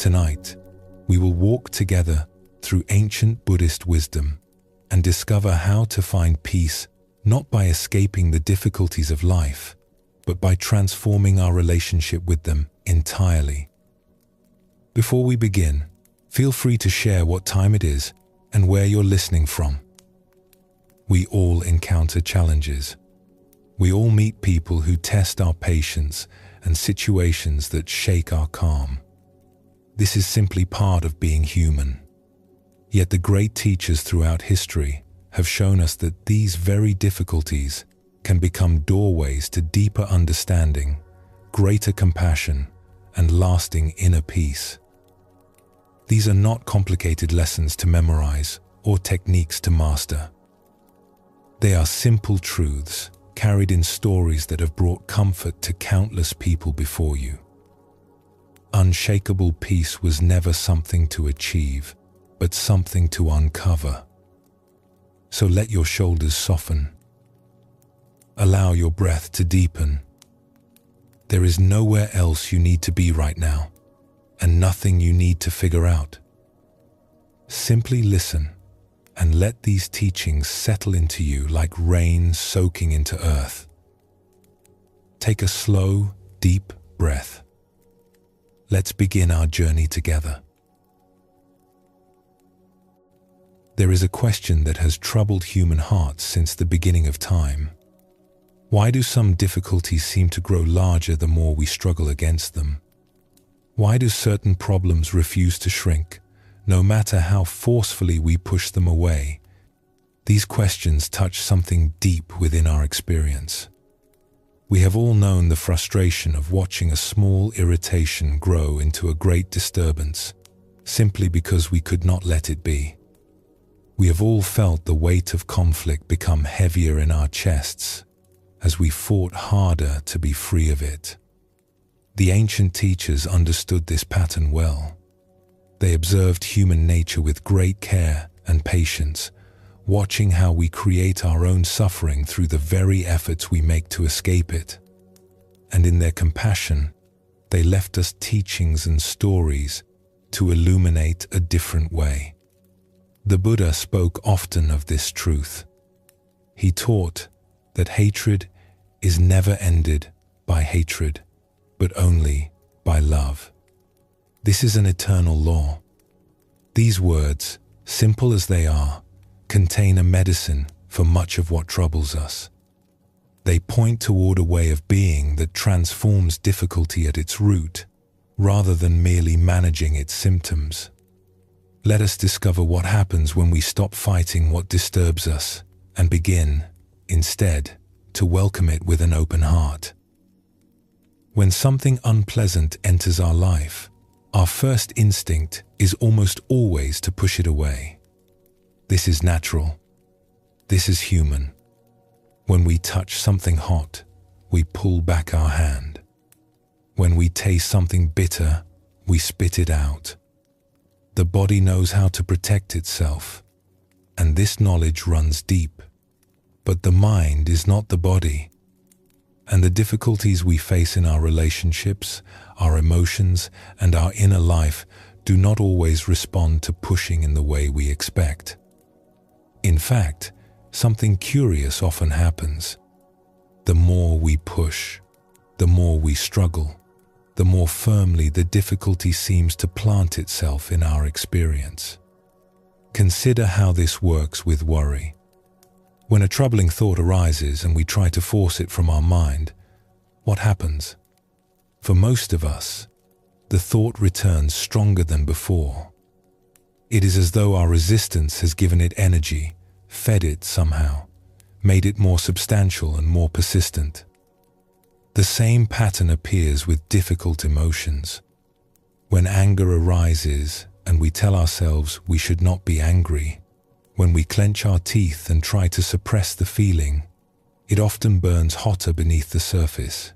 Tonight, we will walk together through ancient Buddhist wisdom and discover how to find peace not by escaping the difficulties of life, but by transforming our relationship with them entirely. Before we begin, feel free to share what time it is and where you're listening from. We all encounter challenges. We all meet people who test our patience and situations that shake our calm. This is simply part of being human. Yet the great teachers throughout history have shown us that these very difficulties can become doorways to deeper understanding, greater compassion, and lasting inner peace. These are not complicated lessons to memorize or techniques to master. They are simple truths carried in stories that have brought comfort to countless people before you. Unshakable peace was never something to achieve, but something to uncover. So let your shoulders soften. Allow your breath to deepen. There is nowhere else you need to be right now, and nothing you need to figure out. Simply listen and let these teachings settle into you like rain soaking into earth. Take a slow, deep breath. Let's begin our journey together. There is a question that has troubled human hearts since the beginning of time. Why do some difficulties seem to grow larger the more we struggle against them? Why do certain problems refuse to shrink, no matter how forcefully we push them away? These questions touch something deep within our experience. We have all known the frustration of watching a small irritation grow into a great disturbance, simply because we could not let it be. We have all felt the weight of conflict become heavier in our chests as we fought harder to be free of it. The ancient teachers understood this pattern well. They observed human nature with great care and patience, watching how we create our own suffering through the very efforts we make to escape it. And in their compassion, they left us teachings and stories to illuminate a different way. The Buddha spoke often of this truth. He taught that hatred is never ended by hatred, but only by love. This is an eternal law. These words, simple as they are, contain a medicine for much of what troubles us. They point toward a way of being that transforms difficulty at its root, rather than merely managing its symptoms. Let us discover what happens when we stop fighting what disturbs us and begin, instead, to welcome it with an open heart. When something unpleasant enters our life, our first instinct is almost always to push it away. This is natural. This is human. When we touch something hot, we pull back our hand. When we taste something bitter, we spit it out. The body knows how to protect itself, and this knowledge runs deep. But the mind is not the body, and the difficulties we face in our relationships, our emotions, and our inner life do not always respond to pushing in the way we expect. In fact, something curious often happens. The more we push, the more we struggle, the more firmly the difficulty seems to plant itself in our experience. Consider how this works with worry. When a troubling thought arises and we try to force it from our mind, what happens? For most of us, the thought returns stronger than before. It is as though our resistance has given it energy, fed it somehow, made it more substantial and more persistent. The same pattern appears with difficult emotions. When anger arises and we tell ourselves we should not be angry, when we clench our teeth and try to suppress the feeling, it often burns hotter beneath the surface.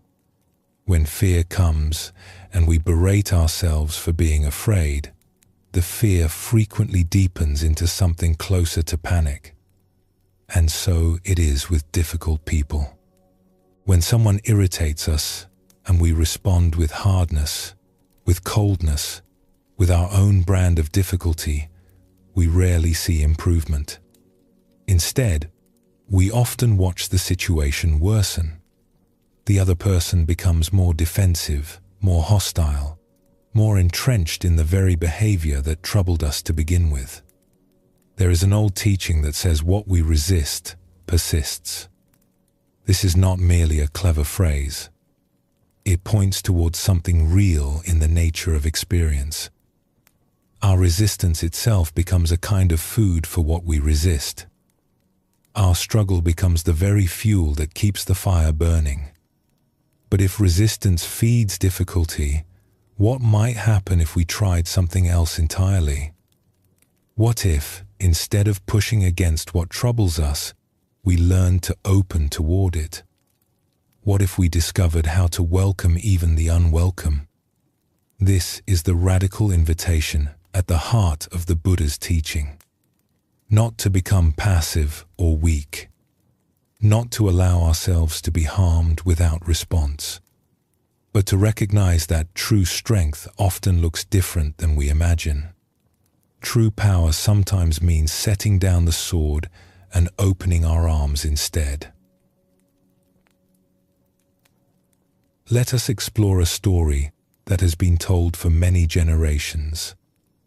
When fear comes and we berate ourselves for being afraid, the fear frequently deepens into something closer to panic. And so it is with difficult people. When someone irritates us and we respond with hardness, with coldness, With our own brand of difficulty, we rarely see improvement. Instead, we often watch the situation worsen. The other person becomes more defensive, more hostile, more entrenched in the very behavior that troubled us to begin with. There is an old teaching that says what we resist persists. This is not merely a clever phrase. It points towards something real in the nature of experience. Our resistance itself becomes a kind of food for what we resist. Our struggle becomes the very fuel that keeps the fire burning. But if resistance feeds difficulty, what might happen if we tried something else entirely? What if, instead of pushing against what troubles us, we learned to open toward it? What if we discovered how to welcome even the unwelcome? This is the radical invitation at the heart of the Buddha's teaching. Not to become passive or weak. Not to allow ourselves to be harmed without response. But to recognize that true strength often looks different than we imagine. True power sometimes means setting down the sword and opening our arms instead. Let us explore a story that has been told for many generations,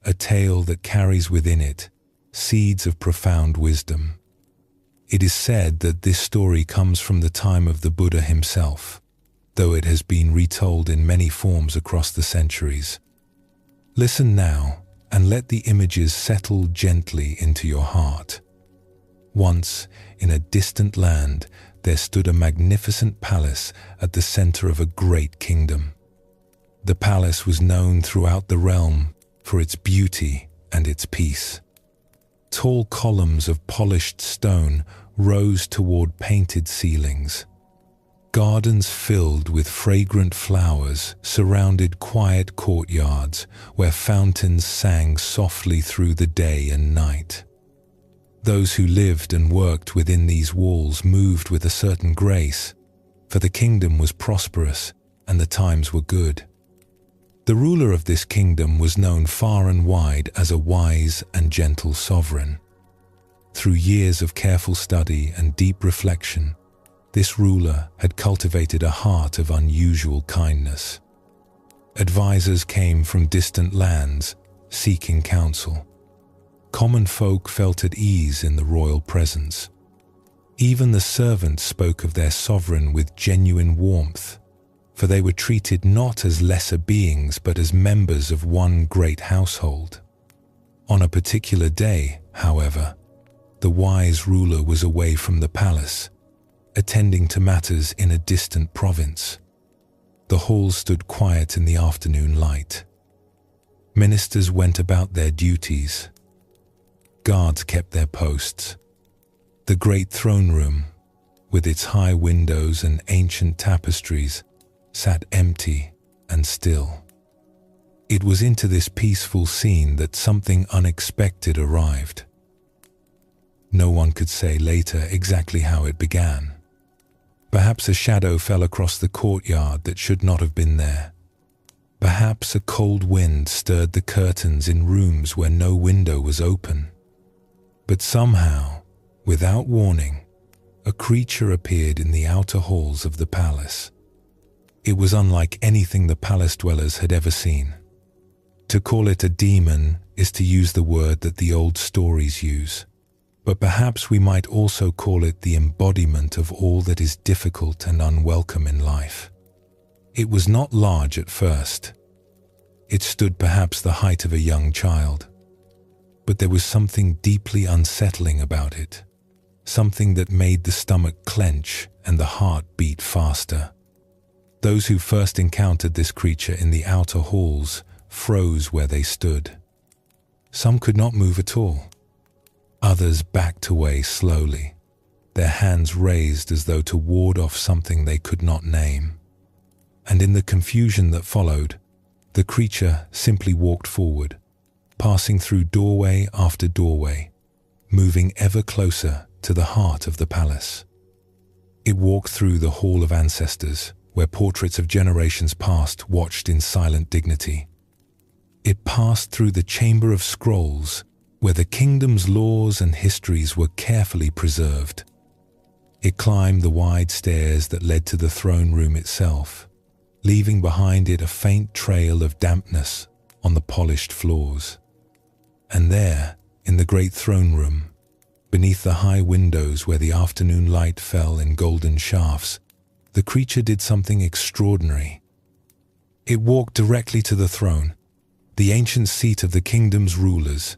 a tale that carries within it seeds of profound wisdom. It is said that this story comes from the time of the Buddha himself, though it has been retold in many forms across the centuries. Listen now and let the images settle gently into your heart. Once, in a distant land, there stood a magnificent palace at the center of a great kingdom. The palace was known throughout the realm for its beauty and its peace. Tall columns of polished stone rose toward painted ceilings. Gardens filled with fragrant flowers surrounded quiet courtyards where fountains sang softly through the day and night. Those who lived and worked within these walls moved with a certain grace, for the kingdom was prosperous and the times were good. The ruler of this kingdom was known far and wide as a wise and gentle sovereign. Through years of careful study and deep reflection, this ruler had cultivated a heart of unusual kindness. Advisors came from distant lands, seeking counsel. Common folk felt at ease in the royal presence. Even the servants spoke of their sovereign with genuine warmth, for they were treated not as lesser beings but as members of one great household. On a particular day, however, the wise ruler was away from the palace, attending to matters in a distant province. The hall stood quiet in the afternoon light. Ministers went about their duties. Guards kept their posts. The great throne room, with its high windows and ancient tapestries, sat empty and still. It was into this peaceful scene that something unexpected arrived. No one could say later exactly how it began. Perhaps a shadow fell across the courtyard that should not have been there. Perhaps a cold wind stirred the curtains in rooms where no window was open. But somehow, without warning, a creature appeared in the outer halls of the palace. It was unlike anything the palace dwellers had ever seen. To call it a demon is to use the word that the old stories use. But perhaps we might also call it the embodiment of all that is difficult and unwelcome in life. It was not large at first. It stood perhaps the height of a young child. But there was something deeply unsettling about it, something that made the stomach clench and the heart beat faster. Those who first encountered this creature in the outer halls froze where they stood. Some could not move at all. Others backed away slowly, their hands raised as though to ward off something they could not name. And in the confusion that followed, the creature simply walked forward, passing through doorway after doorway, moving ever closer to the heart of the palace. It walked through the Hall of Ancestors, where portraits of generations past watched in silent dignity. It passed through the chamber of scrolls, where the kingdom's laws and histories were carefully preserved. It climbed the wide stairs that led to the throne room itself, leaving behind it a faint trail of dampness on the polished floors. And there, in the great throne room, beneath the high windows where the afternoon light fell in golden shafts, the creature did something extraordinary. It walked directly to the throne, the ancient seat of the kingdom's rulers,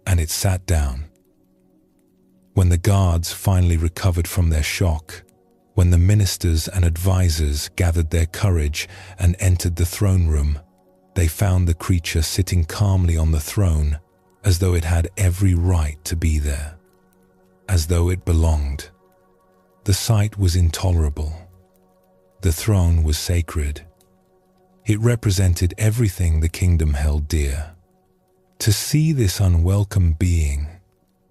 and it sat down. When the guards finally recovered from their shock, when the ministers and advisors gathered their courage and entered the throne room, they found the creature sitting calmly on the throne, as though it had every right to be there, as though it belonged. The sight was intolerable. The throne was sacred. It represented everything the kingdom held dear. To see this unwelcome being,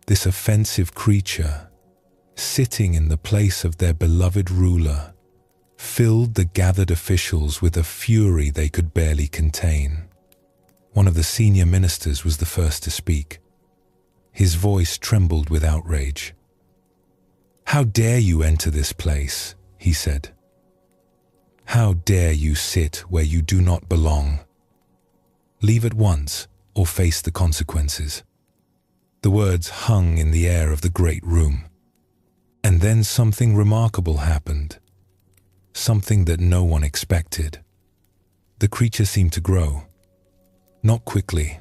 this offensive creature, sitting in the place of their beloved ruler, filled the gathered officials with a fury they could barely contain. One of the senior ministers was the first to speak. His voice trembled with outrage. "How dare you enter this place?" he said. "How dare you sit where you do not belong? Leave at once or face the consequences." The words hung in the air of the great room. And then something remarkable happened. Something that no one expected. The creature seemed to grow. Not quickly,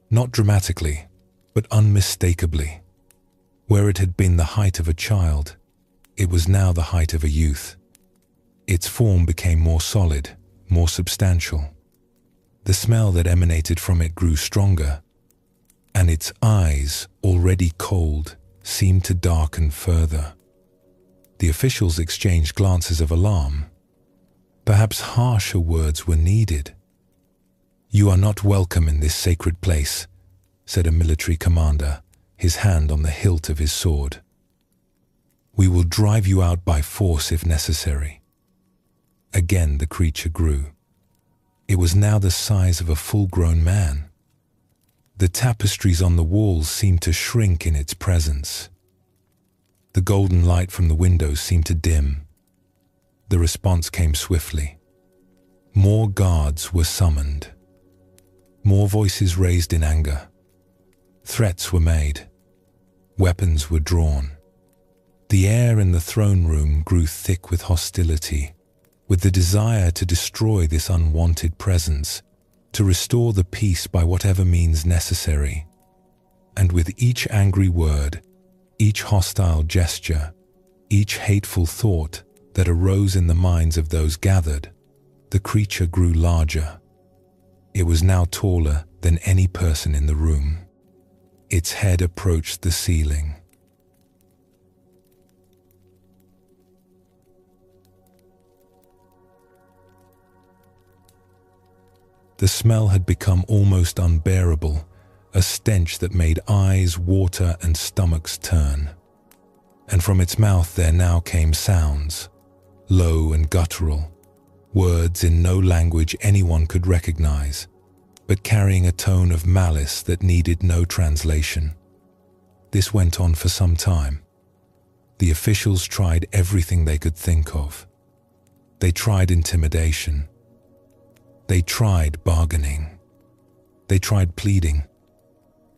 not dramatically, but unmistakably. Where it had been the height of a child, it was now the height of a youth. Its form became more solid, more substantial. The smell that emanated from it grew stronger, and its eyes, already cold, seemed to darken further. The officials exchanged glances of alarm. Perhaps harsher words were needed. "You are not welcome in this sacred place," said a military commander, his hand on the hilt of his sword. "We will drive you out by force if necessary." Again the creature grew. It was now the size of a full-grown man. The tapestries on the walls seemed to shrink in its presence. The golden light from the windows seemed to dim. The response came swiftly. More guards were summoned. More voices raised in anger. Threats were made. Weapons were drawn. The air in the throne room grew thick with hostility, with the desire to destroy this unwanted presence, to restore the peace by whatever means necessary. And with each angry word, each hostile gesture, each hateful thought that arose in the minds of those gathered, the creature grew larger. It was now taller than any person in the room. Its head approached the ceiling. The smell had become almost unbearable, a stench that made eyes water and stomachs turn. And from its mouth there now came sounds, low and guttural, words in no language anyone could recognize, but carrying a tone of malice that needed no translation. This went on for some time. The officials tried everything they could think of. They tried intimidation. They tried bargaining. They tried pleading.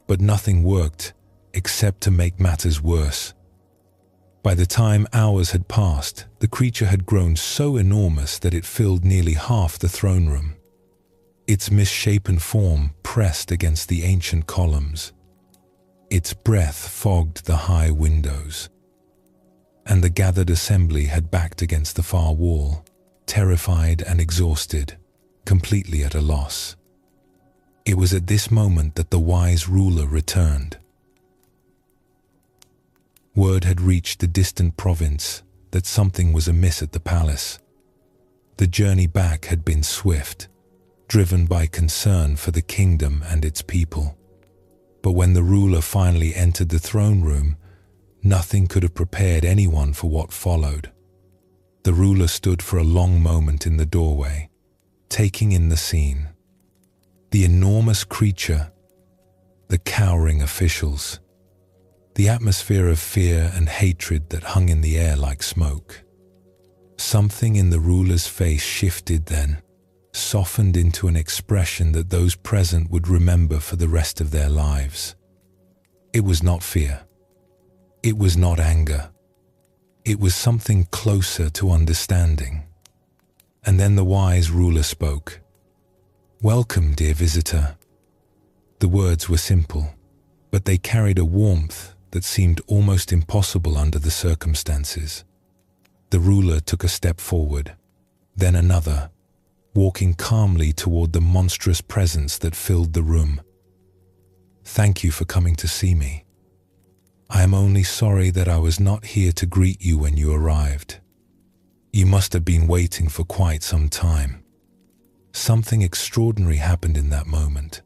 But nothing worked except to make matters worse. By the time hours had passed, the creature had grown so enormous that it filled nearly half the throne room. Its misshapen form pressed against the ancient columns. Its breath fogged the high windows. And the gathered assembly had backed against the far wall, terrified and exhausted, completely at a loss. It was at this moment that the wise ruler returned. Word had reached the distant province that something was amiss at the palace. The journey back had been swift, driven by concern for the kingdom and its people. But when the ruler finally entered the throne room, nothing could have prepared anyone for what followed. The ruler stood for a long moment in the doorway, taking in the scene. The enormous creature, the cowering officials, the atmosphere of fear and hatred that hung in the air like smoke. Something in the ruler's face shifted then, softened into an expression that those present would remember for the rest of their lives. It was not fear. It was not anger. It was something closer to understanding. And then the wise ruler spoke. "Welcome, dear visitor." The words were simple, but they carried a warmth that seemed almost impossible under the circumstances. The ruler took a step forward, then another, walking calmly toward the monstrous presence that filled the room. "Thank you for coming to see me. I am only sorry that I was not here to greet you when you arrived. You must have been waiting for quite some time." Something extraordinary happened in that moment.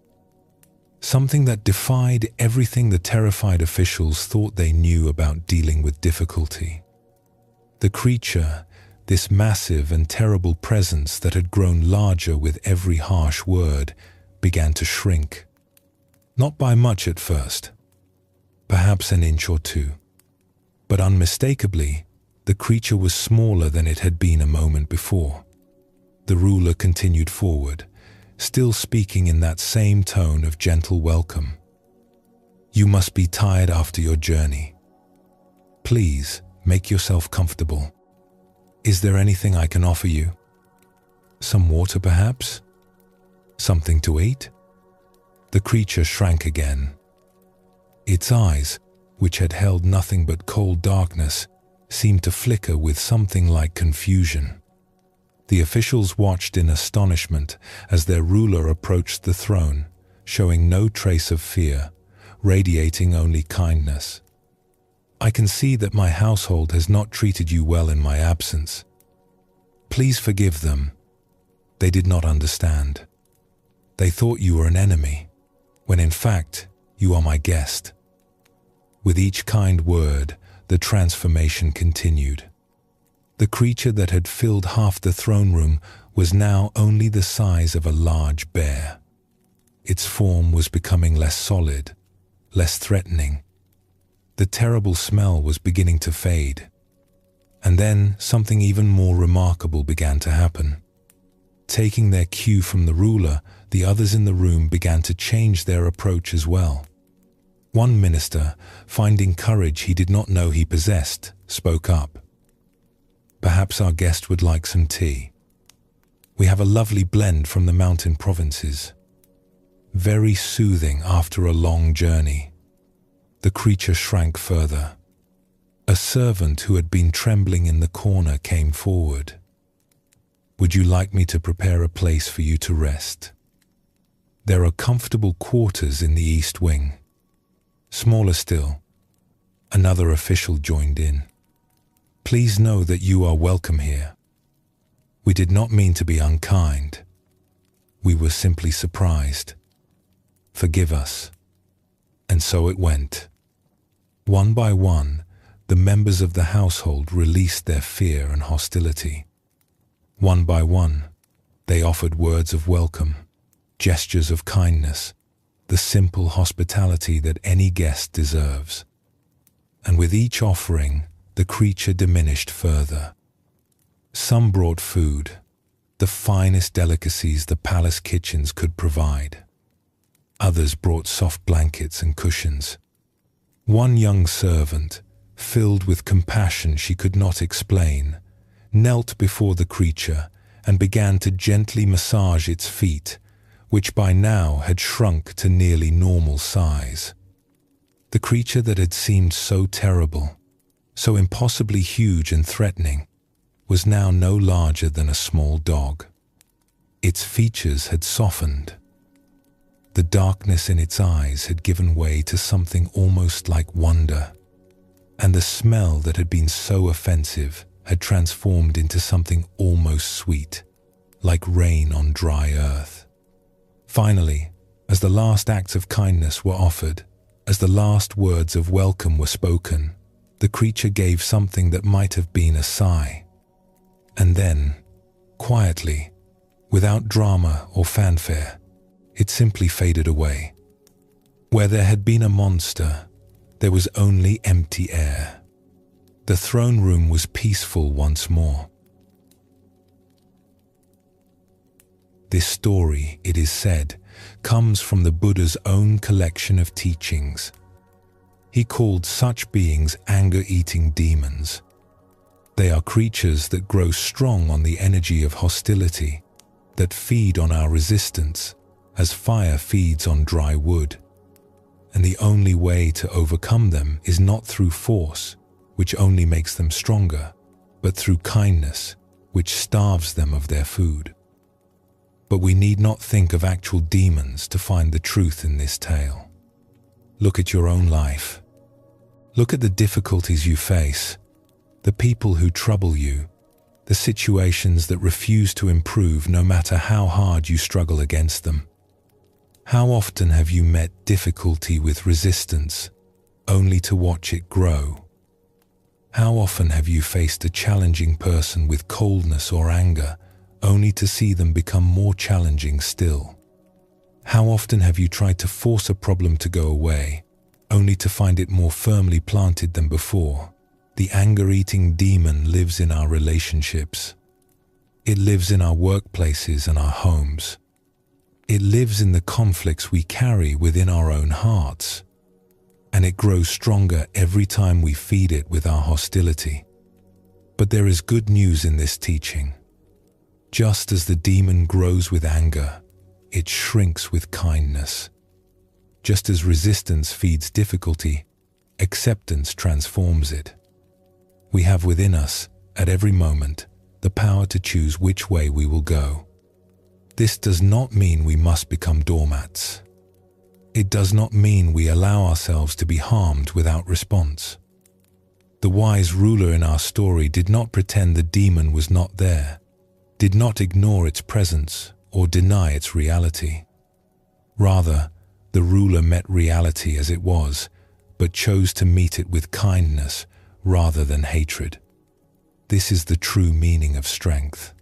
Something that defied everything the terrified officials thought they knew about dealing with difficulty. The creature, this massive and terrible presence that had grown larger with every harsh word, began to shrink. Not by much at first, perhaps an inch or two, but unmistakably, the creature was smaller than it had been a moment before. The ruler continued forward, still speaking in that same tone of gentle welcome. "You must be tired after your journey. Please, make yourself comfortable. Is there anything I can offer you? Some water, perhaps? Something to eat?" The creature shrank again. Its eyes, which had held nothing but cold darkness, seemed to flicker with something like confusion. The officials watched in astonishment as their ruler approached the throne, showing no trace of fear, radiating only kindness. "I can see that my household has not treated you well in my absence. Please forgive them. They did not understand. They thought you were an enemy, when in fact you are my guest." With each kind word, the transformation continued. The creature that had filled half the throne room was now only the size of a large bear. Its form was becoming less solid, less threatening. The terrible smell was beginning to fade. And then something even more remarkable began to happen. Taking their cue from the ruler, the others in the room began to change their approach as well. One minister, finding courage he did not know he possessed, spoke up. "Perhaps our guest would like some tea. We have a lovely blend from the mountain provinces. Very soothing after a long journey." The creature shrank further. A servant who had been trembling in the corner came forward. "Would you like me to prepare a place for you to rest? There are comfortable quarters in the east wing." Smaller still, another official joined in. "Please know that you are welcome here. We did not mean to be unkind. We were simply surprised. Forgive us." And so it went. One by one, the members of the household released their fear and hostility. One by one, they offered words of welcome, gestures of kindness, the simple hospitality that any guest deserves. And with each offering, the creature diminished further. Some brought food, the finest delicacies the palace kitchens could provide. Others brought soft blankets and cushions. One young servant, filled with compassion she could not explain, knelt before the creature and began to gently massage its feet, which by now had shrunk to nearly normal size. The creature that had seemed so terrible, so impossibly huge and threatening, was now no larger than a small dog. Its features had softened. The darkness in its eyes had given way to something almost like wonder, and the smell that had been so offensive had transformed into something almost sweet, like rain on dry earth. Finally, as the last acts of kindness were offered, as the last words of welcome were spoken, the creature gave something that might have been a sigh. And then, quietly, without drama or fanfare, it simply faded away. Where there had been a monster, there was only empty air. The throne room was peaceful once more. This story, it is said, comes from the Buddha's own collection of teachings. He called such beings anger-eating demons. They are creatures that grow strong on the energy of hostility, that feed on our resistance, as fire feeds on dry wood. And the only way to overcome them is not through force, which only makes them stronger, but through kindness, which starves them of their food. But we need not think of actual demons to find the truth in this tale. Look at your own life. Look at the difficulties you face, the people who trouble you, the situations that refuse to improve no matter how hard you struggle against them. How often have you met difficulty with resistance, only to watch it grow? How often have you faced a challenging person with coldness or anger, only to see them become more challenging still? How often have you tried to force a problem to go away, only to find it more firmly planted than before? The anger-eating demon lives in our relationships. It lives in our workplaces and our homes. It lives in the conflicts we carry within our own hearts. And it grows stronger every time we feed it with our hostility. But there is good news in this teaching. Just as the demon grows with anger, it shrinks with kindness. Just as resistance feeds difficulty, acceptance transforms it. We have within us, at every moment, the power to choose which way we will go. This does not mean we must become doormats. It does not mean we allow ourselves to be harmed without response. The wise ruler in our story did not pretend the demon was not there, did not ignore its presence or deny its reality. Rather, the ruler met reality as it was, but chose to meet it with kindness rather than hatred. This is the true meaning of strength.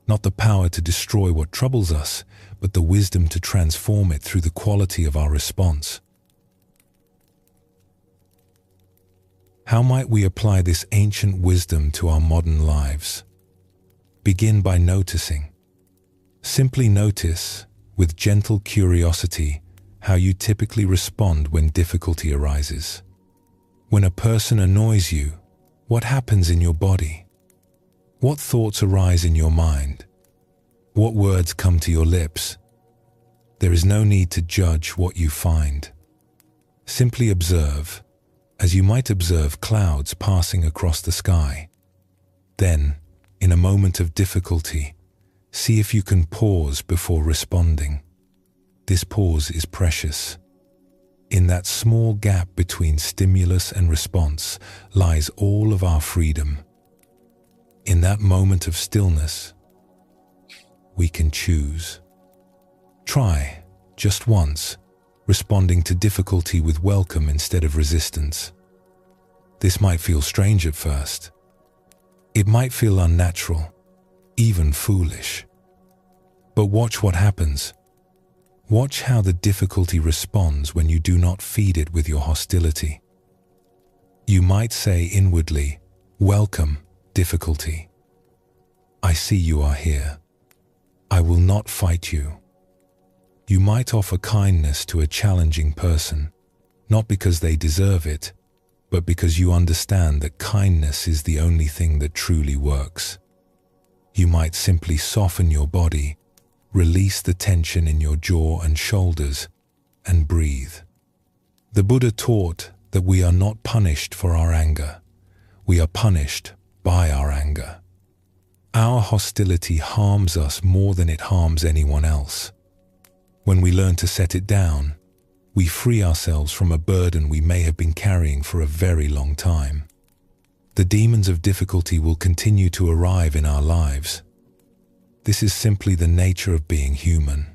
Not the power to destroy what troubles us, but the wisdom to transform it through the quality of our response. How might we apply this ancient wisdom to our modern lives? Begin by noticing. Simply notice, with gentle curiosity, how you typically respond when difficulty arises. When a person annoys you, what happens in your body? What thoughts arise in your mind? What words come to your lips? There is no need to judge what you find. Simply observe, as you might observe clouds passing across the sky. Then, in a moment of difficulty, see if you can pause before responding. This pause is precious. In that small gap between stimulus and response lies all of our freedom. In that moment of stillness, we can choose. Try, just once, responding to difficulty with welcome instead of resistance. This might feel strange at first. It might feel unnatural, even foolish. But watch what happens. Watch how the difficulty responds when you do not feed it with your hostility. You might say inwardly, "Welcome, difficulty. I see you are here. I will not fight you." You might offer kindness to a challenging person, not because they deserve it, but because you understand that kindness is the only thing that truly works. You might simply soften your body, release the tension in your jaw and shoulders, and breathe. The Buddha taught that we are not punished for our anger. We are punished by our anger. Our hostility harms us more than it harms anyone else. When we learn to set it down, we free ourselves from a burden we may have been carrying for a very long time. The demons of difficulty will continue to arrive in our lives. This is simply the nature of being human.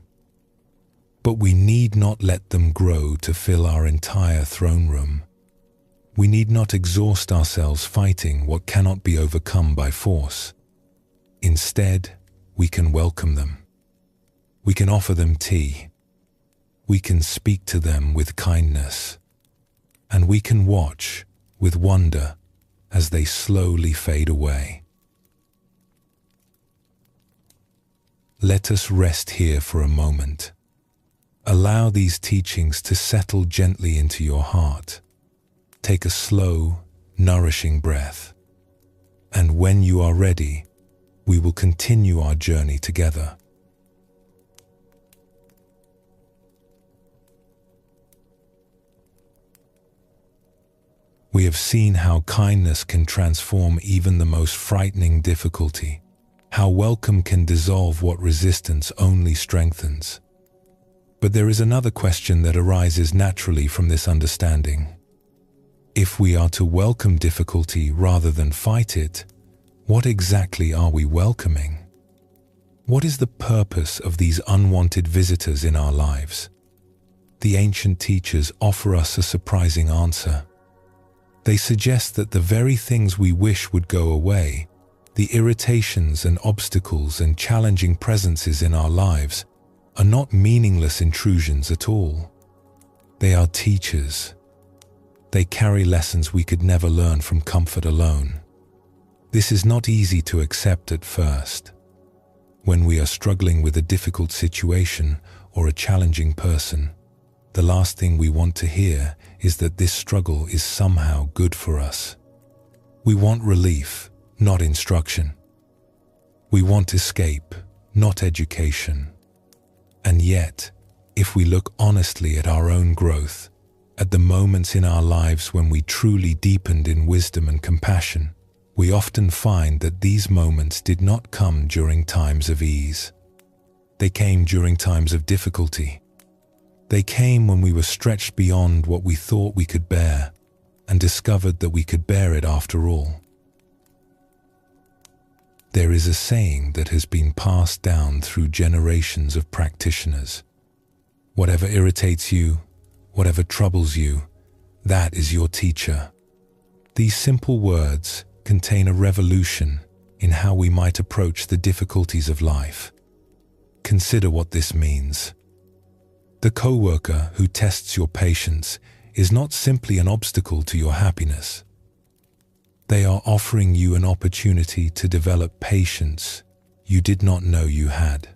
But we need not let them grow to fill our entire throne room. We need not exhaust ourselves fighting what cannot be overcome by force. Instead, we can welcome them. We can offer them tea. We can speak to them with kindness. And we can watch with wonder as they slowly fade away. Let us rest here for a moment. Allow these teachings to settle gently into your heart. Take a slow, nourishing breath. And when you are ready, we will continue our journey together. We have seen how kindness can transform even the most frightening difficulty, how welcome can dissolve what resistance only strengthens. But there is another question that arises naturally from this understanding. If we are to welcome difficulty rather than fight it, what exactly are we welcoming? What is the purpose of these unwanted visitors in our lives? The ancient teachers offer us a surprising answer. They suggest that the very things we wish would go away, the irritations and obstacles and challenging presences in our lives, are not meaningless intrusions at all. They are teachers. They carry lessons we could never learn from comfort alone. This is not easy to accept at first. When we are struggling with a difficult situation or a challenging person, the last thing we want to hear is that this struggle is somehow good for us. We want relief, not instruction. We want escape, not education. And yet, if we look honestly at our own growth, at the moments in our lives when we truly deepened in wisdom and compassion, we often find that these moments did not come during times of ease. They came during times of difficulty. They came when we were stretched beyond what we thought we could bear and discovered that we could bear it after all. There is a saying that has been passed down through generations of practitioners. Whatever irritates you, whatever troubles you, that is your teacher. These simple words contain a revolution in how we might approach the difficulties of life. Consider what this means. The coworker who tests your patience is not simply an obstacle to your happiness. They are offering you an opportunity to develop patience you did not know you had.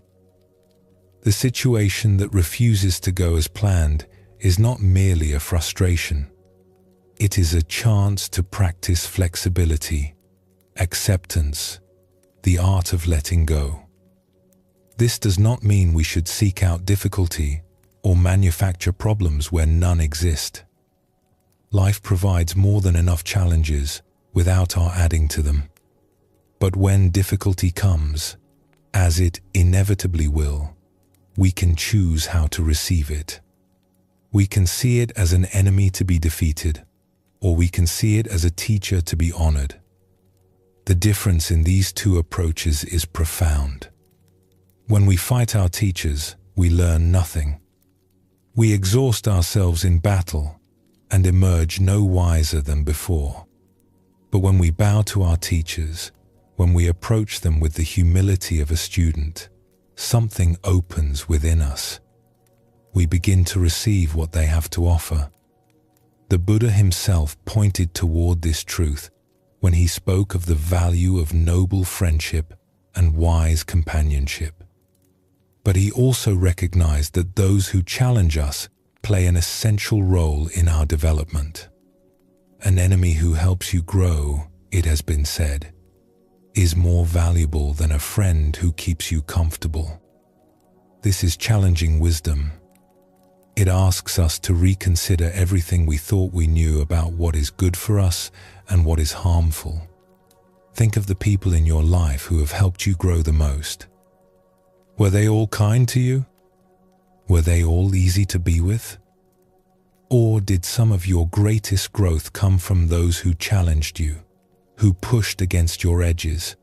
The situation that refuses to go as planned is not merely a frustration. It is a chance to practice flexibility, acceptance, the art of letting go. This does not mean we should seek out difficulty or manufacture problems where none exist. Life provides more than enough challenges without our adding to them. But when difficulty comes, as it inevitably will, we can choose how to receive it. We can see it as an enemy to be defeated, or we can see it as a teacher to be honored. The difference in these two approaches is profound. When we fight our teachers, we learn nothing. We exhaust ourselves in battle and emerge no wiser than before. But when we bow to our teachers, when we approach them with the humility of a student, something opens within us. We begin to receive what they have to offer. The Buddha himself pointed toward this truth when he spoke of the value of noble friendship and wise companionship. But he also recognized that those who challenge us play an essential role in our development. An enemy who helps you grow, it has been said, is more valuable than a friend who keeps you comfortable. This is challenging wisdom. It asks us to reconsider everything we thought we knew about what is good for us and what is harmful. Think of the people in your life who have helped you grow the most. Were they all kind to you? Were they all easy to be with? Or did some of your greatest growth come from those who challenged you, who pushed against your edges,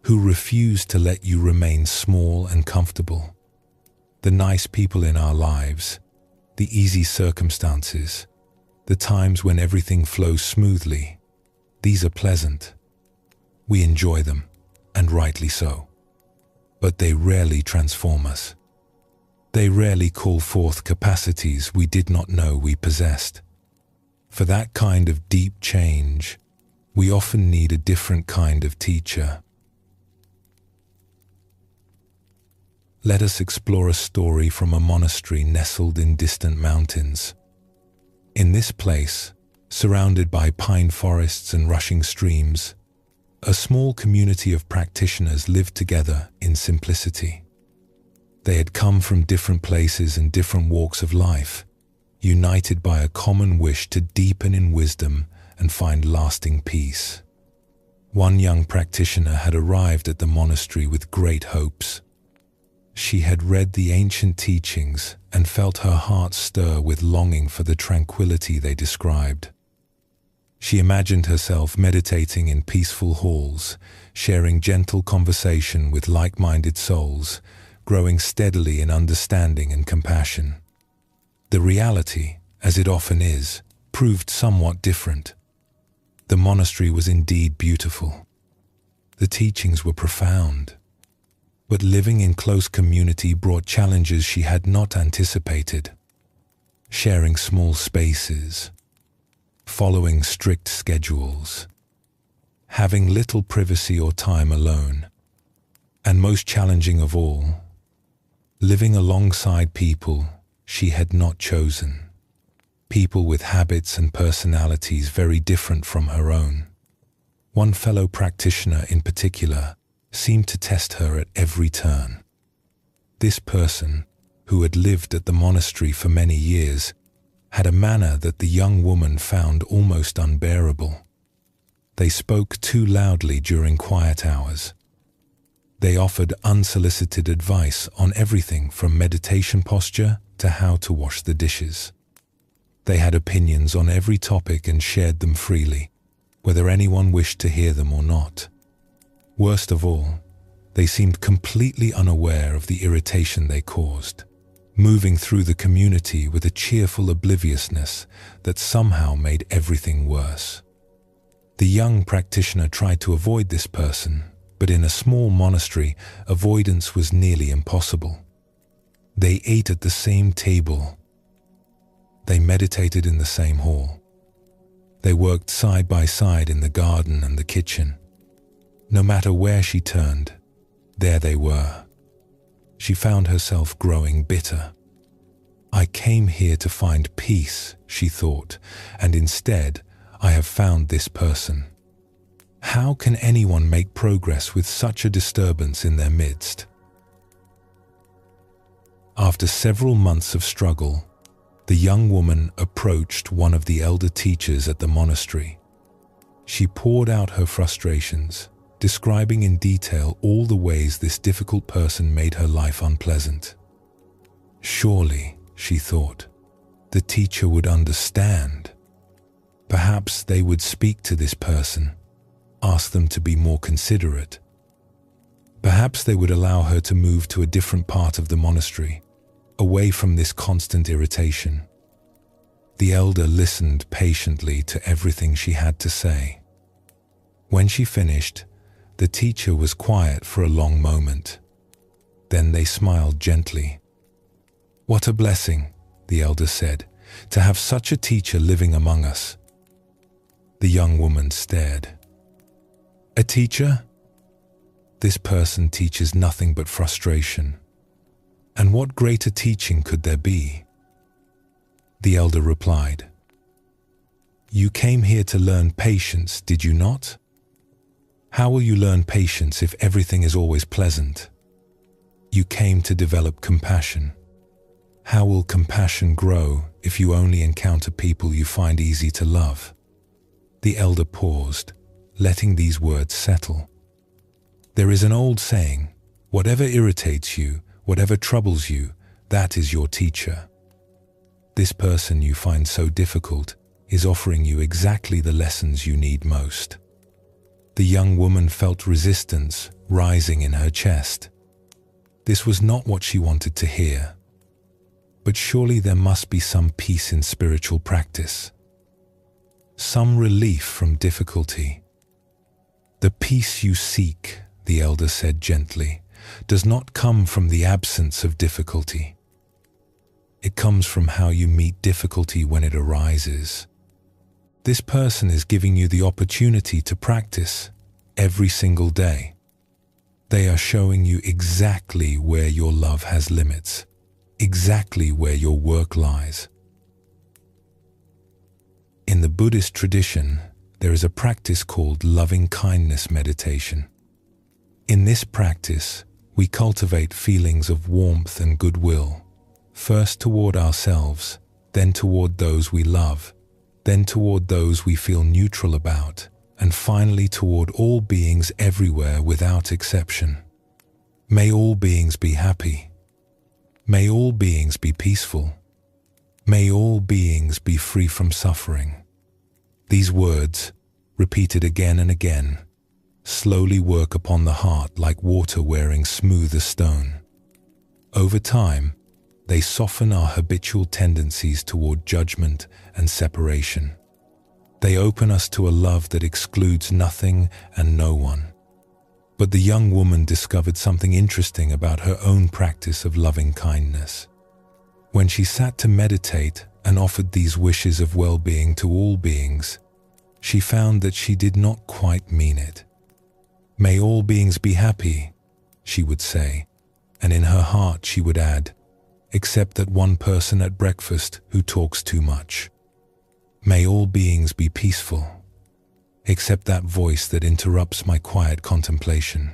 who refused to let you remain small and comfortable? The nice people in our lives, the easy circumstances, the times when everything flows smoothly, these are pleasant. We enjoy them, and rightly so. But they rarely transform us. They rarely call forth capacities we did not know we possessed. For that kind of deep change, we often need a different kind of teacher. Let us explore a story from a monastery nestled in distant mountains. In this place, surrounded by pine forests and rushing streams, a small community of practitioners lived together in simplicity. They had come from different places and different walks of life, united by a common wish to deepen in wisdom and find lasting peace. One young practitioner had arrived at the monastery with great hopes. She had read the ancient teachings and felt her heart stir with longing for the tranquility they described. She imagined herself meditating in peaceful halls, sharing gentle conversation with like-minded souls, growing steadily in understanding and compassion. The reality, as it often is, proved somewhat different. The monastery was indeed beautiful. The teachings were profound. But living in close community brought challenges she had not anticipated. Sharing small spaces, following strict schedules, having little privacy or time alone, and most challenging of all, living alongside people she had not chosen, people with habits and personalities very different from her own. One fellow practitioner in particular seemed to test her at every turn. This person, who had lived at the monastery for many years, had a manner that the young woman found almost unbearable. They spoke too loudly during quiet hours. They offered unsolicited advice on everything from meditation posture to how to wash the dishes. They had opinions on every topic and shared them freely, whether anyone wished to hear them or not. Worst of all, they seemed completely unaware of the irritation they caused, moving through the community with a cheerful obliviousness that somehow made everything worse. The young practitioner tried to avoid this person, but in a small monastery, avoidance was nearly impossible. They ate at the same table. They meditated in the same hall. They worked side by side in the garden and the kitchen. No matter where she turned, there they were. She found herself growing bitter. I came here to find peace, she thought, and instead I have found this person. How can anyone make progress with such a disturbance in their midst? After several months of struggle, the young woman approached one of the elder teachers at the monastery. She poured out her frustrations, describing in detail all the ways this difficult person made her life unpleasant. Surely, she thought, the teacher would understand. Perhaps they would speak to this person, ask them to be more considerate. Perhaps they would allow her to move to a different part of the monastery, away from this constant irritation. The elder listened patiently to everything she had to say. When she finished, the teacher was quiet for a long moment. Then they smiled gently. "What a blessing," the elder said, "to have such a teacher living among us." The young woman stared. "A teacher? This person teaches nothing but frustration. And what greater teaching could there be?" The elder replied, "You came here to learn patience, did you not? How will you learn patience if everything is always pleasant? You came to develop compassion. How will compassion grow if you only encounter people you find easy to love?" The elder paused, letting these words settle. There is an old saying, whatever irritates you, whatever troubles you, that is your teacher. This person you find so difficult is offering you exactly the lessons you need most. The young woman felt resistance rising in her chest. This was not what she wanted to hear. But surely there must be some peace in spiritual practice, some relief from difficulty. "The peace you seek," the elder said gently, "does not come from the absence of difficulty. It comes from how you meet difficulty when it arises. This person is giving you the opportunity to practice every single day. They are showing you exactly where your love has limits, exactly where your work lies. In the Buddhist tradition, there is a practice called loving-kindness meditation. In this practice, we cultivate feelings of warmth and goodwill, first toward ourselves, then toward those we love, then toward those we feel neutral about, and finally toward all beings everywhere without exception. May all beings be happy. May all beings be peaceful. May all beings be free from suffering. These words, repeated again and again, slowly work upon the heart like water wearing smooth as stone. Over time, they soften our habitual tendencies toward judgment and separation. They open us to a love that excludes nothing and no one. But the young woman discovered something interesting about her own practice of loving kindness. When she sat to meditate and offered these wishes of well-being to all beings, she found that she did not quite mean it. May all beings be happy, she would say, and in her heart she would add, except that one person at breakfast who talks too much. May all beings be peaceful, except that voice that interrupts my quiet contemplation.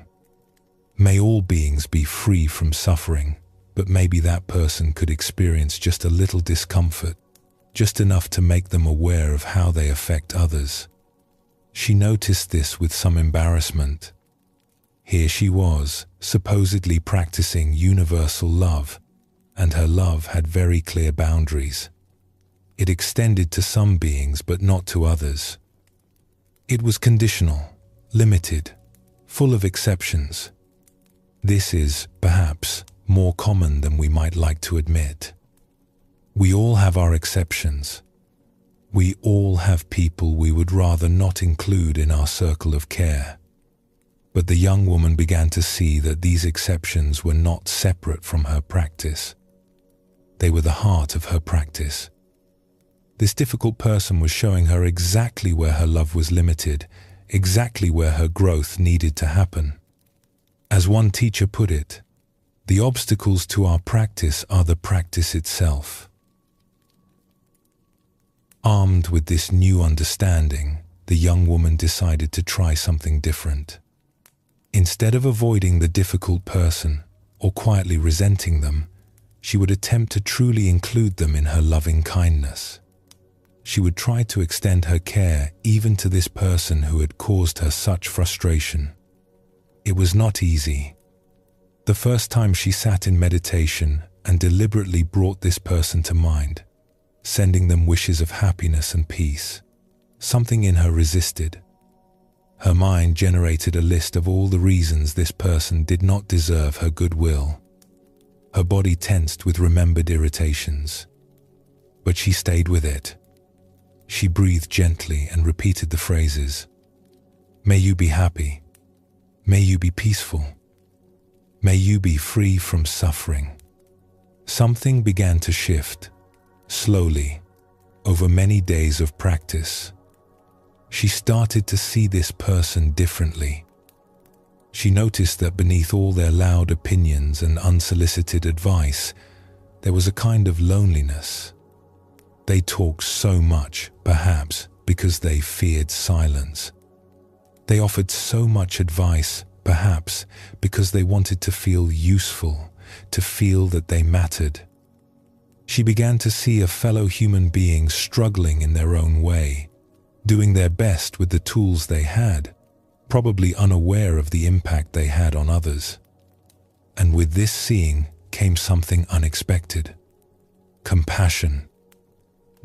May all beings be free from suffering, but maybe that person could experience just a little discomfort, just enough to make them aware of how they affect others. She noticed this with some embarrassment. Here she was, supposedly practicing universal love, and her love had very clear boundaries. It extended to some beings but not to others. It was conditional, limited, full of exceptions. This is, perhaps, more common than we might like to admit. We all have our exceptions. We all have people we would rather not include in our circle of care. But the young woman began to see that these exceptions were not separate from her practice. They were the heart of her practice. This difficult person was showing her exactly where her love was limited, exactly where her growth needed to happen. As one teacher put it, the obstacles to our practice are the practice itself. Armed with this new understanding, the young woman decided to try something different. Instead of avoiding the difficult person or quietly resenting them, she would attempt to truly include them in her loving kindness. She would try to extend her care even to this person who had caused her such frustration. It was not easy. The first time she sat in meditation and deliberately brought this person to mind, sending them wishes of happiness and peace, something in her resisted. Her mind generated a list of all the reasons this person did not deserve her goodwill. Her body tensed with remembered irritations. But she stayed with it. She breathed gently and repeated the phrases, "May you be happy. May you be peaceful. May you be free from suffering." Something began to shift, slowly, over many days of practice. She started to see this person differently. She noticed that beneath all their loud opinions and unsolicited advice, there was a kind of loneliness. They talked so much, perhaps, because they feared silence. They offered so much advice, perhaps, because they wanted to feel useful, to feel that they mattered. She began to see a fellow human being struggling in their own way, doing their best with the tools they had, probably unaware of the impact they had on others. And with this seeing came something unexpected. Compassion.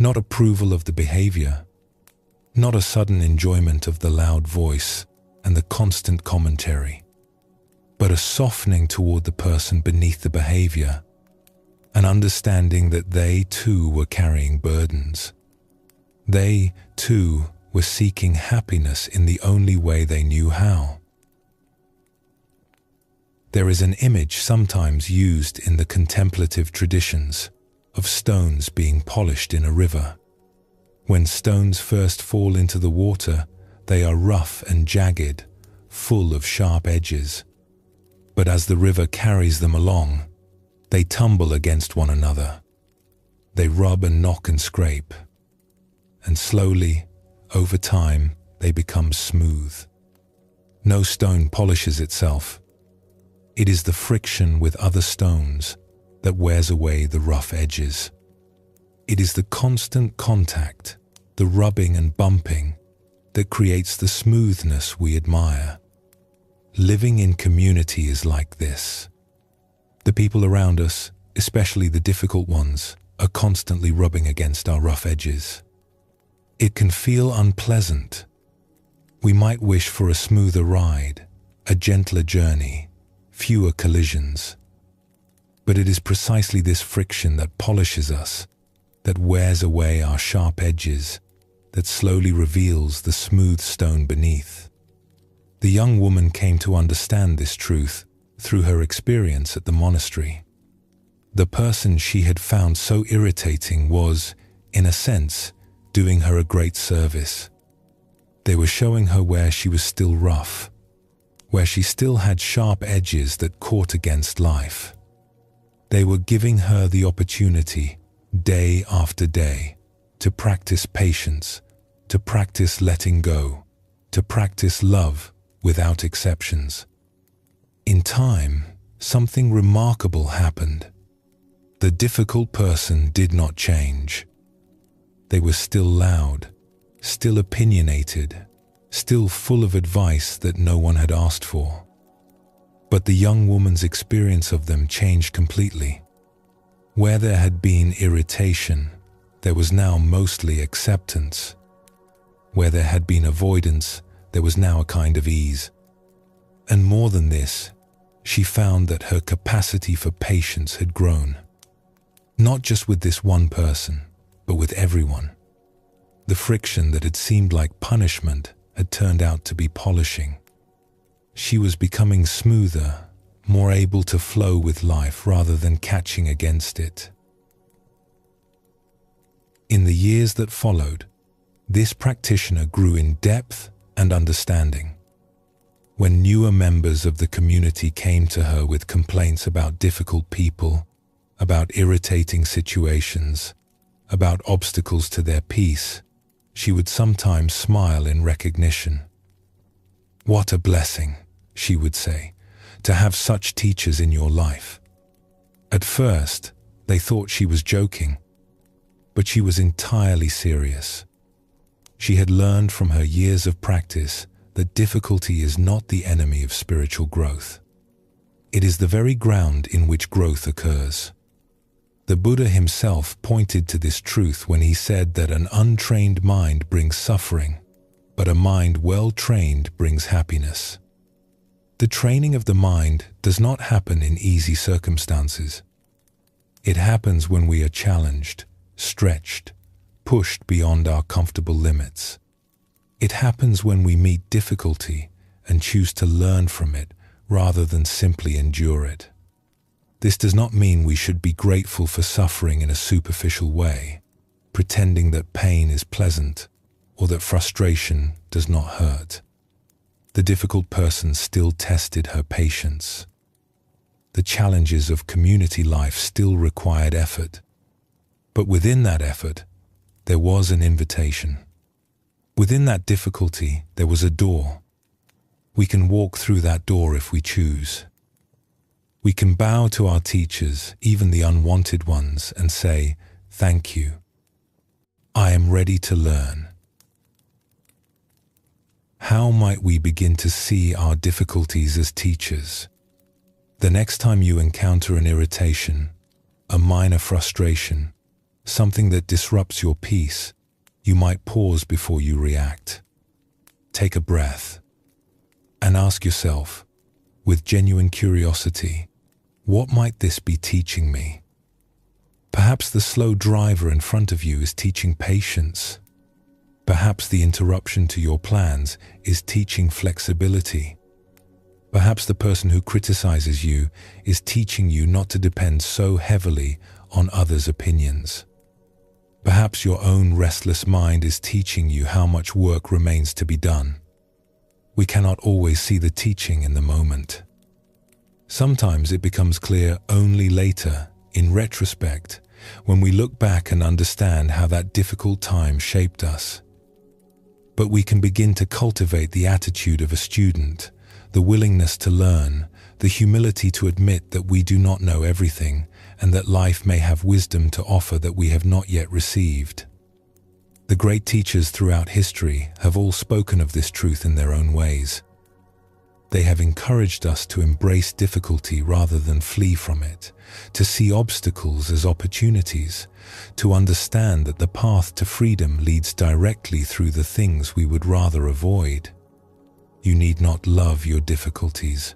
Not approval of the behavior, not a sudden enjoyment of the loud voice and the constant commentary, but a softening toward the person beneath the behavior, an understanding that they too were carrying burdens. They too were seeking happiness in the only way they knew how. There is an image sometimes used in the contemplative traditions of stones being polished in a river. When stones first fall into the water, they are rough and jagged, full of sharp edges. But as the river carries them along, they tumble against one another. They rub and knock and scrape. And slowly, over time, they become smooth. No stone polishes itself. It is the friction with other stones that wears away the rough edges. It is the constant contact, the rubbing and bumping, that creates the smoothness we admire. Living in community is like this. The people around us, especially the difficult ones, are constantly rubbing against our rough edges. It can feel unpleasant. We might wish for a smoother ride, a gentler journey, fewer collisions. But it is precisely this friction that polishes us, that wears away our sharp edges, that slowly reveals the smooth stone beneath. The young woman came to understand this truth through her experience at the monastery. The person she had found so irritating was, in a sense, doing her a great service. They were showing her where she was still rough, where she still had sharp edges that caught against life. They were giving her the opportunity, day after day, to practice patience, to practice letting go, to practice love without exceptions. In time, something remarkable happened. The difficult person did not change. They were still loud, still opinionated, still full of advice that no one had asked for. But the young woman's experience of them changed completely. Where there had been irritation, there was now mostly acceptance. Where there had been avoidance, there was now a kind of ease. And more than this, she found that her capacity for patience had grown. Not just with this one person, but with everyone. The friction that had seemed like punishment had turned out to be polishing. She was becoming smoother, more able to flow with life rather than catching against it. In the years that followed, this practitioner grew in depth and understanding. When newer members of the community came to her with complaints about difficult people, about irritating situations, about obstacles to their peace, she would sometimes smile in recognition. "What a blessing," she would say, "to have such teachers in your life." At first, they thought she was joking, but she was entirely serious. She had learned from her years of practice that difficulty is not the enemy of spiritual growth. It is the very ground in which growth occurs. The Buddha himself pointed to this truth when he said that an untrained mind brings suffering, but a mind well trained brings happiness. The training of the mind does not happen in easy circumstances. It happens when we are challenged, stretched, pushed beyond our comfortable limits. It happens when we meet difficulty and choose to learn from it rather than simply endure it. This does not mean we should be grateful for suffering in a superficial way, pretending that pain is pleasant or that frustration does not hurt. The difficult person still tested her patience. The challenges of community life still required effort. But within that effort, there was an invitation. Within that difficulty, there was a door. We can walk through that door if we choose. We can bow to our teachers, even the unwanted ones, and say, "Thank you. I am ready to learn." How might we begin to see our difficulties as teachers? The next time you encounter an irritation, a minor frustration, something that disrupts your peace, you might pause before you react. Take a breath and ask yourself, with genuine curiosity, what might this be teaching me? Perhaps the slow driver in front of you is teaching patience. Perhaps the interruption to your plans is teaching flexibility. Perhaps the person who criticizes you is teaching you not to depend so heavily on others' opinions. Perhaps your own restless mind is teaching you how much work remains to be done. We cannot always see the teaching in the moment. Sometimes it becomes clear only later, in retrospect, when we look back and understand how that difficult time shaped us. But we can begin to cultivate the attitude of a student, the willingness to learn, the humility to admit that we do not know everything and that life may have wisdom to offer that we have not yet received. The great teachers throughout history have all spoken of this truth in their own ways. They have encouraged us to embrace difficulty rather than flee from it, to see obstacles as opportunities, to understand that the path to freedom leads directly through the things we would rather avoid. You need not love your difficulties.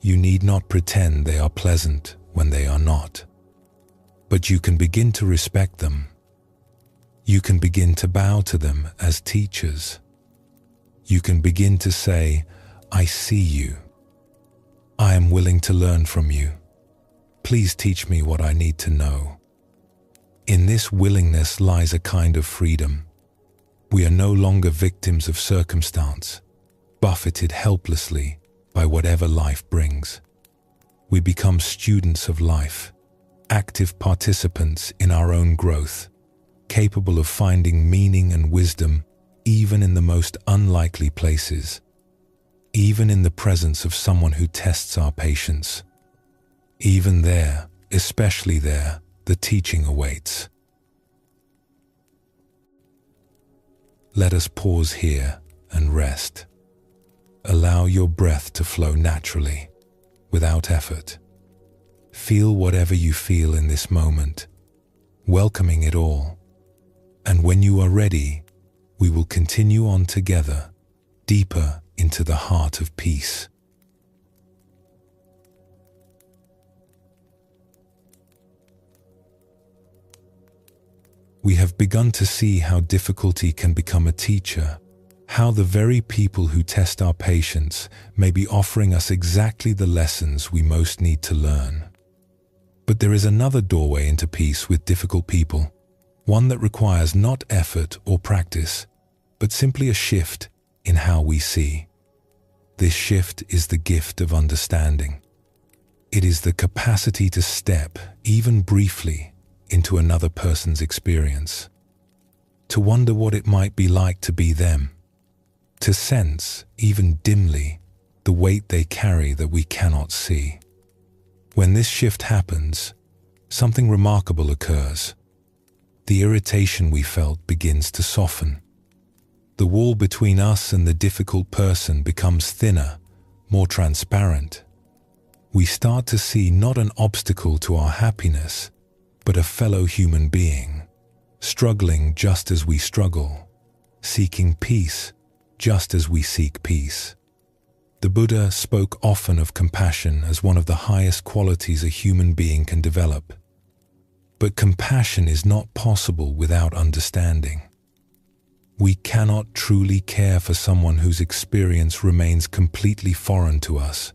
You need not pretend they are pleasant when they are not. But you can begin to respect them. You can begin to bow to them as teachers. You can begin to say, I see you. I am willing to learn from you. Please teach me what I need to know. In this willingness lies a kind of freedom. We are no longer victims of circumstance, buffeted helplessly by whatever life brings. We become students of life, active participants in our own growth, capable of finding meaning and wisdom even in the most unlikely places. Even in the presence of someone who tests our patience. Even there, especially there, the teaching awaits. Let us pause here and rest. Allow your breath to flow naturally, without effort. Feel whatever you feel in this moment, welcoming it all. And when you are ready, we will continue on together, deeper into the heart of peace. We have begun to see how difficulty can become a teacher, how the very people who test our patience may be offering us exactly the lessons we most need to learn. But there is another doorway into peace with difficult people, one that requires not effort or practice, but simply a shift in how we see. This shift is the gift of understanding. It is the capacity to step, even briefly, into another person's experience. To wonder what it might be like to be them. To sense, even dimly, the weight they carry that we cannot see. When this shift happens, something remarkable occurs. The irritation we felt begins to soften. The wall between us and the difficult person becomes thinner, more transparent. We start to see not an obstacle to our happiness, but a fellow human being, struggling just as we struggle, seeking peace just as we seek peace. The Buddha spoke often of compassion as one of the highest qualities a human being can develop. But compassion is not possible without understanding. We cannot truly care for someone whose experience remains completely foreign to us.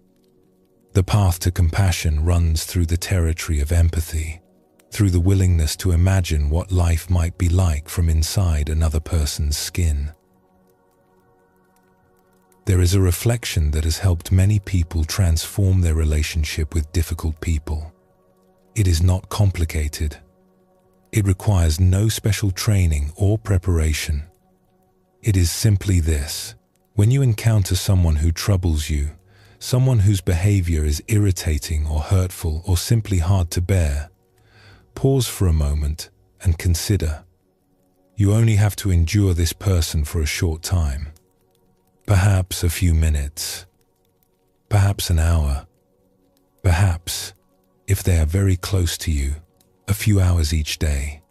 The path to compassion runs through the territory of empathy, through the willingness to imagine what life might be like from inside another person's skin. There is a reflection that has helped many people transform their relationship with difficult people. It is not complicated. It requires no special training or preparation. It is simply this: when you encounter someone who troubles you, someone whose behavior is irritating or hurtful or simply hard to bear, pause for a moment and consider. You only have to endure this person for a short time. Perhaps a few minutes. Perhaps an hour. Perhaps, if they are very close to you, a few hours each day.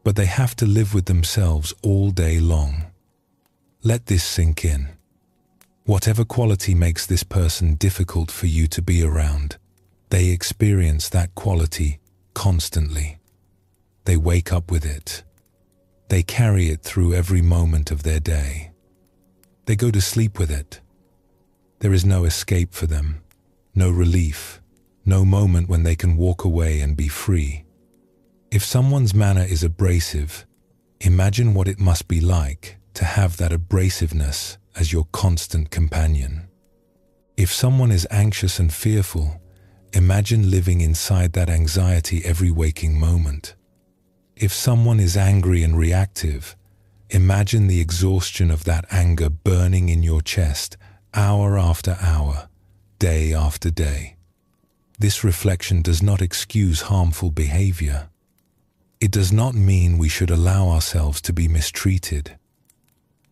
But they have to live with themselves all day long. Let this sink in. Whatever quality makes this person difficult for you to be around, they experience that quality constantly. They wake up with it. They carry it through every moment of their day. They go to sleep with it. There is no escape for them, no relief, no moment when they can walk away and be free. If someone's manner is abrasive, imagine what it must be like to have that abrasiveness as your constant companion. If someone is anxious and fearful, imagine living inside that anxiety every waking moment. If someone is angry and reactive, imagine the exhaustion of that anger burning in your chest hour after hour, day after day. This reflection does not excuse harmful behavior. It does not mean we should allow ourselves to be mistreated,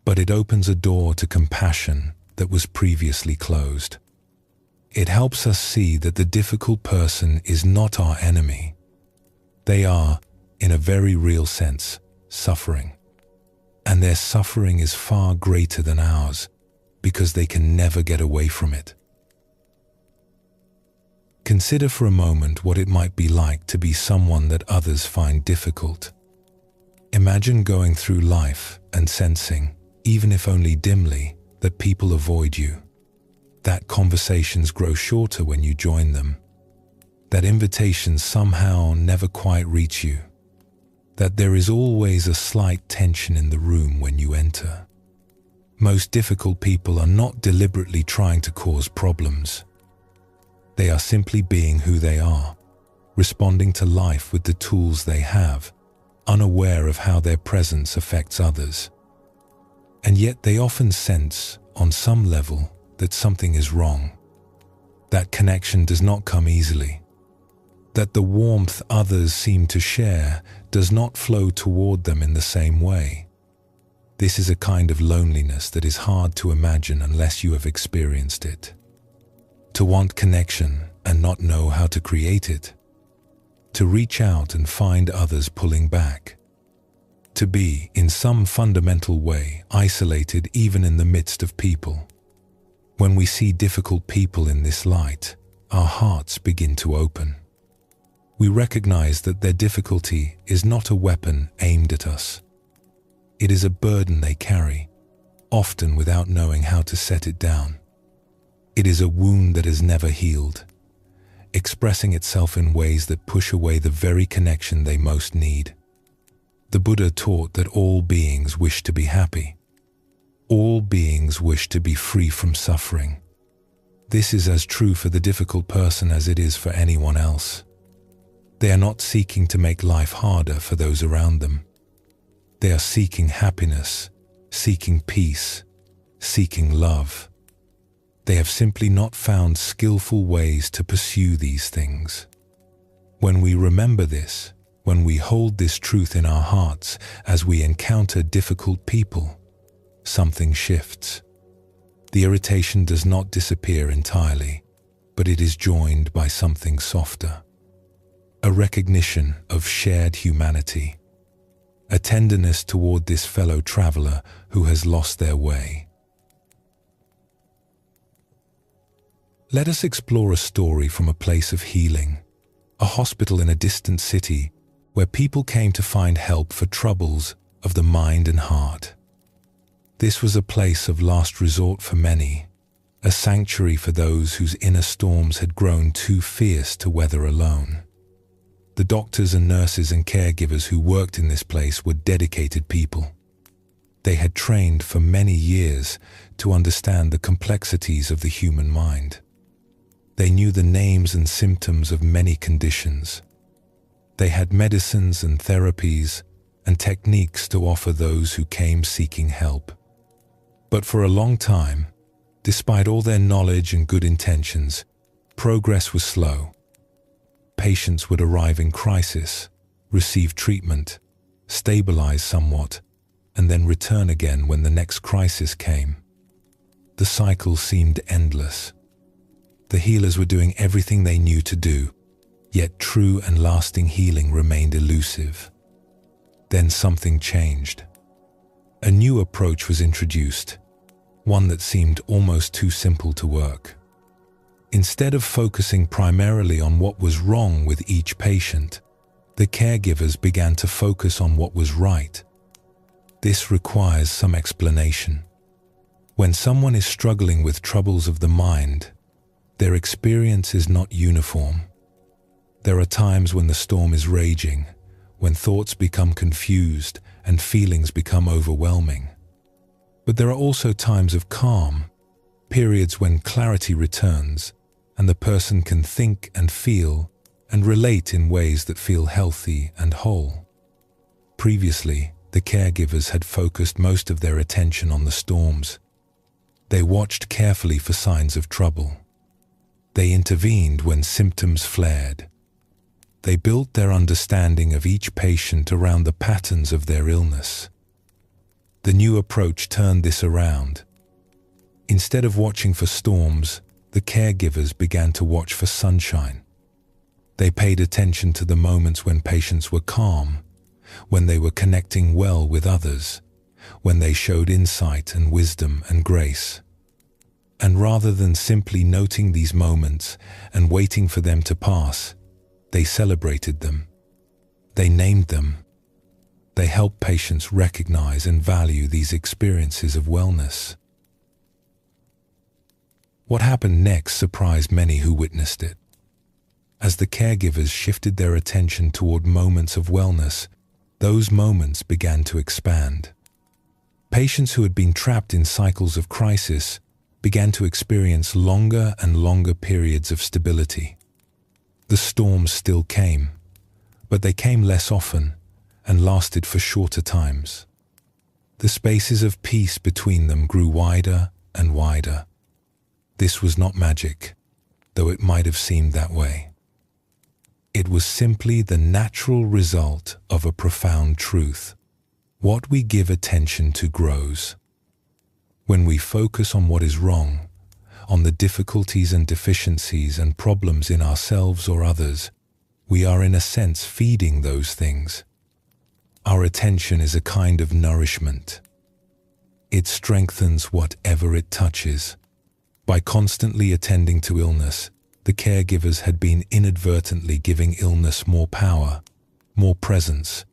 but it opens a door to compassion that was previously closed. It helps us see that the difficult person is not our enemy. They are, in a very real sense, suffering. And their suffering is far greater than ours because they can never get away from it. Consider for a moment what it might be like to be someone that others find difficult. Imagine going through life and sensing, even if only dimly, that people avoid you, that conversations grow shorter when you join them, that invitations somehow never quite reach you, that there is always a slight tension in the room when you enter. Most difficult people are not deliberately trying to cause problems. They are simply being who they are, responding to life with the tools they have, unaware of how their presence affects others. And yet they often sense, on some level, that something is wrong. That connection does not come easily. That the warmth others seem to share does not flow toward them in the same way. This is a kind of loneliness that is hard to imagine unless you have experienced it. To want connection and not know how to create it. To reach out and find others pulling back. To be, in some fundamental way, isolated even in the midst of people. When we see difficult people in this light, our hearts begin to open. We recognize that their difficulty is not a weapon aimed at us. It is a burden they carry, often without knowing how to set it down. It is a wound that has never healed, expressing itself in ways that push away the very connection they most need. The Buddha taught that all beings wish to be happy. All beings wish to be free from suffering. This is as true for the difficult person as it is for anyone else. They are not seeking to make life harder for those around them. They are seeking happiness, seeking peace, seeking love. They have simply not found skillful ways to pursue these things. When we remember this, when we hold this truth in our hearts as we encounter difficult people, something shifts. The irritation does not disappear entirely, but it is joined by something softer. A recognition of shared humanity, a tenderness toward this fellow traveler who has lost their way. Let us explore a story from a place of healing, a hospital in a distant city where people came to find help for troubles of the mind and heart. This was a place of last resort for many, a sanctuary for those whose inner storms had grown too fierce to weather alone. The doctors and nurses and caregivers who worked in this place were dedicated people. They had trained for many years to understand the complexities of the human mind. They knew the names and symptoms of many conditions. They had medicines and therapies and techniques to offer those who came seeking help. But for a long time, despite all their knowledge and good intentions, progress was slow. Patients would arrive in crisis, receive treatment, stabilize somewhat, and then return again when the next crisis came. The cycle seemed endless. The healers were doing everything they knew to do, yet true and lasting healing remained elusive. Then something changed. A new approach was introduced, one that seemed almost too simple to work. Instead of focusing primarily on what was wrong with each patient, the caregivers began to focus on what was right. This requires some explanation. When someone is struggling with troubles of the mind, Their experience is not uniform. There are times when the storm is raging, when thoughts become confused and feelings become overwhelming. But there are also times of calm, periods when clarity returns and the person can think and feel and relate in ways that feel healthy and whole. Previously, the caregivers had focused most of their attention on the storms. They watched carefully for signs of trouble. They intervened when symptoms flared. They built their understanding of each patient around the patterns of their illness. The new approach turned this around. Instead of watching for storms, the caregivers began to watch for sunshine. They paid attention to the moments when patients were calm, when they were connecting well with others, when they showed insight and wisdom and grace. And rather than simply noting these moments and waiting for them to pass, they celebrated them. They named them. They helped patients recognize and value these experiences of wellness. What happened next surprised many who witnessed it. As the caregivers shifted their attention toward moments of wellness, those moments began to expand. Patients who had been trapped in cycles of crisis began to experience longer and longer periods of stability. The storms still came, but they came less often and lasted for shorter times. The spaces of peace between them grew wider and wider. This was not magic, though it might have seemed that way. It was simply the natural result of a profound truth. What we give attention to grows. When we focus on what is wrong, on the difficulties and deficiencies and problems in ourselves or others, we are in a sense feeding those things. Our attention is a kind of nourishment. It strengthens whatever it touches. By constantly attending to illness, the caregivers had been inadvertently giving illness more power, more presence,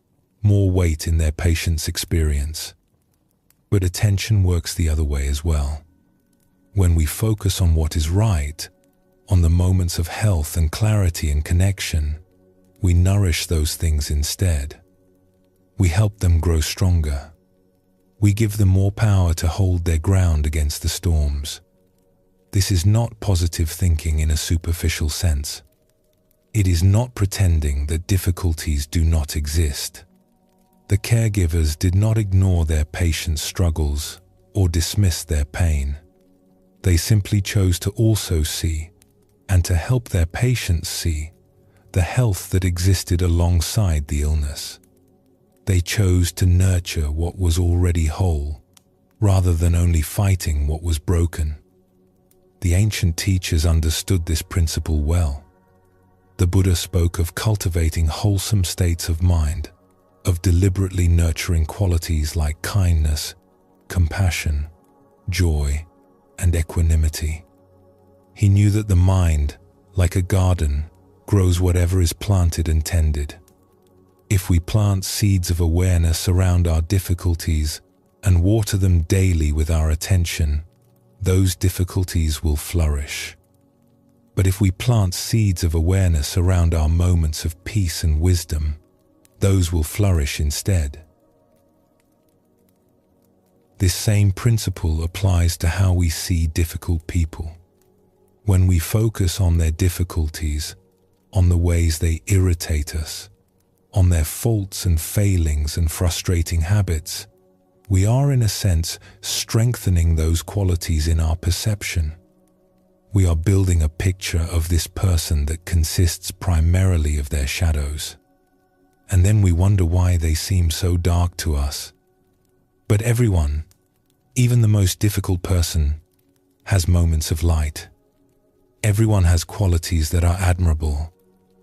more weight in their patient's experience. But attention works the other way as well. When we focus on what is right, on the moments of health and clarity and connection, we nourish those things instead. We help them grow stronger. We give them more power to hold their ground against the storms. This is not positive thinking in a superficial sense. It is not pretending that difficulties do not exist. The caregivers did not ignore their patients' struggles or dismiss their pain. They simply chose to also see, and to help their patients see, the health that existed alongside the illness. They chose to nurture what was already whole, rather than only fighting what was broken. The ancient teachers understood this principle well. The Buddha spoke of cultivating wholesome states of mind, of deliberately nurturing qualities like kindness, compassion, joy, and equanimity. He knew that the mind, like a garden, grows whatever is planted and tended. If we plant seeds of awareness around our difficulties and water them daily with our attention, those difficulties will flourish. But if we plant seeds of awareness around our moments of peace and wisdom, those will flourish instead. This same principle applies to how we see difficult people. When we focus on their difficulties, on the ways they irritate us, on their faults and failings and frustrating habits, we are in a sense strengthening those qualities in our perception. We are building a picture of this person that consists primarily of their shadows. And then we wonder why they seem so dark to us. But everyone, even the most difficult person, has moments of light. Everyone has qualities that are admirable,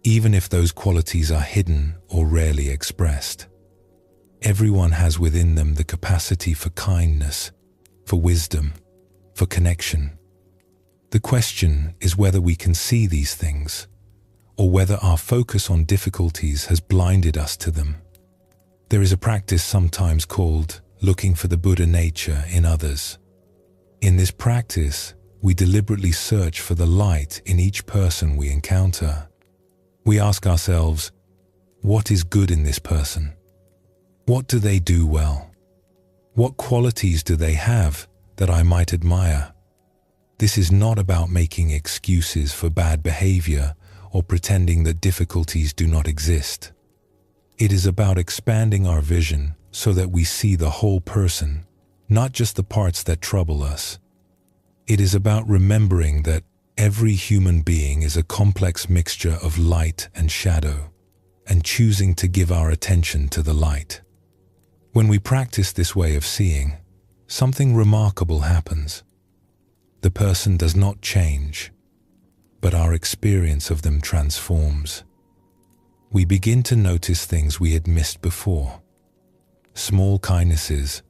even if those qualities are hidden or rarely expressed. Everyone has within them the capacity for kindness, for wisdom, for connection. The question is whether we can see these things, or whether our focus on difficulties has blinded us to them. There is a practice sometimes called looking for the Buddha nature in others. In this practice, we deliberately search for the light in each person we encounter. We ask ourselves, what is good in this person? What do they do well? What qualities do they have that I might admire? This is not about making excuses for bad behavior or pretending that difficulties do not exist. It is about expanding our vision so that we see the whole person, not just the parts that trouble us. It is about remembering that every human being is a complex mixture of light and shadow, and choosing to give our attention to the light. When we practice this way of seeing, something remarkable happens. The person does not change, but our experience of them transforms. We begin to notice things we had missed before. Small kindnesses,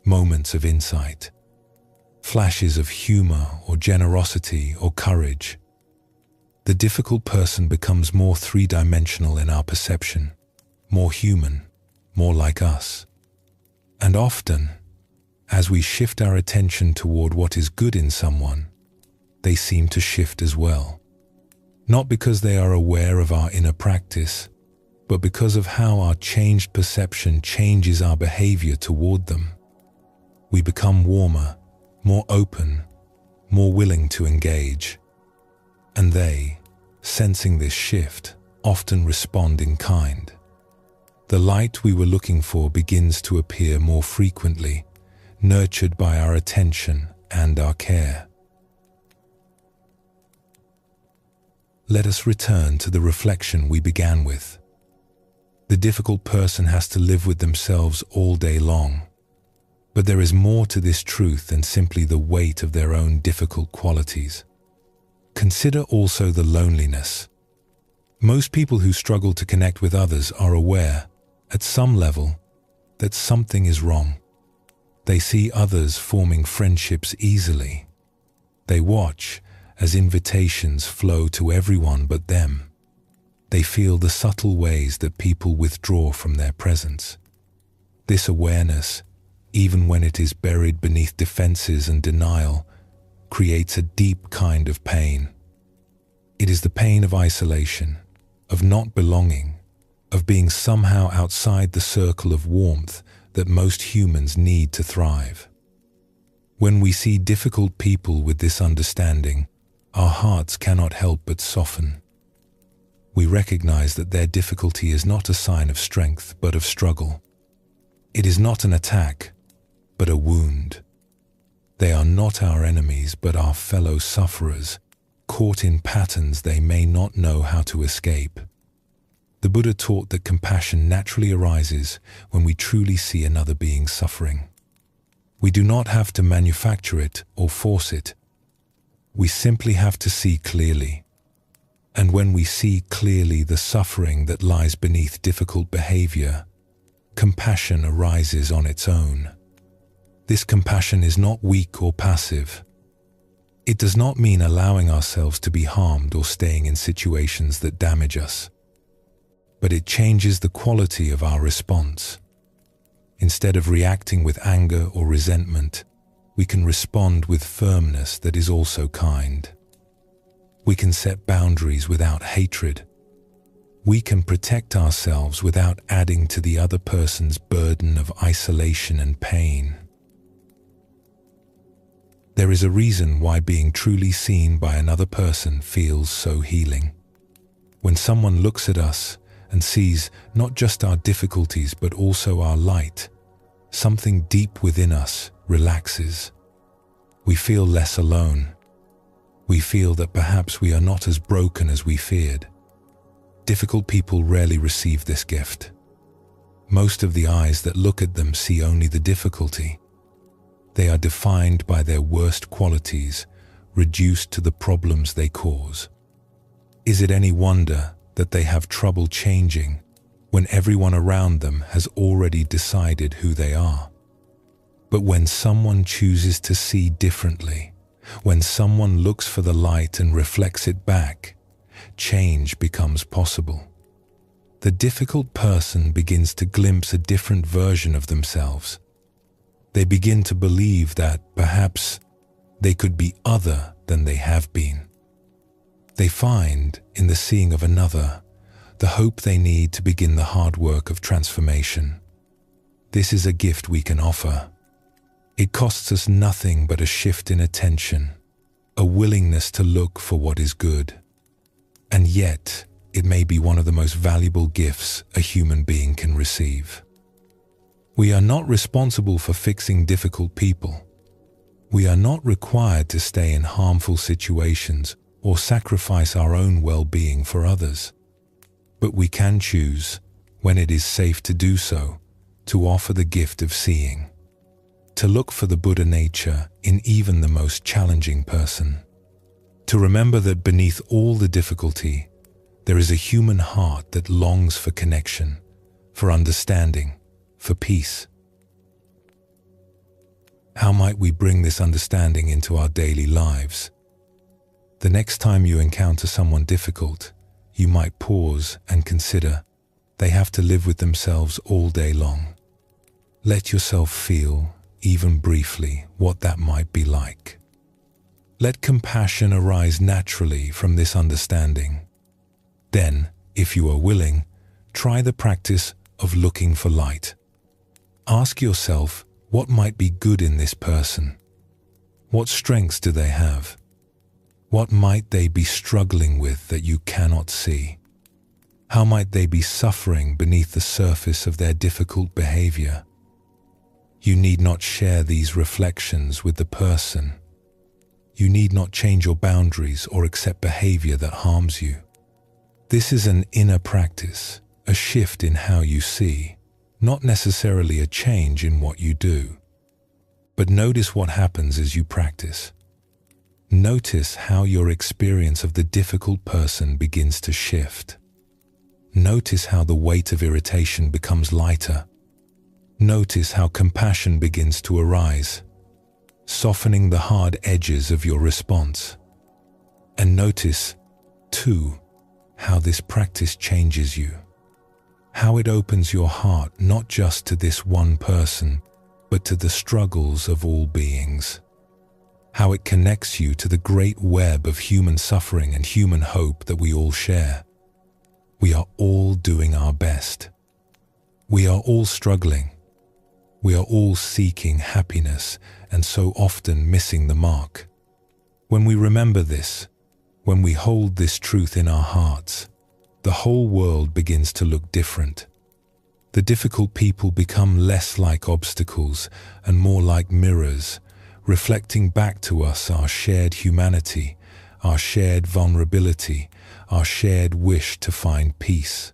moments of insight, flashes of humor or generosity or courage. The difficult person becomes more three-dimensional in our perception, more human, more like us. And often, as we shift our attention toward what is good in someone, they seem to shift as well. Not because they are aware of our inner practice, but because of how our changed perception changes our behavior toward them. We become warmer, more open, more willing to engage. And they, sensing this shift, often respond in kind. The light we were looking for begins to appear more frequently, nurtured by our attention and our care. Let us return to the reflection we began with. The difficult person has to live with themselves all day long. But there is more to this truth than simply the weight of their own difficult qualities. Consider also the loneliness. Most people who struggle to connect with others are aware, at some level, that something is wrong. They see others forming friendships easily. They watch as invitations flow to everyone but them. They feel the subtle ways that people withdraw from their presence. This awareness, even when it is buried beneath defenses and denial, creates a deep kind of pain. It is the pain of isolation, of not belonging, of being somehow outside the circle of warmth that most humans need to thrive. When we see difficult people with this understanding, our hearts cannot help but soften. We recognize that their difficulty is not a sign of strength, but of struggle. It is not an attack, but a wound. They are not our enemies, but our fellow sufferers, caught in patterns they may not know how to escape. The Buddha taught that compassion naturally arises when we truly see another being suffering. We do not have to manufacture it or force it. We simply have to see clearly. And when we see clearly the suffering that lies beneath difficult behavior, compassion arises on its own. This compassion is not weak or passive. It does not mean allowing ourselves to be harmed or staying in situations that damage us. But it changes the quality of our response. Instead of reacting with anger or resentment, we can respond with firmness that is also kind. We can set boundaries without hatred. We can protect ourselves without adding to the other person's burden of isolation and pain. There is a reason why being truly seen by another person feels so healing. When someone looks at us and sees not just our difficulties but also our light, something deep within us relaxes. We feel less alone. We feel that perhaps we are not as broken as we feared. Difficult people rarely receive this gift. Most of the eyes that look at them see only the difficulty. They are defined by their worst qualities, reduced to the problems they cause. Is it any wonder that they have trouble changing when everyone around them has already decided who they are? But when someone chooses to see differently, when someone looks for the light and reflects it back, change becomes possible. The difficult person begins to glimpse a different version of themselves. They begin to believe that, perhaps, They could be other than they have been. They find, in the seeing of another, the hope they need to begin the hard work of transformation. This is a gift we can offer. It costs us nothing but a shift in attention, a willingness to look for what is good. And yet, it may be one of the most valuable gifts a human being can receive. We are not responsible for fixing difficult people. We are not required to stay in harmful situations or sacrifice our own well-being for others. But we can choose, when it is safe to do so, to offer the gift of seeing, to look for the Buddha nature in even the most challenging person, to remember that beneath all the difficulty, there is a human heart that longs for connection, for understanding, for peace. How might we bring this understanding into our daily lives? The next time you encounter someone difficult, you might pause and consider they have to live with themselves all day long. Let yourself feel, even briefly, what that might be like. Let compassion arise naturally from this understanding. Then, if you are willing, try the practice of looking for light. Ask yourself what might be good in this person. What strengths do they have? What might they be struggling with that you cannot see? How might they be suffering beneath the surface of their difficult behavior? You need not share these reflections with the person. You need not change your boundaries or accept behavior that harms you. This is an inner practice, a shift in how you see, not necessarily a change in what you do. But notice what happens as you practice. Notice how your experience of the difficult person begins to shift. Notice how the weight of irritation becomes lighter. Notice how compassion begins to arise, softening the hard edges of your response. And notice, too, how this practice changes you. How it opens your heart not just to this one person, but to the struggles of all beings. How it connects you to the great web of human suffering and human hope that we all share. We are all doing our best. We are all struggling. We are all seeking happiness and so often missing the mark. When we remember this, when we hold this truth in our hearts, the whole world begins to look different. The difficult people become less like obstacles and more like mirrors, reflecting back to us our shared humanity, our shared vulnerability, our shared wish to find peace.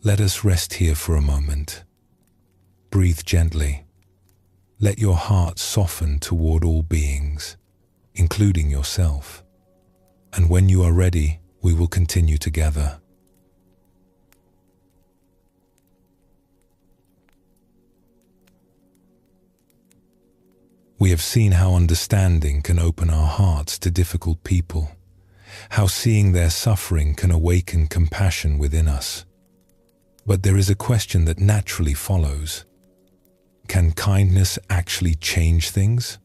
Let us rest here for a moment. Breathe gently. Let your heart soften toward all beings, including yourself. And when you are ready, we will continue together. We have seen how understanding can open our hearts to difficult people, how seeing their suffering can awaken compassion within us. But there is a question that naturally follows. Can kindness actually change things?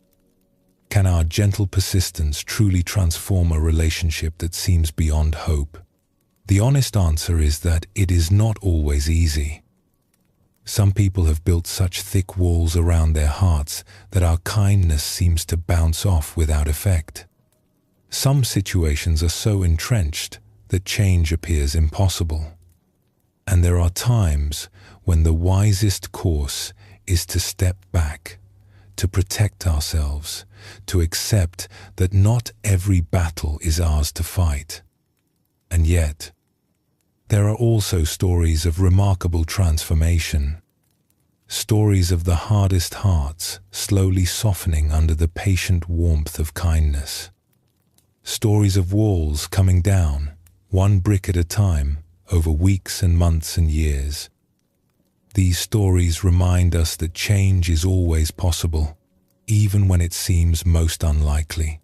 Can our gentle persistence truly transform a relationship that seems beyond hope? The honest answer is that it is not always easy. Some people have built such thick walls around their hearts that our kindness seems to bounce off without effect. Some situations are so entrenched that change appears impossible. And there are times when the wisest course is to step back, to protect ourselves, to accept that not every battle is ours to fight. And yet, there are also stories of remarkable transformation, stories of the hardest hearts slowly softening under the patient warmth of kindness, stories of walls coming down, one brick at a time, over weeks and months and years. These stories remind us that change is always possible, even when it seems most unlikely.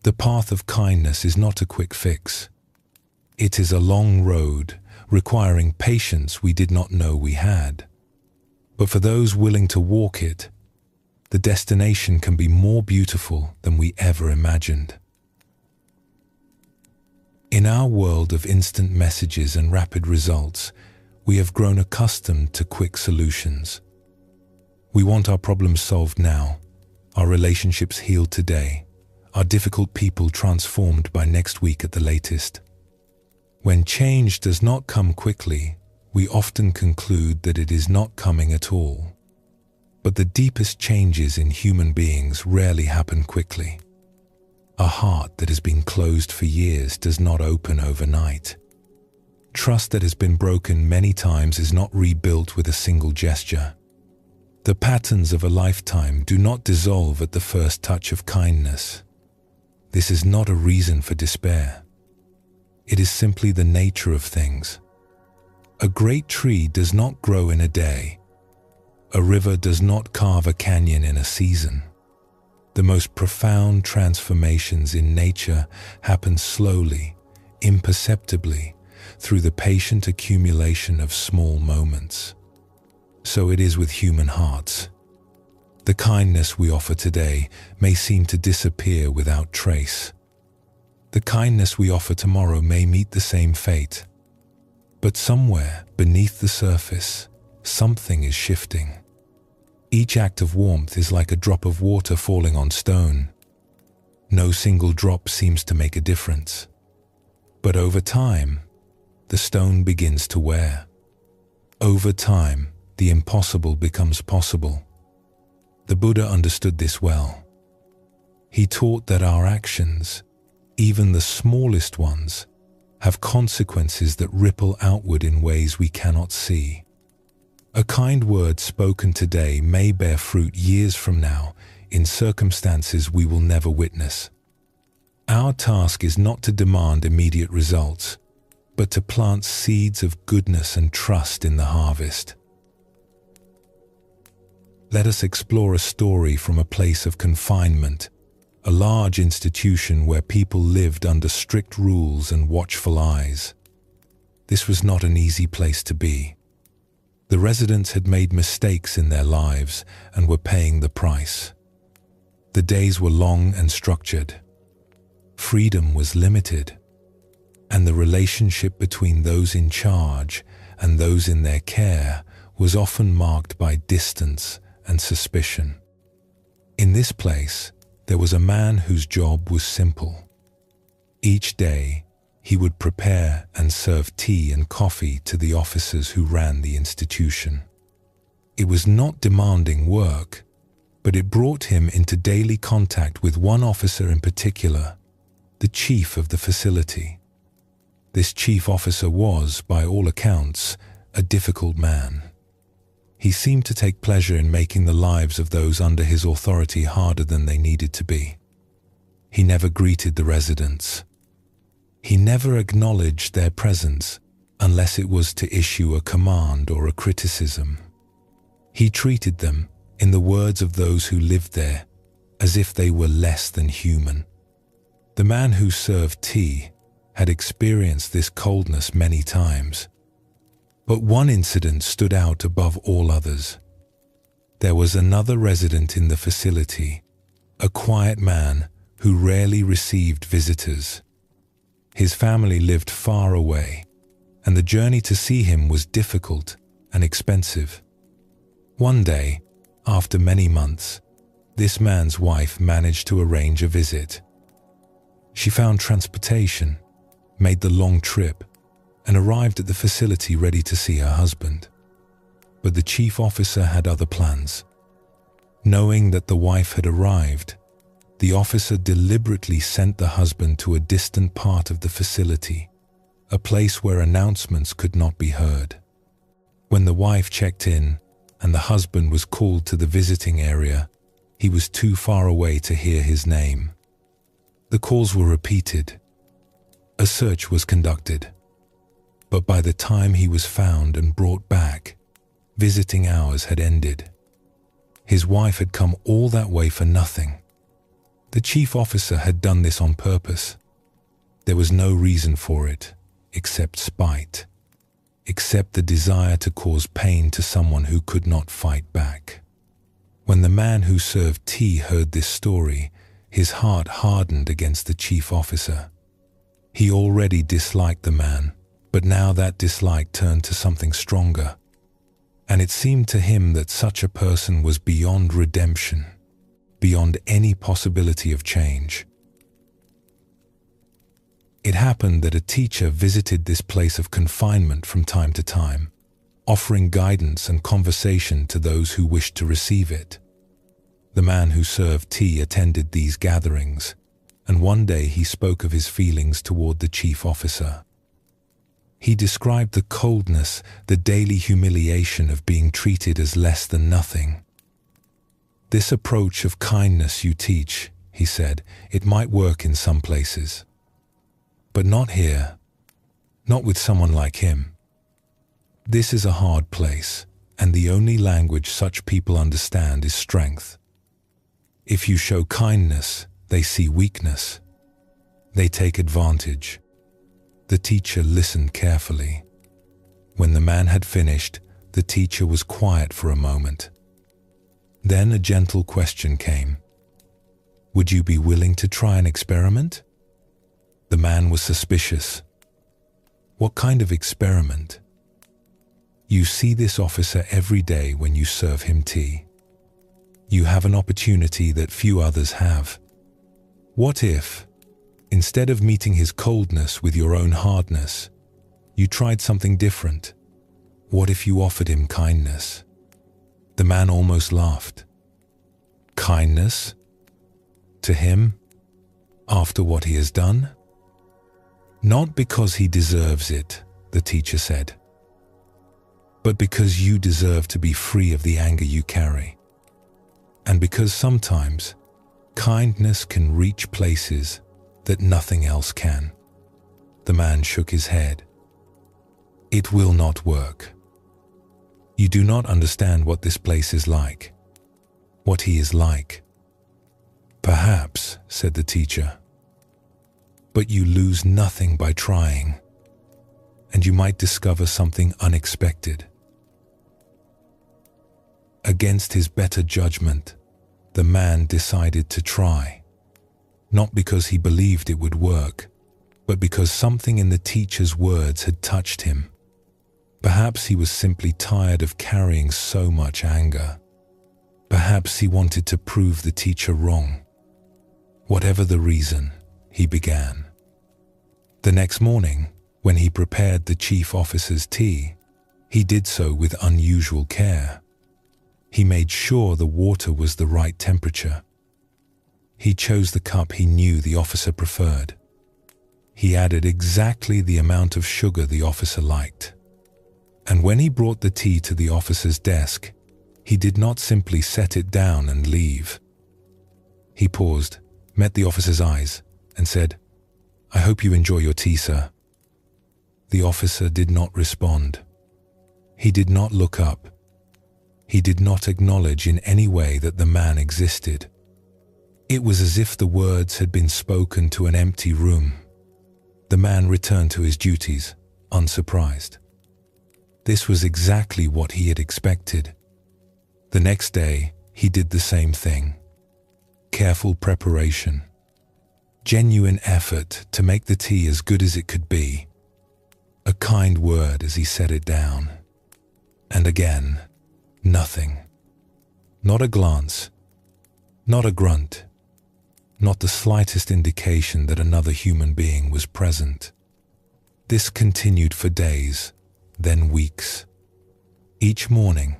The path of kindness is not a quick fix. It is a long road, requiring patience we did not know we had. But for those willing to walk it, the destination can be more beautiful than we ever imagined. In our world of instant messages and rapid results, we have grown accustomed to quick solutions. We want our problems solved now, our relationships healed today, our difficult people transformed by next week at the latest. When change does not come quickly, we often conclude that it is not coming at all. But the deepest changes in human beings rarely happen quickly. A heart that has been closed for years does not open overnight. Trust that has been broken many times is not rebuilt with a single gesture. The patterns of a lifetime do not dissolve at the first touch of kindness. This is not a reason for despair. It is simply the nature of things. A great tree does not grow in a day. A river does not carve a canyon in a season. The most profound transformations in nature happen slowly, imperceptibly, through the patient accumulation of small moments. So it is with human hearts. The kindness we offer today may seem to disappear without trace. The kindness we offer tomorrow may meet the same fate. But somewhere beneath the surface, something is shifting. Each act of warmth is like a drop of water falling on stone. No single drop seems to make a difference. But over time, the stone begins to wear. Over time, the impossible becomes possible. The Buddha understood this well. He taught that our actions, even the smallest ones, have consequences that ripple outward in ways we cannot see. A kind word spoken today may bear fruit years from now in circumstances we will never witness. Our task is not to demand immediate results, but to plant seeds of goodness and trust in the harvest. Let us explore a story from a place of confinement, a large institution where people lived under strict rules and watchful eyes. This was not an easy place to be. The residents had made mistakes in their lives and were paying the price. The days were long and structured. Freedom was limited, and the relationship between those in charge and those in their care was often marked by distance and suspicion. In this place, there was a man whose job was simple. Each day, he would prepare and serve tea and coffee to the officers who ran the institution. It was not demanding work, but it brought him into daily contact with one officer in particular, the chief of the facility. This chief officer was, by all accounts, a difficult man. He seemed to take pleasure in making the lives of those under his authority harder than they needed to be. He never greeted the residents. He never acknowledged their presence unless it was to issue a command or a criticism. He treated them, in the words of those who lived there, as if they were less than human. The man who served tea had experienced this coldness many times. But one incident stood out above all others. There was another resident in the facility, a quiet man who rarely received visitors. His family lived far away, and the journey to see him was difficult and expensive. One day, after many months, this man's wife managed to arrange a visit. She found transportation, made the long trip, and arrived at the facility ready to see her husband. But the chief officer had other plans. Knowing that the wife had arrived, the officer deliberately sent the husband to a distant part of the facility, a place where announcements could not be heard. When the wife checked in and the husband was called to the visiting area, he was too far away to hear his name. The calls were repeated. A search was conducted. But by the time he was found and brought back, visiting hours had ended. His wife had come all that way for nothing. The chief officer had done this on purpose. There was no reason for it, except spite, except the desire to cause pain to someone who could not fight back. When the man who served tea heard this story, his heart hardened against the chief officer. He already disliked the man, but now that dislike turned to something stronger. And it seemed to him that such a person was beyond redemption, beyond any possibility of change. It happened that a teacher visited this place of confinement from time to time, offering guidance and conversation to those who wished to receive it. The man who served tea attended these gatherings, and one day he spoke of his feelings toward the chief officer. He described the coldness, the daily humiliation of being treated as less than nothing. "This approach of kindness you teach," he said, "it might work in some places. But not here, not with someone like him. This is a hard place, and the only language such people understand is strength. If you show kindness, they see weakness. They take advantage." The teacher listened carefully. When the man had finished, the teacher was quiet for a moment. Then a gentle question came. "Would you be willing to try an experiment?" The man was suspicious. "What kind of experiment?" "You see this officer every day when you serve him tea. You have an opportunity that few others have. What if, instead of meeting his coldness with your own hardness, you tried something different? What if you offered him kindness?" The man almost laughed. "Kindness? To him? After what he has done?" "Not because he deserves it," the teacher said, "but because you deserve to be free of the anger you carry. And because sometimes kindness can reach places that nothing else can." The man shook his head. "It will not work. You do not understand what this place is like, what he is like." "Perhaps," said the teacher, "but you lose nothing by trying, and you might discover something unexpected." Against his better judgment, the man decided to try, not because he believed it would work, but because something in the teacher's words had touched him. Perhaps he was simply tired of carrying so much anger. Perhaps he wanted to prove the teacher wrong. Whatever the reason, he began. The next morning, when he prepared the chief officer's tea, he did so with unusual care. He made sure the water was the right temperature. He chose the cup he knew the officer preferred. He added exactly the amount of sugar the officer liked. And when he brought the tea to the officer's desk, he did not simply set it down and leave. He paused, met the officer's eyes, and said, "I hope you enjoy your tea, sir." The officer did not respond. He did not look up. He did not acknowledge in any way that the man existed. It was as if the words had been spoken to an empty room. The man returned to his duties, unsurprised. This was exactly what he had expected. The next day, he did the same thing. Careful preparation. Genuine effort to make the tea as good as it could be. A kind word as he set it down. And again, nothing. Not a glance. Not a grunt. Not the slightest indication that another human being was present. This continued for days, then weeks. Each morning,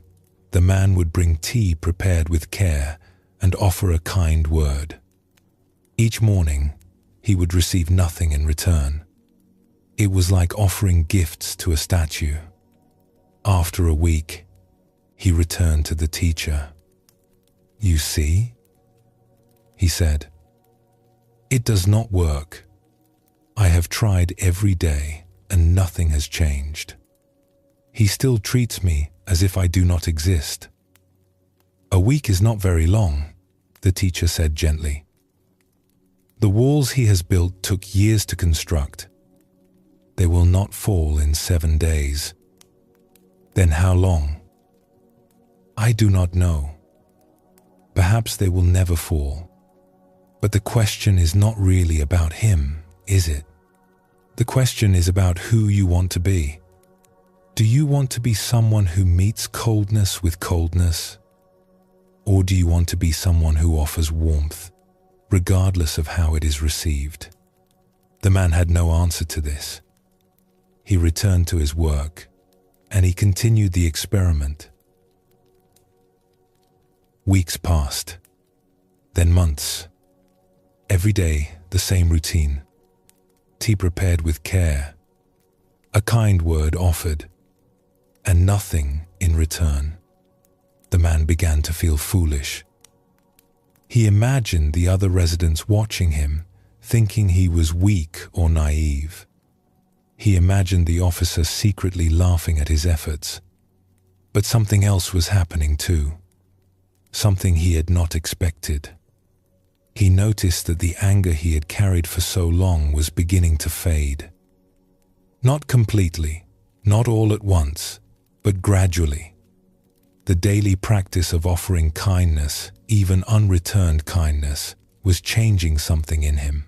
the man would bring tea prepared with care and offer a kind word. Each morning, he would receive nothing in return. It was like offering gifts to a statue. After a week, he returned to the teacher. "You see?" he said. "It does not work. I have tried every day and nothing has changed. He still treats me as if I do not exist." "A week is not very long," the teacher said gently. "The walls he has built took years to construct. They will not fall in 7 days. Then how long?" "I do not know. Perhaps they will never fall. But the question is not really about him, is it? The question is about who you want to be. Do you want to be someone who meets coldness with coldness? Or do you want to be someone who offers warmth, regardless of how it is received? The man had no answer to this. He returned to his work, and he continued the experiment. Weeks passed, then months. Every day, the same routine. Tea prepared with care, a kind word offered, and nothing in return. The man began to feel foolish. He imagined the other residents watching him, thinking he was weak or naive. He imagined the officer secretly laughing at his efforts. But something else was happening too. Something he had not expected. He noticed that the anger he had carried for so long was beginning to fade. Not completely, not all at once, but gradually. The daily practice of offering kindness, even unreturned kindness, was changing something in him.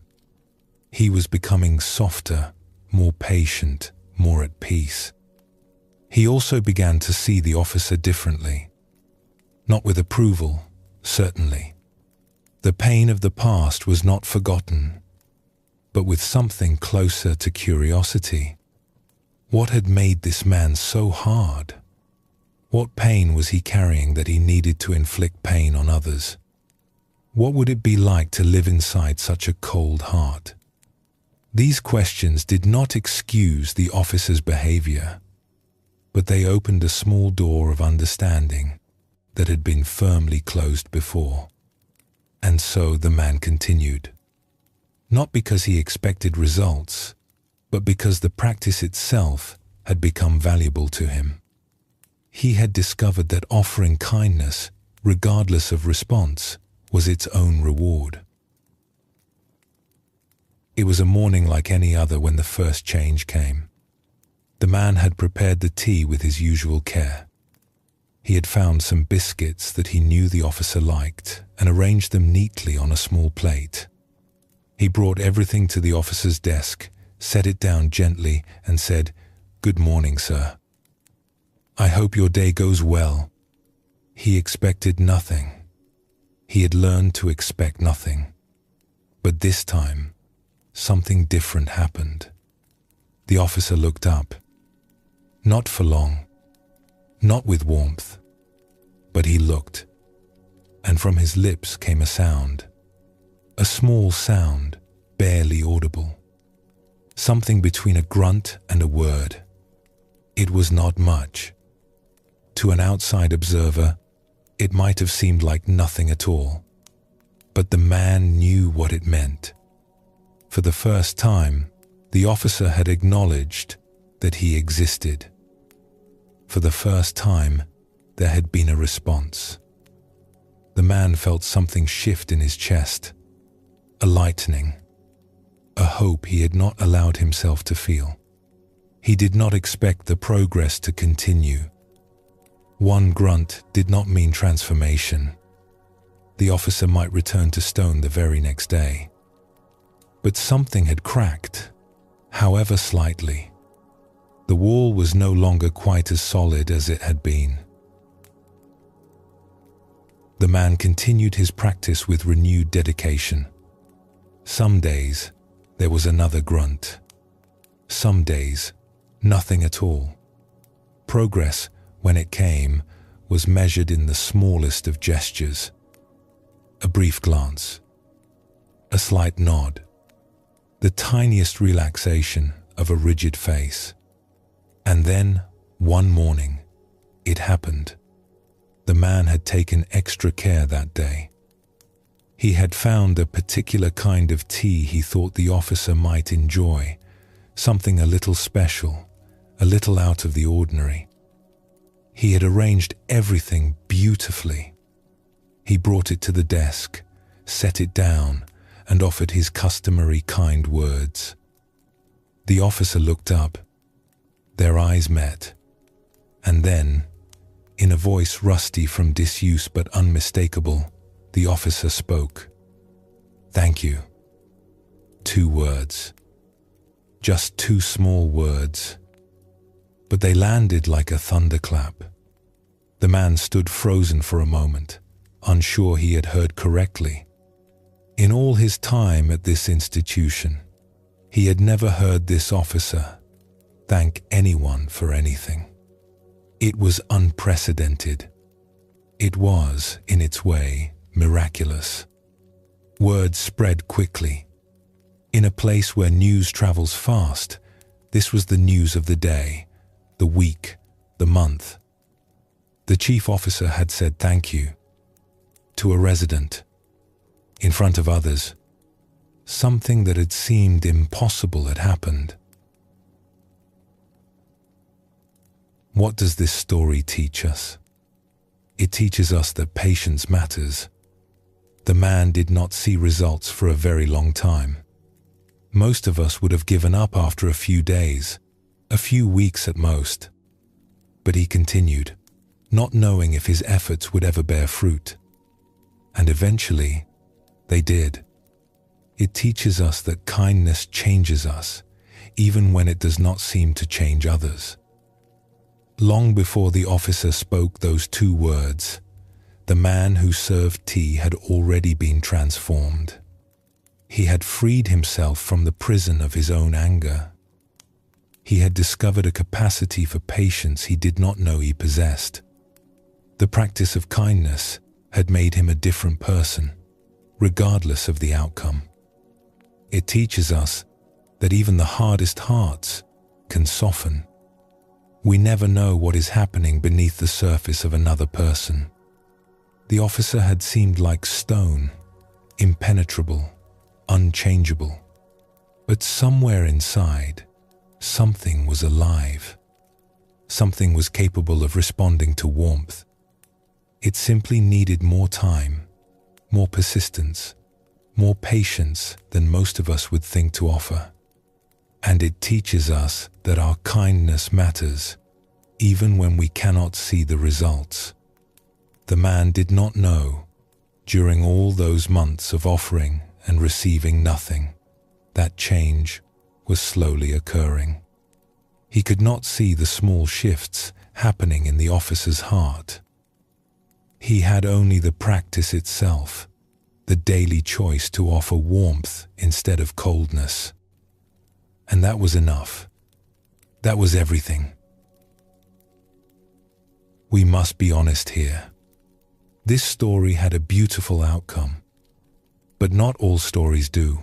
He was becoming softer, more patient, more at peace. He also began to see the officer differently. Not with approval, certainly. The pain of the past was not forgotten, but with something closer to curiosity. What had made this man so hard? What pain was he carrying that he needed to inflict pain on others? What would it be like to live inside such a cold heart? These questions did not excuse the officer's behavior, but they opened a small door of understanding that had been firmly closed before. And so the man continued, not because he expected results, but because the practice itself had become valuable to him. He had discovered that offering kindness, regardless of response, was its own reward. It was a morning like any other when the first change came. The man had prepared the tea with his usual care. He had found some biscuits that he knew the officer liked and arranged them neatly on a small plate. He brought everything to the officer's desk, set it down gently, and said, "Good morning, sir. I hope your day goes well." He expected nothing. He had learned to expect nothing. But this time, something different happened. The officer looked up. Not for long. Not with warmth, but he looked, and from his lips came a sound, a small sound, barely audible, something between a grunt and a word. It was not much. To an outside observer, it might have seemed like nothing at all, but the man knew what it meant. For the first time, the officer had acknowledged that he existed. For the first time, there had been a response. The man felt something shift in his chest, a lightening, a hope he had not allowed himself to feel. He did not expect the progress to continue. One grunt did not mean transformation. The officer might return to stone the very next day. But something had cracked, however slightly. The wall was no longer quite as solid as it had been. The man continued his practice with renewed dedication. Some days, there was another grunt. Some days, nothing at all. Progress, when it came, was measured in the smallest of gestures. A brief glance, a slight nod, the tiniest relaxation of a rigid face. And then, one morning, it happened. The man had taken extra care that day. He had found a particular kind of tea he thought the officer might enjoy, something a little special, a little out of the ordinary. He had arranged everything beautifully. He brought it to the desk, set it down, and offered his customary kind words. The officer looked up. Their eyes met, and then, in a voice rusty from disuse but unmistakable, the officer spoke. "Thank you." 2 words. Just 2 small words. But they landed like a thunderclap. The man stood frozen for a moment, unsure he had heard correctly. In all his time at this institution, he had never heard this officer thank anyone for anything. It was unprecedented. It was, in its way, miraculous. Word spread quickly. In a place where news travels fast, this was the news of the day, the week, the month. The chief officer had said thank you to a resident, in front of others. Something that had seemed impossible had happened. What does this story teach us? It teaches us that patience matters. The man did not see results for a very long time. Most of us would have given up after a few days, a few weeks at most. But he continued, not knowing if his efforts would ever bear fruit. And eventually, they did. It teaches us that kindness changes us, even when it does not seem to change others. Long before the officer spoke those 2 words, the man who served tea had already been transformed. He had freed himself from the prison of his own anger. He had discovered a capacity for patience he did not know he possessed. The practice of kindness had made him a different person, regardless of the outcome. It teaches us that even the hardest hearts can soften. We never know what is happening beneath the surface of another person. The officer had seemed like stone, impenetrable, unchangeable. But somewhere inside, something was alive. Something was capable of responding to warmth. It simply needed more time, more persistence, more patience than most of us would think to offer. And it teaches us that our kindness matters, even when we cannot see the results. The man did not know, during all those months of offering and receiving nothing, that change was slowly occurring. He could not see the small shifts happening in the officer's heart. He had only the practice itself, the daily choice to offer warmth instead of coldness. And that was enough. That was everything. We must be honest here. This story had a beautiful outcome, but not all stories do.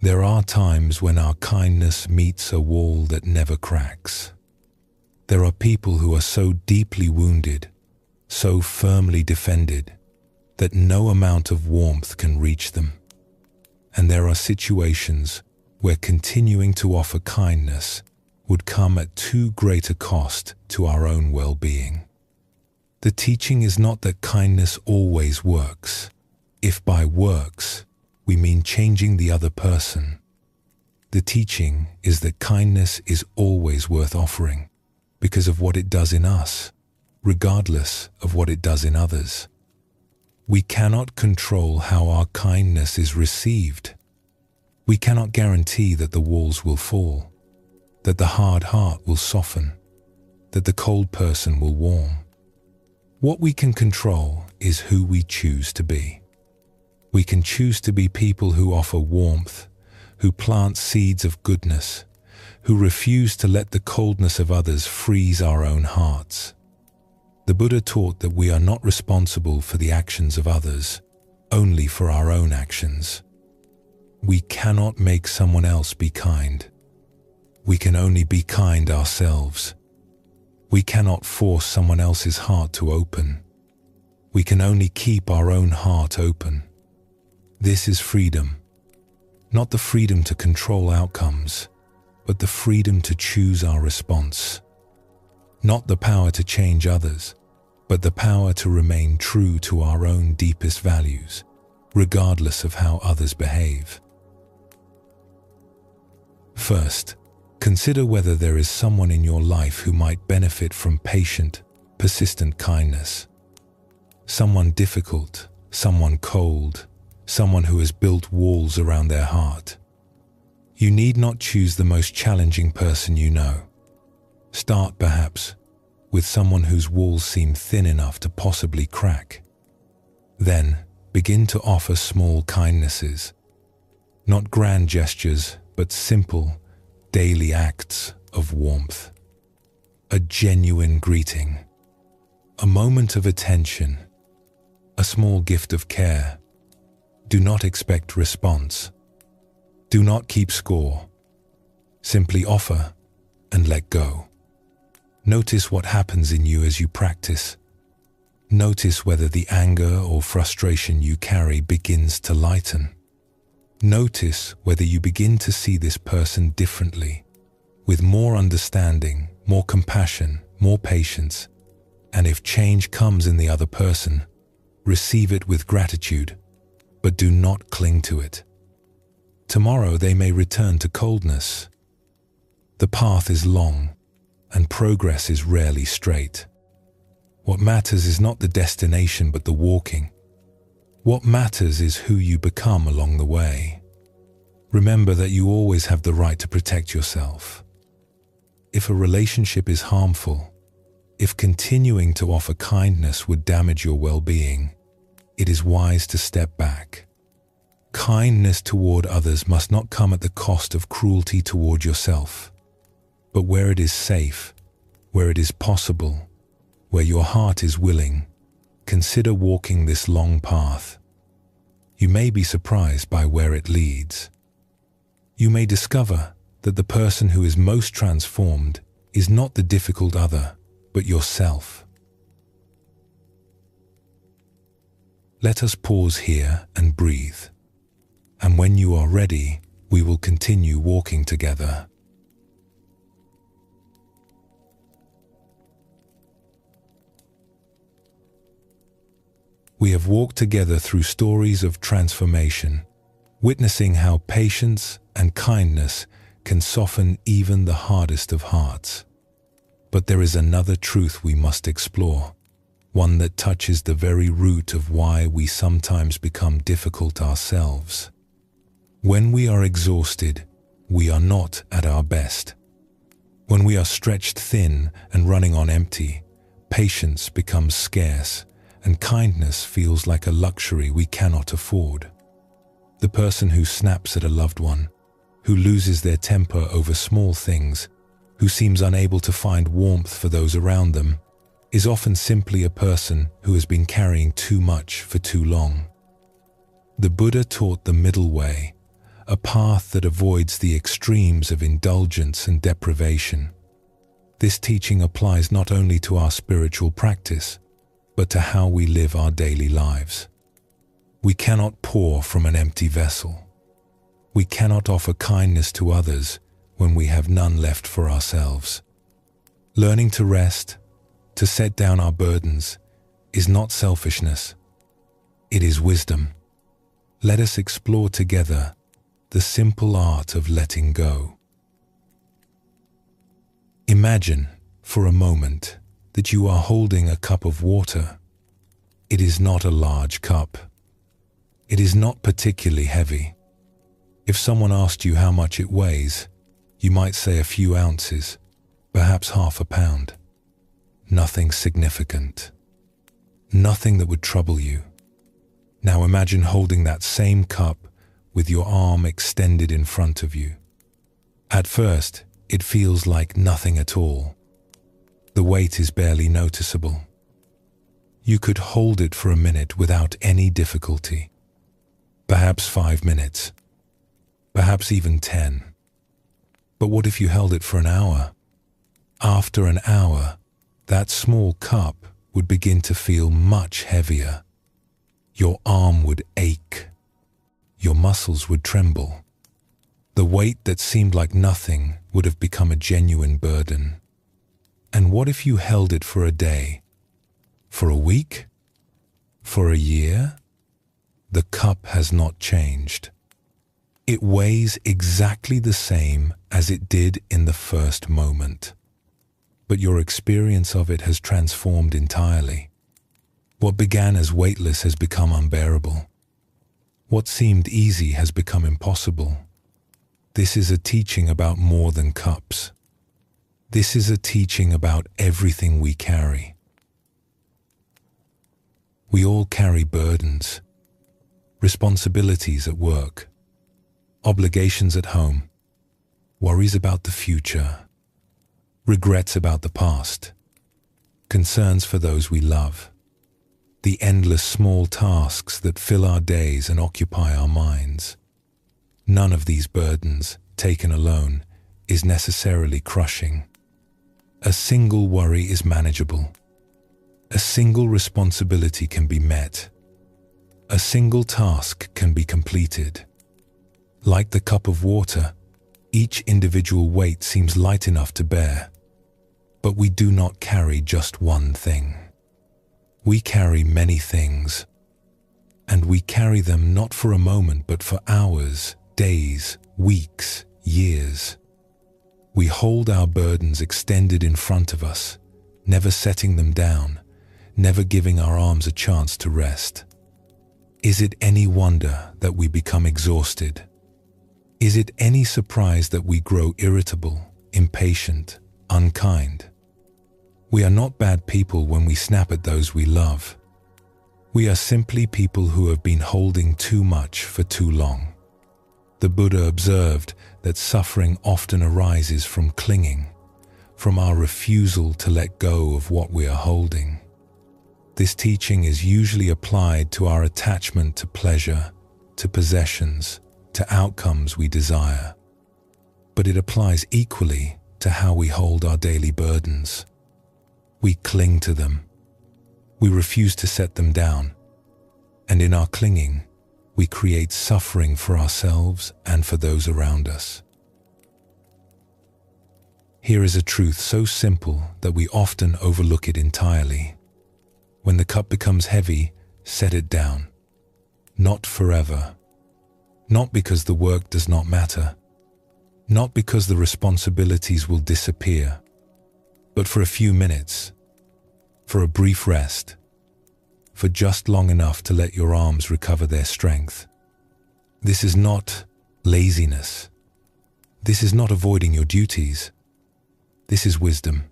There are times when our kindness meets a wall that never cracks. There are people who are so deeply wounded, so firmly defended, that no amount of warmth can reach them. And there are situations where continuing to offer kindness would come at too great a cost to our own well-being. The teaching is not that kindness always works, if by works we mean changing the other person. The teaching is that kindness is always worth offering because of what it does in us, regardless of what it does in others. We cannot control how our kindness is received. We cannot guarantee that the walls will fall, that the hard heart will soften, that the cold person will warm. What we can control is who we choose to be. We can choose to be people who offer warmth, who plant seeds of goodness, who refuse to let the coldness of others freeze our own hearts. The Buddha taught that we are not responsible for the actions of others, only for our own actions. We cannot make someone else be kind. We can only be kind ourselves. We cannot force someone else's heart to open. We can only keep our own heart open. This is freedom. Not the freedom to control outcomes, but the freedom to choose our response. Not the power to change others, but the power to remain true to our own deepest values, regardless of how others behave. First, consider whether there is someone in your life who might benefit from patient, persistent kindness. Someone difficult, someone cold, someone who has built walls around their heart. You need not choose the most challenging person you know. Start, perhaps, with someone whose walls seem thin enough to possibly crack. Then, begin to offer small kindnesses. Not grand gestures, but simple, daily acts of warmth. A genuine greeting. A moment of attention. A small gift of care. Do not expect response. Do not keep score. Simply offer and let go. Notice what happens in you as you practice. Notice whether the anger or frustration you carry begins to lighten. Notice whether you begin to see this person differently, with more understanding, more compassion, more patience. And if change comes in the other person, receive it with gratitude, but do not cling to it. Tomorrow they may return to coldness. The path is long, and progress is rarely straight. What matters is not the destination but the walking. What matters is who you become along the way. Remember that you always have the right to protect yourself. If a relationship is harmful, if continuing to offer kindness would damage your well-being, it is wise to step back. Kindness toward others must not come at the cost of cruelty toward yourself. But where it is safe, where it is possible, where your heart is willing, consider walking this long path. You may be surprised by where it leads. You may discover that the person who is most transformed is not the difficult other, but yourself. Let us pause here and breathe. And when you are ready, we will continue walking together. We have walked together through stories of transformation, witnessing how patience and kindness can soften even the hardest of hearts. But there is another truth we must explore, one that touches the very root of why we sometimes become difficult ourselves. When we are exhausted, we are not at our best. When we are stretched thin and running on empty, patience becomes scarce, and kindness feels like a luxury we cannot afford. The person who snaps at a loved one, who loses their temper over small things, who seems unable to find warmth for those around them, is often simply a person who has been carrying too much for too long. The Buddha taught the middle way, a path that avoids the extremes of indulgence and deprivation. This teaching applies not only to our spiritual practice, but to how we live our daily lives. We cannot pour from an empty vessel. We cannot offer kindness to others when we have none left for ourselves. Learning to rest, to set down our burdens, is not selfishness. It is wisdom. Let us explore together the simple art of letting go. Imagine, for a moment, that you are holding a cup of water. It is not a large cup. It is not particularly heavy. If someone asked you how much it weighs, you might say a few ounces, perhaps half a pound. Nothing significant. Nothing that would trouble you. Now imagine holding that same cup with your arm extended in front of you. At first, it feels like nothing at all. The weight is barely noticeable. You could hold it for a minute without any difficulty. Perhaps 5 minutes. Perhaps even 10. But what if you held it for an hour? After an hour, that small cup would begin to feel much heavier. Your arm would ache. Your muscles would tremble. The weight that seemed like nothing would have become a genuine burden. And what if you held it for a day? For a week? For a year? The cup has not changed. It weighs exactly the same as it did in the first moment. But your experience of it has transformed entirely. What began as weightless has become unbearable. What seemed easy has become impossible. This is a teaching about more than cups. This is a teaching about everything we carry. We all carry burdens, responsibilities at work, obligations at home, worries about the future, regrets about the past, concerns for those we love, the endless small tasks that fill our days and occupy our minds. None of these burdens, taken alone, is necessarily crushing. A single worry is manageable. A single responsibility can be met. A single task can be completed. Like the cup of water, each individual weight seems light enough to bear. But we do not carry just one thing. We carry many things. And we carry them not for a moment but for hours, days, weeks, years. We hold our burdens extended in front of us, never setting them down, never giving our arms a chance to rest. Is it any wonder that we become exhausted? Is it any surprise that we grow irritable, impatient, unkind? We are not bad people when we snap at those we love. We are simply people who have been holding too much for too long. The Buddha observed that suffering often arises from clinging, from our refusal to let go of what we are holding. This teaching is usually applied to our attachment to pleasure, to possessions, to outcomes we desire. But it applies equally to how we hold our daily burdens. We cling to them. We refuse to set them down. And in our clinging, we create suffering for ourselves and for those around us. Here is a truth so simple that we often overlook it entirely. When the cup becomes heavy, set it down. Not forever. Not because the work does not matter. Not because the responsibilities will disappear. But for a few minutes. For a brief rest. For just long enough to let your arms recover their strength. This is not laziness. This is not avoiding your duties. This is wisdom.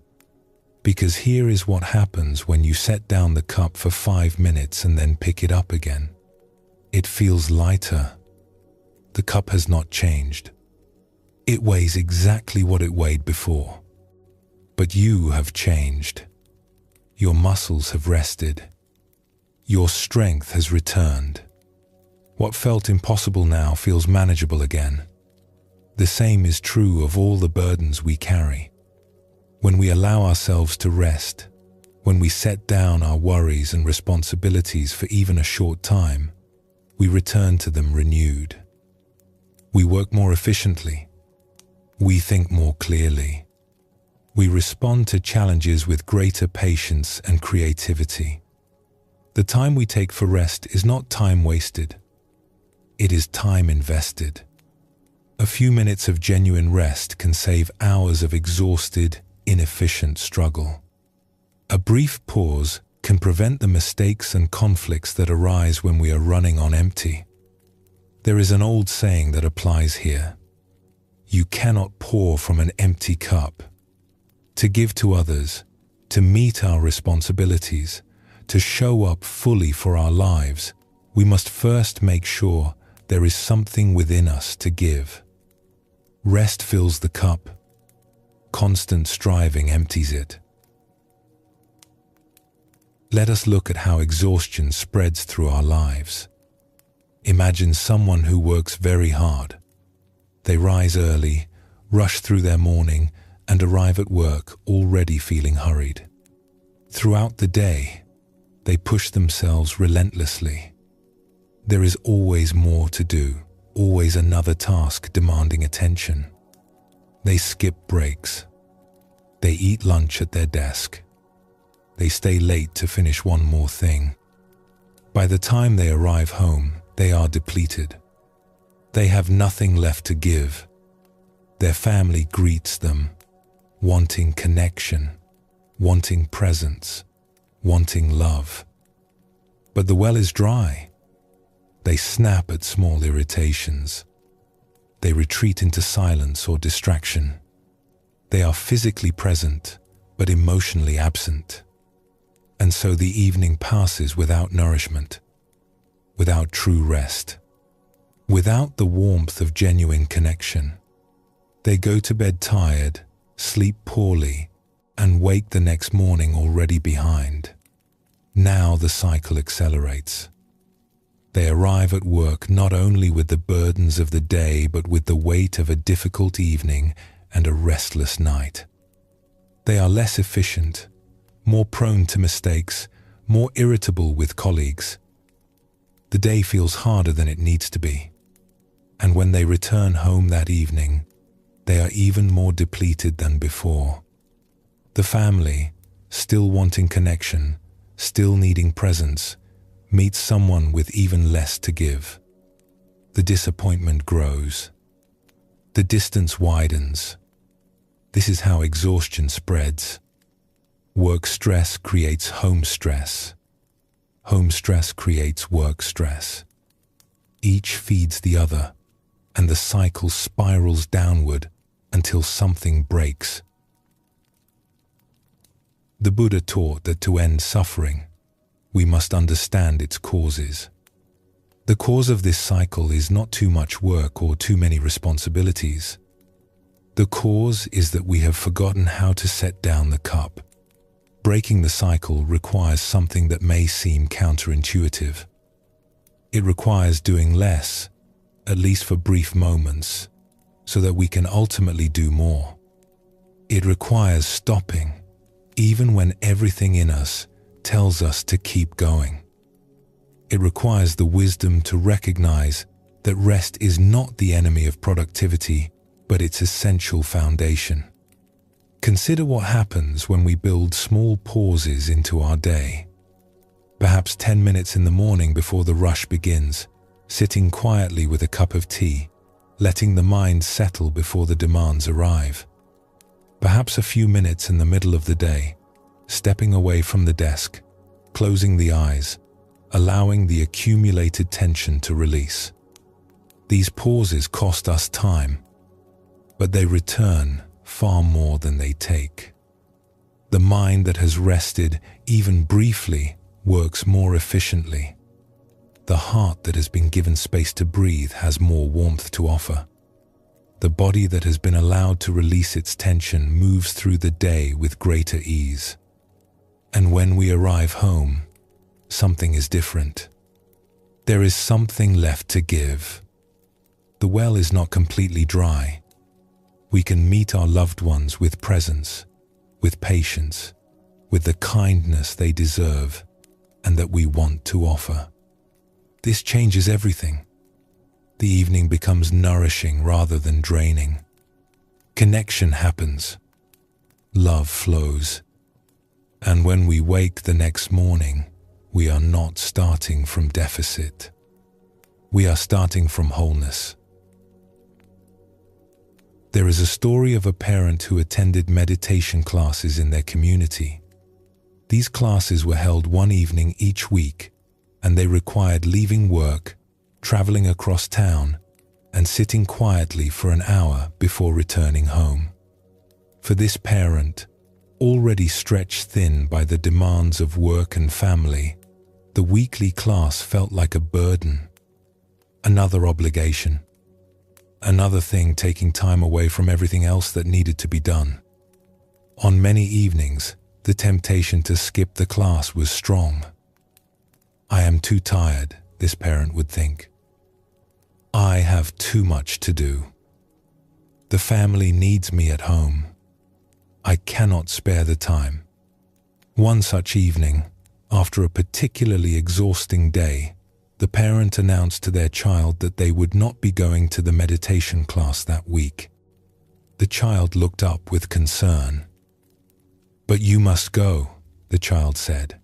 Because here is what happens when you set down the cup for 5 minutes and then pick it up again. It feels lighter. The cup has not changed. It weighs exactly what it weighed before. But you have changed. Your muscles have rested. Your strength has returned. What felt impossible now feels manageable again. The same is true of all the burdens we carry. When we allow ourselves to rest, when we set down our worries and responsibilities for even a short time, we return to them renewed. We work more efficiently. We think more clearly. We respond to challenges with greater patience and creativity. The time we take for rest is not time wasted. It is time invested. A few minutes of genuine rest can save hours of exhausted, inefficient struggle. A brief pause can prevent the mistakes and conflicts that arise when we are running on empty. There is an old saying that applies here. You cannot pour from an empty cup. To give to others, to meet our responsibilities, to show up fully for our lives, we must first make sure there is something within us to give. Rest fills the cup. Constant striving empties it. Let us look at how exhaustion spreads through our lives. Imagine someone who works very hard. They rise early, rush through their morning, and arrive at work already feeling hurried. Throughout the day, they push themselves relentlessly. There is always more to do, always another task demanding attention. They skip breaks. They eat lunch at their desk. They stay late to finish one more thing. By the time they arrive home, they are depleted. They have nothing left to give. Their family greets them, wanting connection, wanting presence, wanting love. But the well is dry. They snap at small irritations. They retreat into silence or distraction. They are physically present, but emotionally absent. And so the evening passes without nourishment, without true rest, without the warmth of genuine connection. They go to bed tired, sleep poorly, and wake the next morning already behind. Now the cycle accelerates. They arrive at work not only with the burdens of the day, but with the weight of a difficult evening and a restless night. They are less efficient, more prone to mistakes, more irritable with colleagues. The day feels harder than it needs to be. And when they return home that evening, they are even more depleted than before. The family, still wanting connection, still needing presence, meets someone with even less to give. The disappointment grows. The distance widens. This is how exhaustion spreads. Work stress creates home stress. Home stress creates work stress. Each feeds the other, and the cycle spirals downward until something breaks. The Buddha taught that to end suffering, we must understand its causes. The cause of this cycle is not too much work or too many responsibilities. The cause is that we have forgotten how to set down the cup. Breaking the cycle requires something that may seem counterintuitive. It requires doing less, at least for brief moments, so that we can ultimately do more. It requires stopping, even when everything in us tells us to keep going. It requires the wisdom to recognize that rest is not the enemy of productivity, but its essential foundation. Consider what happens when we build small pauses into our day. Perhaps 10 minutes in the morning before the rush begins, sitting quietly with a cup of tea, letting the mind settle before the demands arrive. Perhaps a few minutes in the middle of the day, stepping away from the desk, closing the eyes, allowing the accumulated tension to release. These pauses cost us time, but they return far more than they take. The mind that has rested, even briefly, works more efficiently. The heart that has been given space to breathe has more warmth to offer. The body that has been allowed to release its tension moves through the day with greater ease. And when we arrive home, something is different. There is something left to give. The well is not completely dry. We can meet our loved ones with presence, with patience, with the kindness they deserve and that we want to offer. This changes everything. The evening becomes nourishing rather than draining. Connection happens. Love flows. And when we wake the next morning, we are not starting from deficit. We are starting from wholeness. There is a story of a parent who attended meditation classes in their community. These classes were held one evening each week, and they required leaving work, traveling across town, and sitting quietly for an hour before returning home. For this parent, already stretched thin by the demands of work and family, the weekly class felt like a burden, another obligation, another thing taking time away from everything else that needed to be done. On many evenings, the temptation to skip the class was strong. I am too tired, this parent would think. I have too much to do. The family needs me at home. I cannot spare the time. One such evening, after a particularly exhausting day, the parent announced to their child that they would not be going to the meditation class that week. The child looked up with concern. "But you must go," the child said.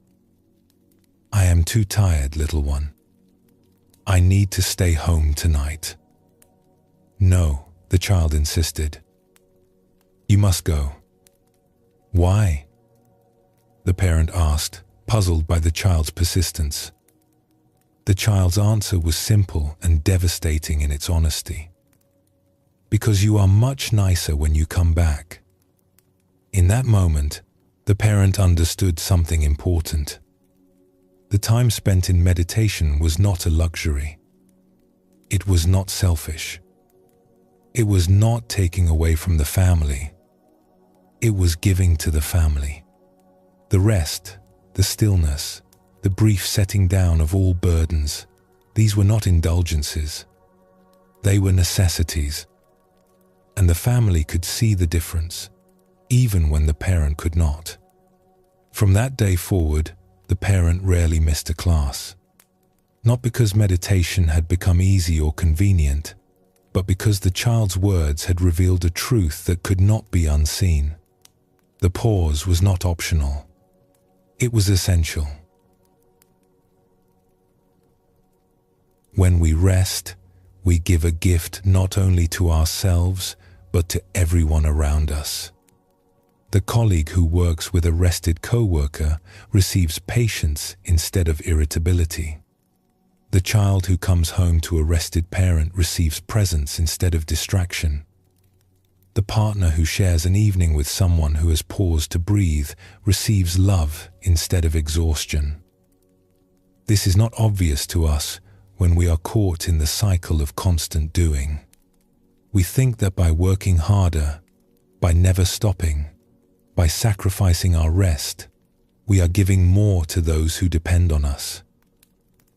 "I am too tired, little one. I need to stay home tonight." "No," the child insisted. "You must go." "Why?" the parent asked, puzzled by the child's persistence. The child's answer was simple and devastating in its honesty. Because you are much nicer when you come back. In that moment, the parent understood something important. The time spent in meditation was not a luxury. It was not selfish. It was not taking away from the family. It was giving to the family. The rest, the stillness, the brief setting down of all burdens, these were not indulgences. They were necessities. And the family could see the difference, even when the parent could not. From that day forward, the parent rarely missed a class. Not because meditation had become easy or convenient, but because the child's words had revealed a truth that could not be unseen. The pause was not optional. It was essential. When we rest, we give a gift not only to ourselves, but to everyone around us. The colleague who works with a rested co-worker receives patience instead of irritability. The child who comes home to a rested parent receives presence instead of distraction. The partner who shares an evening with someone who has paused to breathe receives love instead of exhaustion. This is not obvious to us when we are caught in the cycle of constant doing. We think that by working harder, by never stopping, by sacrificing our rest, we are giving more to those who depend on us.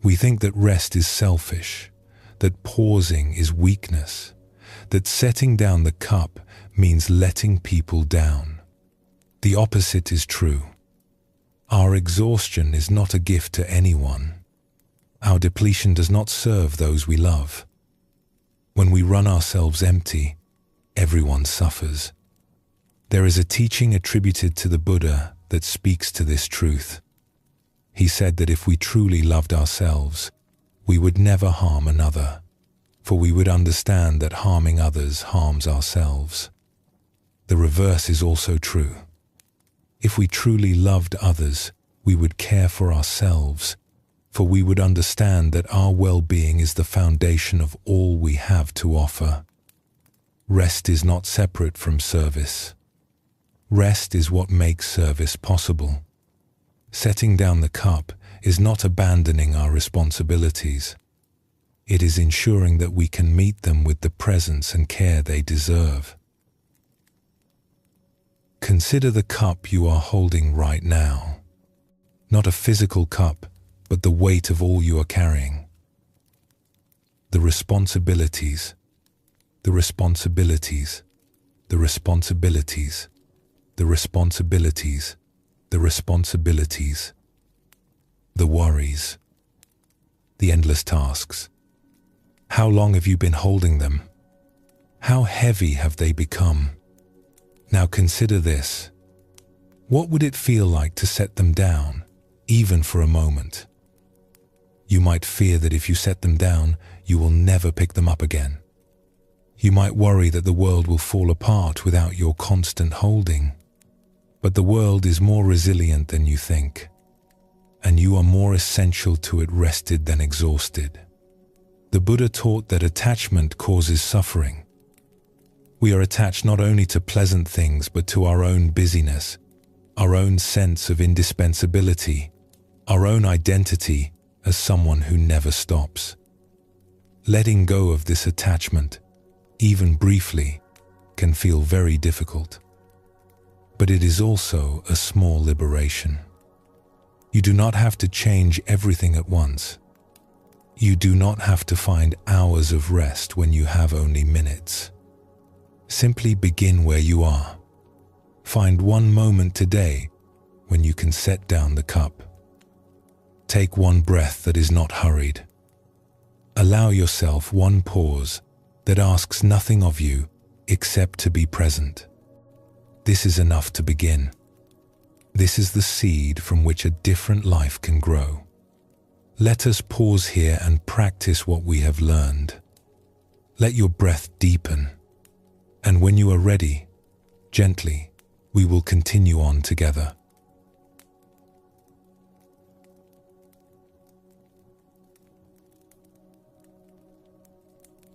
We think that rest is selfish, that pausing is weakness, that setting down the cup means letting people down. The opposite is true. Our exhaustion is not a gift to anyone. Our depletion does not serve those we love. When we run ourselves empty, everyone suffers. There is a teaching attributed to the Buddha that speaks to this truth. He said that if we truly loved ourselves, we would never harm another, for we would understand that harming others harms ourselves. The reverse is also true. If we truly loved others, we would care for ourselves, for we would understand that our well-being is the foundation of all we have to offer. Rest is not separate from service. Rest is what makes service possible. Setting down the cup is not abandoning our responsibilities. It is ensuring that we can meet them with the presence and care they deserve. Consider the cup you are holding right now. Not a physical cup, but the weight of all you are carrying. The responsibilities, the responsibilities, the responsibilities, the responsibilities, the responsibilities, the worries, the endless tasks. How long have you been holding them? How heavy have they become? Now consider this. What would it feel like to set them down, even for a moment? You might fear that if you set them down, you will never pick them up again. You might worry that the world will fall apart without your constant holding. But the world is more resilient than you think, and you are more essential to it rested than exhausted. The Buddha taught that attachment causes suffering. We are attached not only to pleasant things, but to our own busyness, our own sense of indispensability, our own identity as someone who never stops. Letting go of this attachment, even briefly, can feel very difficult. But it is also a small liberation. You do not have to change everything at once. You do not have to find hours of rest when you have only minutes. Simply begin where you are. Find one moment today when you can set down the cup. Take one breath that is not hurried. Allow yourself one pause that asks nothing of you except to be present. This is enough to begin. This is the seed from which a different life can grow. Let us pause here and practice what we have learned. Let your breath deepen, and when you are ready, gently, we will continue on together.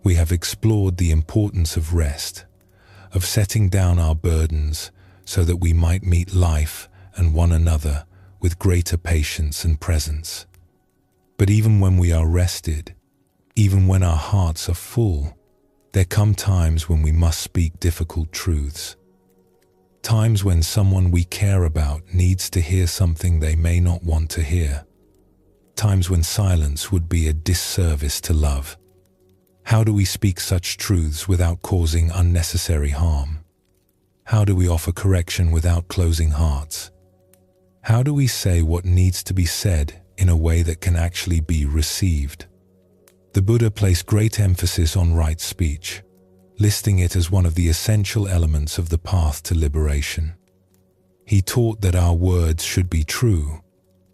we have explored the importance of rest, of setting down our burdens so that we might meet life and one another with greater patience and presence. But even when we are rested, even when our hearts are full, there come times when we must speak difficult truths. Times when someone we care about needs to hear something they may not want to hear. Times when silence would be a disservice to love. How do we speak such truths without causing unnecessary harm? How do we offer correction without closing hearts? How do we say what needs to be said in a way that can actually be received? The Buddha placed great emphasis on right speech, listing it as one of the essential elements of the path to liberation. He taught that our words should be true,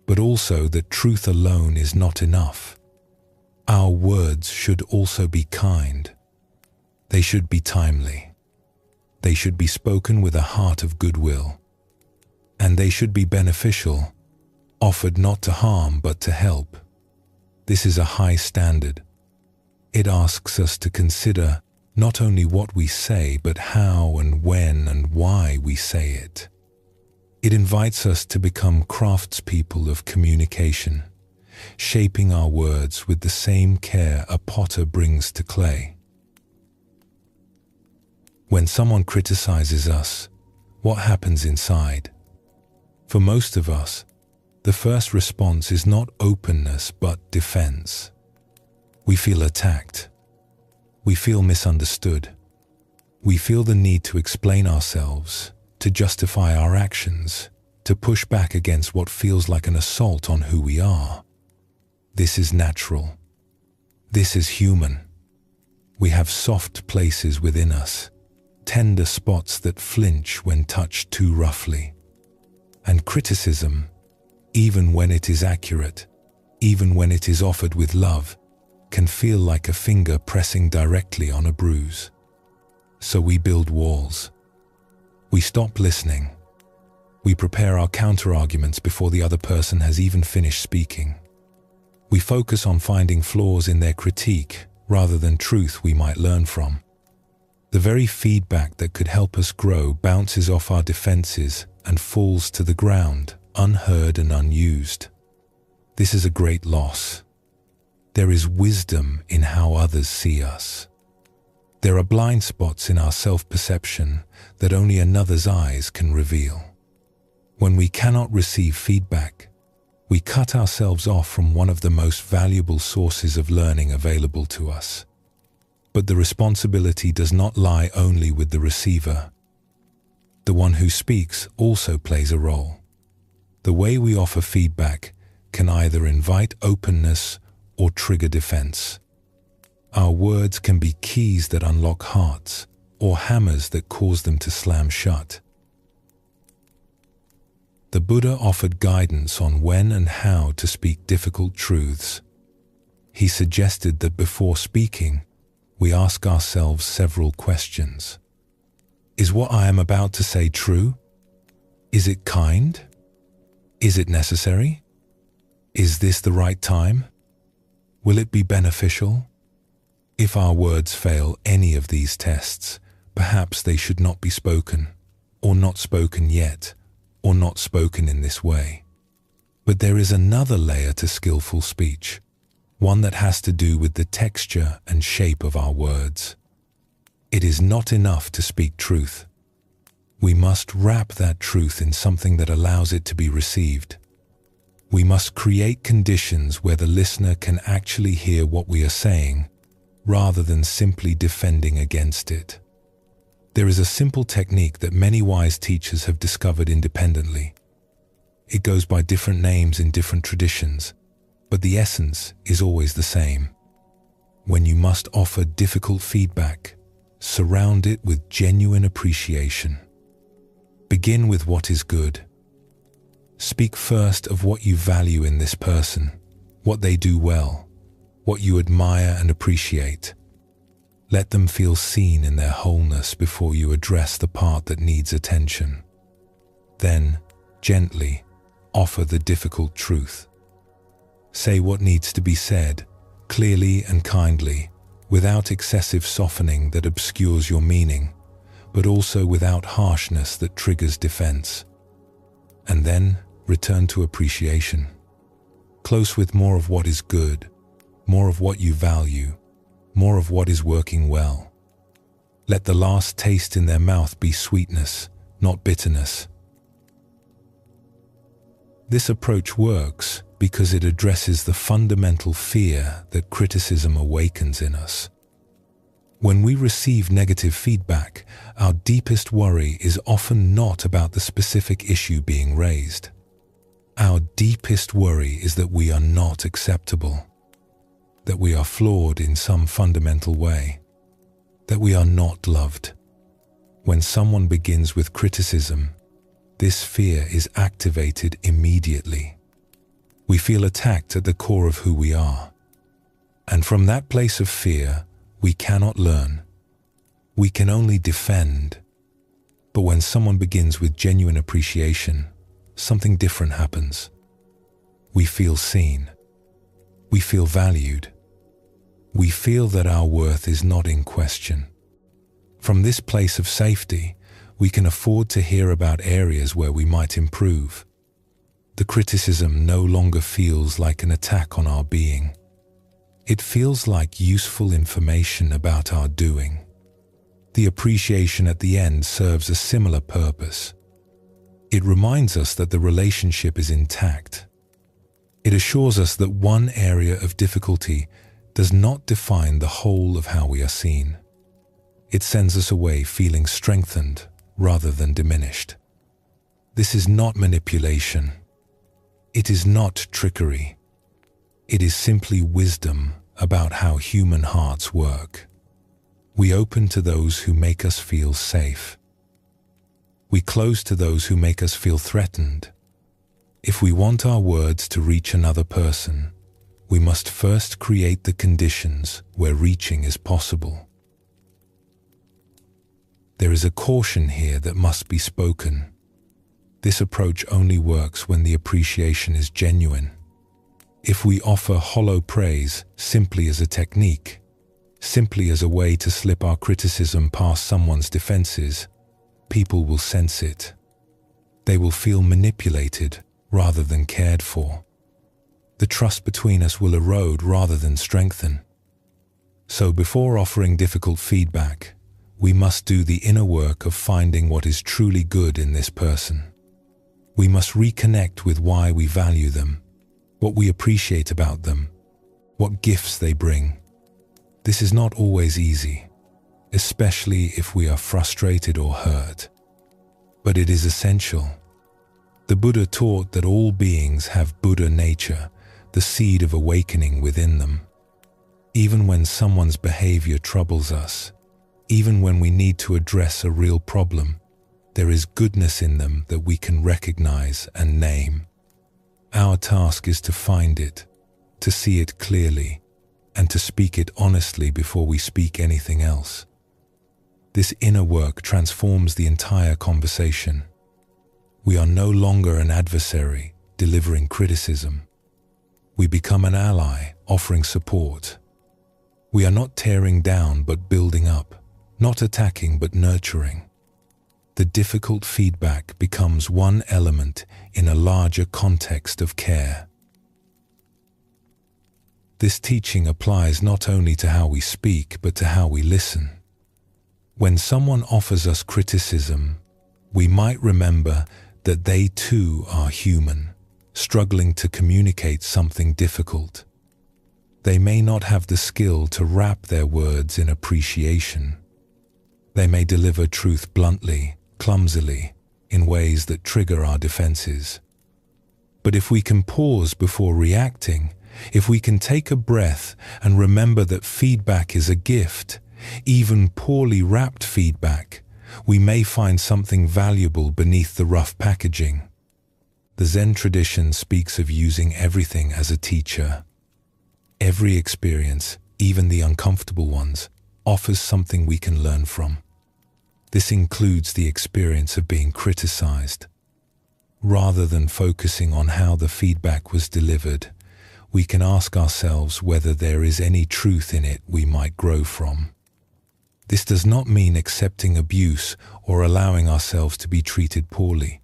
but also that truth alone is not enough. Our words should also be kind. They should be timely. They should be spoken with a heart of goodwill. And they should be beneficial, offered not to harm but to help. This is a high standard. It asks us to consider not only what we say, but how and when and why we say it. It invites us to become craftspeople of communication, shaping our words with the same care a potter brings to clay. When someone criticizes us, what happens inside? For most of us, the first response is not openness but defense. We feel attacked. We feel misunderstood. We feel the need to explain ourselves, to justify our actions, to push back against what feels like an assault on who we are. This is natural. This is human. We have soft places within us, tender spots that flinch when touched too roughly. And criticism, even when it is accurate, even when it is offered with love, can feel like a finger pressing directly on a bruise. So we build walls. We stop listening. We prepare our counter-arguments before the other person has even finished speaking. We focus on finding flaws in their critique rather than truth we might learn from. The very feedback that could help us grow bounces off our defenses and falls to the ground, unheard and unused. This is a great loss. There is wisdom in how others see us. There are blind spots in our self-perception that only another's eyes can reveal. When we cannot receive feedback, we cut ourselves off from one of the most valuable sources of learning available to us. But the responsibility does not lie only with the receiver. The one who speaks also plays a role. The way we offer feedback can either invite openness or trigger defense. Our words can be keys that unlock hearts or hammers that cause them to slam shut. The Buddha offered guidance on when and how to speak difficult truths. He suggested that before speaking, we ask ourselves several questions. Is what I am about to say true? Is it kind? Is it necessary? Is this the right time? Will it be beneficial? If our words fail any of these tests, perhaps they should not be spoken, or not spoken yet, or not spoken in this way. But there is another layer to skillful speech, one that has to do with the texture and shape of our words. It is not enough to speak truth. We must wrap that truth in something that allows it to be received. We must create conditions where the listener can actually hear what we are saying, rather than simply defending against it. There is a simple technique that many wise teachers have discovered independently. It goes by different names in different traditions, but the essence is always the same. When you must offer difficult feedback, surround it with genuine appreciation. Begin with what is good. Speak first of what you value in this person, what they do well, what you admire and appreciate. Let them feel seen in their wholeness before you address the part that needs attention. Then, gently, offer the difficult truth. Say what needs to be said, clearly and kindly, without excessive softening that obscures your meaning, but also without harshness that triggers defense. And then return to appreciation. Close with more of what is good, more of what you value, more of what is working well. Let the last taste in their mouth be sweetness, not bitterness. This approach works because it addresses the fundamental fear that criticism awakens in us. When we receive negative feedback, our deepest worry is often not about the specific issue being raised. Our deepest worry is that we are not acceptable, that we are flawed in some fundamental way, that we are not loved. When someone begins with criticism, this fear is activated immediately. We feel attacked at the core of who we are. And from that place of fear, we cannot learn. We can only defend. But when someone begins with genuine appreciation, something different happens. We feel seen. We feel valued. We feel that our worth is not in question. From this place of safety, we can afford to hear about areas where we might improve. The criticism no longer feels like an attack on our being. It feels like useful information about our doing. The appreciation at the end serves a similar purpose. It reminds us that the relationship is intact. It assures us that one area of difficulty does not define the whole of how we are seen. It sends us away feeling strengthened rather than diminished. This is not manipulation. It is not trickery. It is simply wisdom about how human hearts work. We open to those who make us feel safe. We close to those who make us feel threatened. If we want our words to reach another person, we must first create the conditions where reaching is possible. There is a caution here that must be spoken. This approach only works when the appreciation is genuine. If we offer hollow praise simply as a technique, simply as a way to slip our criticism past someone's defenses, people will sense it. They will feel manipulated rather than cared for. The trust between us will erode rather than strengthen. So before offering difficult feedback, we must do the inner work of finding what is truly good in this person. We must reconnect with why we value them, what we appreciate about them, what gifts they bring. This is not always easy, especially if we are frustrated or hurt. But it is essential. The Buddha taught that all beings have Buddha nature, the seed of awakening within them. Even when someone's behavior troubles us, even when we need to address a real problem, there is goodness in them that we can recognize and name. Our task is to find it, to see it clearly, and to speak it honestly before we speak anything else. This inner work transforms the entire conversation. We are no longer an adversary delivering criticism. We become an ally offering support. We are not tearing down but building up, not attacking but nurturing. The difficult feedback becomes one element in a larger context of care. This teaching applies not only to how we speak, but to how we listen. When someone offers us criticism, we might remember that they too are human, struggling to communicate something difficult. They may not have the skill to wrap their words in appreciation. They may deliver truth bluntly, clumsily, in ways that trigger our defenses. But if we can pause before reacting, if we can take a breath and remember that feedback is a gift, even poorly wrapped feedback, we may find something valuable beneath the rough packaging. The Zen tradition speaks of using everything as a teacher. Every experience, even the uncomfortable ones, offers something we can learn from. This includes the experience of being criticized. Rather than focusing on how the feedback was delivered, we can ask ourselves whether there is any truth in it we might grow from. This does not mean accepting abuse or allowing ourselves to be treated poorly.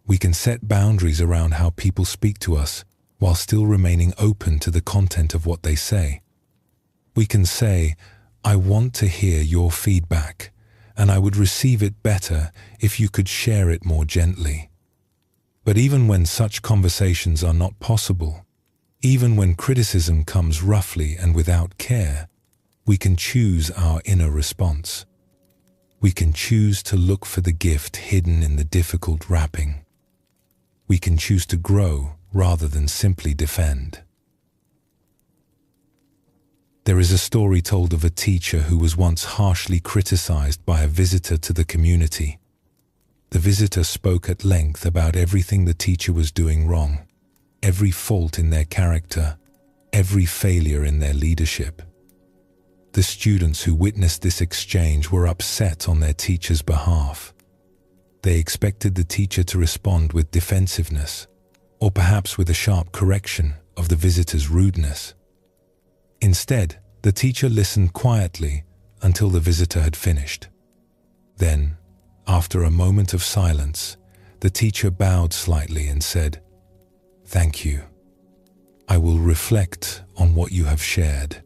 We can set boundaries around how people speak to us while still remaining open to the content of what they say. We can say, "I want to hear your feedback, and I would receive it better if you could share it more gently." But even when such conversations are not possible, even when criticism comes roughly and without care, we can choose our inner response. We can choose to look for the gift hidden in the difficult wrapping. We can choose to grow rather than simply defend. There is a story told of a teacher who was once harshly criticized by a visitor to the community. The visitor spoke at length about everything the teacher was doing wrong, every fault in their character, every failure in their leadership. The students who witnessed this exchange were upset on their teacher's behalf. They expected the teacher to respond with defensiveness, or perhaps with a sharp correction of the visitor's rudeness. Instead, the teacher listened quietly until the visitor had finished. Then, after a moment of silence, the teacher bowed slightly and said, "Thank you. I will reflect on what you have shared."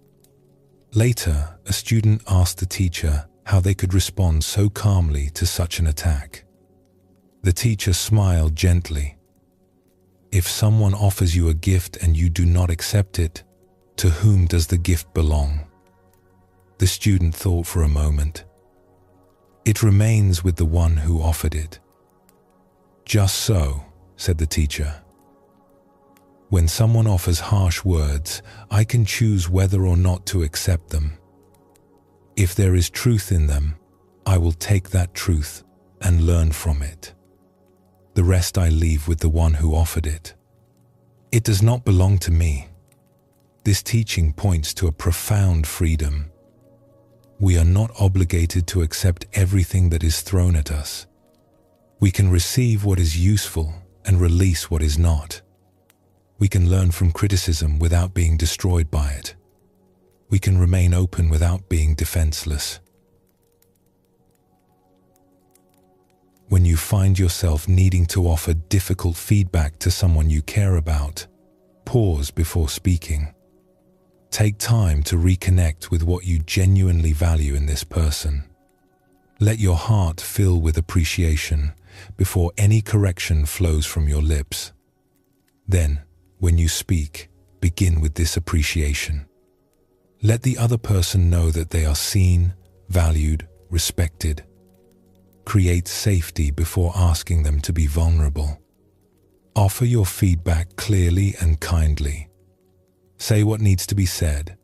Later, a student asked the teacher how they could respond so calmly to such an attack. The teacher smiled gently. "If someone offers you a gift and you do not accept it, to whom does the gift belong?" The student thought for a moment. "It remains with the one who offered it." "Just so," said the teacher. "When someone offers harsh words, I can choose whether or not to accept them. If there is truth in them, I will take that truth and learn from it. The rest I leave with the one who offered it. It does not belong to me." This teaching points to a profound freedom. We are not obligated to accept everything that is thrown at us. We can receive what is useful and release what is not. We can learn from criticism without being destroyed by it. We can remain open without being defenseless. When you find yourself needing to offer difficult feedback to someone you care about, pause before speaking. Take time to reconnect with what you genuinely value in this person. Let your heart fill with appreciation before any correction flows from your lips. Then, when you speak, begin with this appreciation. Let the other person know that they are seen, valued, respected. Create safety before asking them to be vulnerable. Offer your feedback clearly and kindly. Say what needs to be said,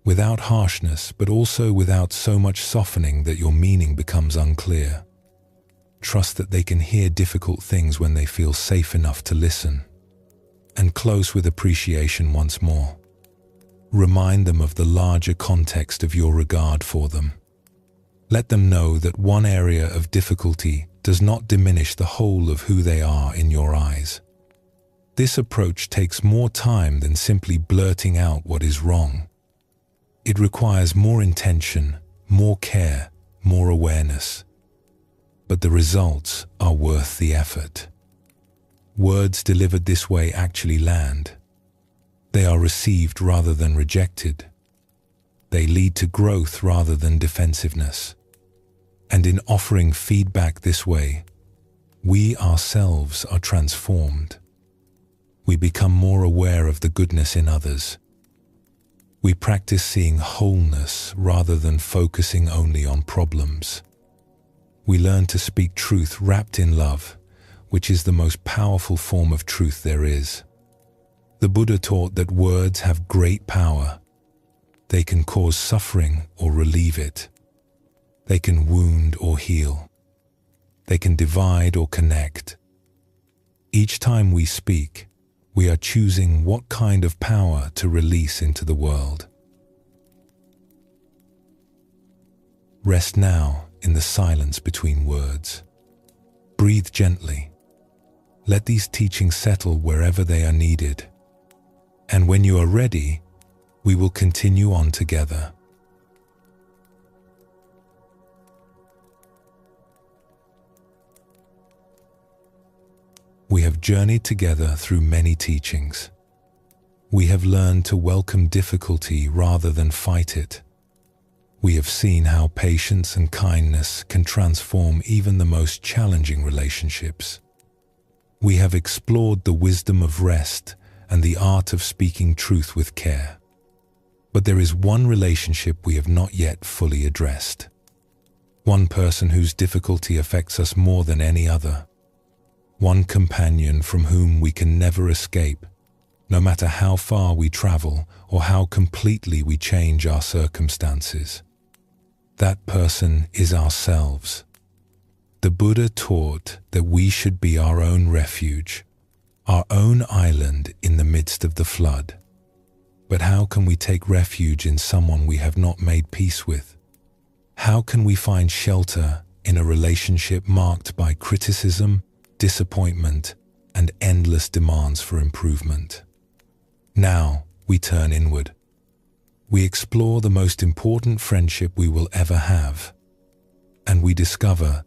without harshness, but also without so much softening that your meaning becomes unclear. Trust that they can hear difficult things when they feel safe enough to listen. And close with appreciation once more. Remind them of the larger context of your regard for them. Let them know that one area of difficulty does not diminish the whole of who they are in your eyes. This approach takes more time than simply blurting out what is wrong. It requires more intention, more care, more awareness. But the results are worth the effort. Words delivered this way actually land. They are received rather than rejected. They lead to growth rather than defensiveness. And in offering feedback this way, we ourselves are transformed. We become more aware of the goodness in others. We practice seeing wholeness rather than focusing only on problems. We learn to speak truth wrapped in love, which is the most powerful form of truth there is. The Buddha taught that words have great power. They can cause suffering or relieve it. They can wound or heal. They can divide or connect. Each time we speak, we are choosing what kind of power to release into the world. Rest now in the silence between words. Breathe gently. Let these teachings settle wherever they are needed. And when you are ready, we will continue on together. We have journeyed together through many teachings. We have learned to welcome difficulty rather than fight it. We have seen how patience and kindness can transform even the most challenging relationships. We have explored the wisdom of rest and the art of speaking truth with care. But there is one relationship we have not yet fully addressed. One person whose difficulty affects us more than any other. One companion from whom we can never escape, no matter how far we travel or how completely we change our circumstances. That person is ourselves. The Buddha taught that we should be our own refuge, our own island in the midst of the flood. But how can we take refuge in someone we have not made peace with? How can we find shelter in a relationship marked by criticism, disappointment, and endless demands for improvement? Now we turn inward. We explore the most important friendship we will ever have, and we discover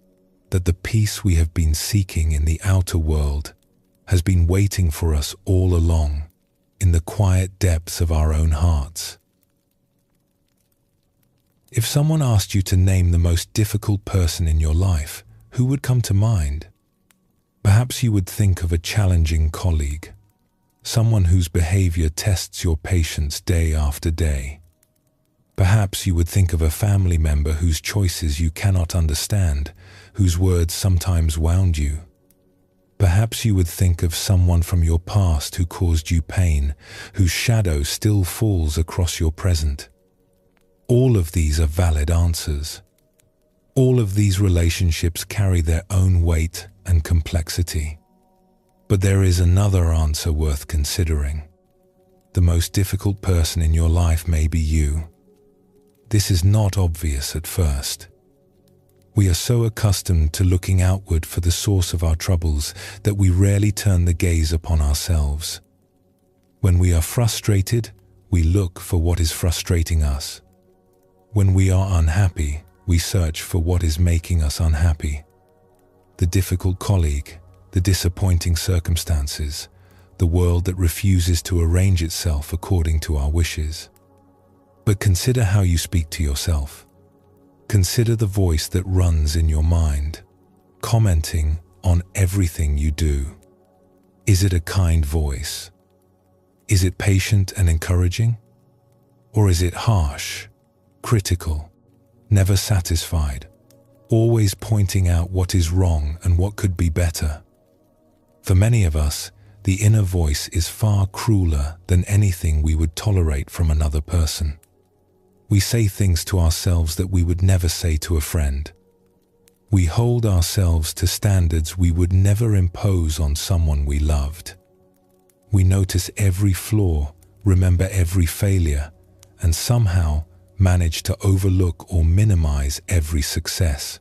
that the peace we have been seeking in the outer world has been waiting for us all along in the quiet depths of our own hearts. If someone asked you to name the most difficult person in your life, who would come to mind? Perhaps you would think of a challenging colleague, someone whose behavior tests your patience day after day. Perhaps you would think of a family member whose choices you cannot understand, whose words sometimes wound you. Perhaps you would think of someone from your past who caused you pain, whose shadow still falls across your present. All of these are valid answers. All of these relationships carry their own weight and complexity. But there is another answer worth considering. The most difficult person in your life may be you. This is not obvious at first. We are so accustomed to looking outward for the source of our troubles that we rarely turn the gaze upon ourselves. When we are frustrated, we look for what is frustrating us. When we are unhappy, we search for what is making us unhappy. The difficult colleague, the disappointing circumstances, the world that refuses to arrange itself according to our wishes. But consider how you speak to yourself. Consider the voice that runs in your mind, commenting on everything you do. Is it a kind voice? Is it patient and encouraging? Or is it harsh, critical, never satisfied, always pointing out what is wrong and what could be better? For many of us, the inner voice is far crueler than anything we would tolerate from another person. We say things to ourselves that we would never say to a friend. We hold ourselves to standards we would never impose on someone we loved. We notice every flaw, remember every failure, and somehow manage to overlook or minimize every success.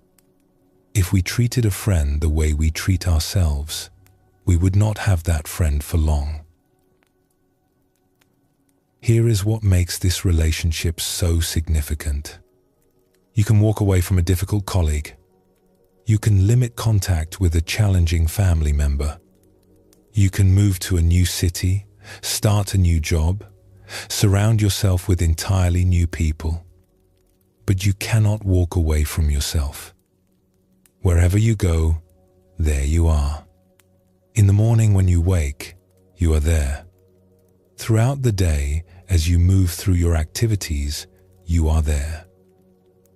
If we treated a friend the way we treat ourselves, we would not have that friend for long. Here is what makes this relationship so significant. You can walk away from a difficult colleague. You can limit contact with a challenging family member. You can move to a new city, start a new job, surround yourself with entirely new people. But you cannot walk away from yourself. Wherever you go, there you are. In the morning when you wake, you are there. Throughout the day, as you move through your activities, you are there.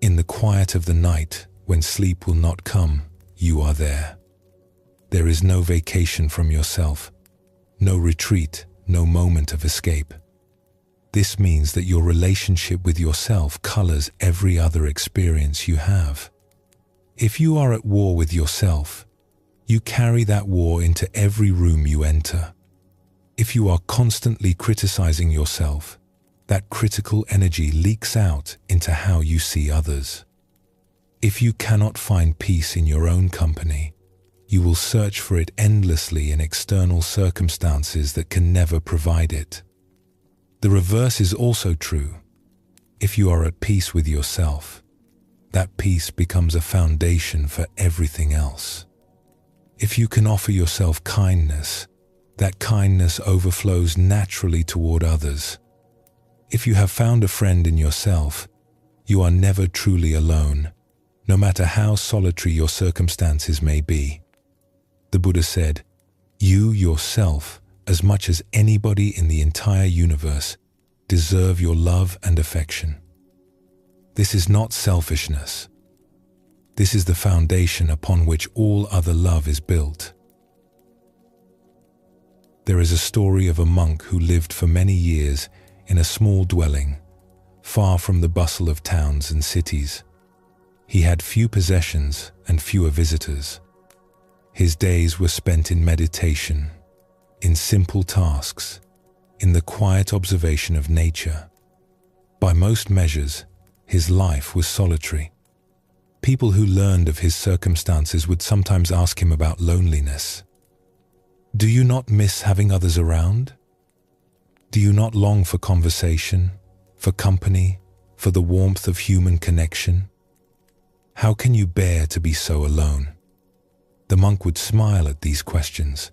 In the quiet of the night, when sleep will not come, you are there. There is no vacation from yourself, no retreat, no moment of escape. This means that your relationship with yourself colors every other experience you have. If you are at war with yourself, you carry that war into every room you enter. If you are constantly criticizing yourself, that critical energy leaks out into how you see others. If you cannot find peace in your own company, you will search for it endlessly in external circumstances that can never provide it. The reverse is also true. If you are at peace with yourself, that peace becomes a foundation for everything else. If you can offer yourself kindness, that kindness overflows naturally toward others. If you have found a friend in yourself, you are never truly alone, no matter how solitary your circumstances may be. The Buddha said, "You yourself, as much as anybody in the entire universe, deserve your love and affection." This is not selfishness. This is the foundation upon which all other love is built. There is a story of a monk who lived for many years in a small dwelling, far from the bustle of towns and cities. He had few possessions and fewer visitors. His days were spent in meditation, in simple tasks, in the quiet observation of nature. By most measures, his life was solitary. People who learned of his circumstances would sometimes ask him about loneliness. "Do you not miss having others around? Do you not long for conversation, for company, for the warmth of human connection? How can you bear to be so alone?" The monk would smile at these questions.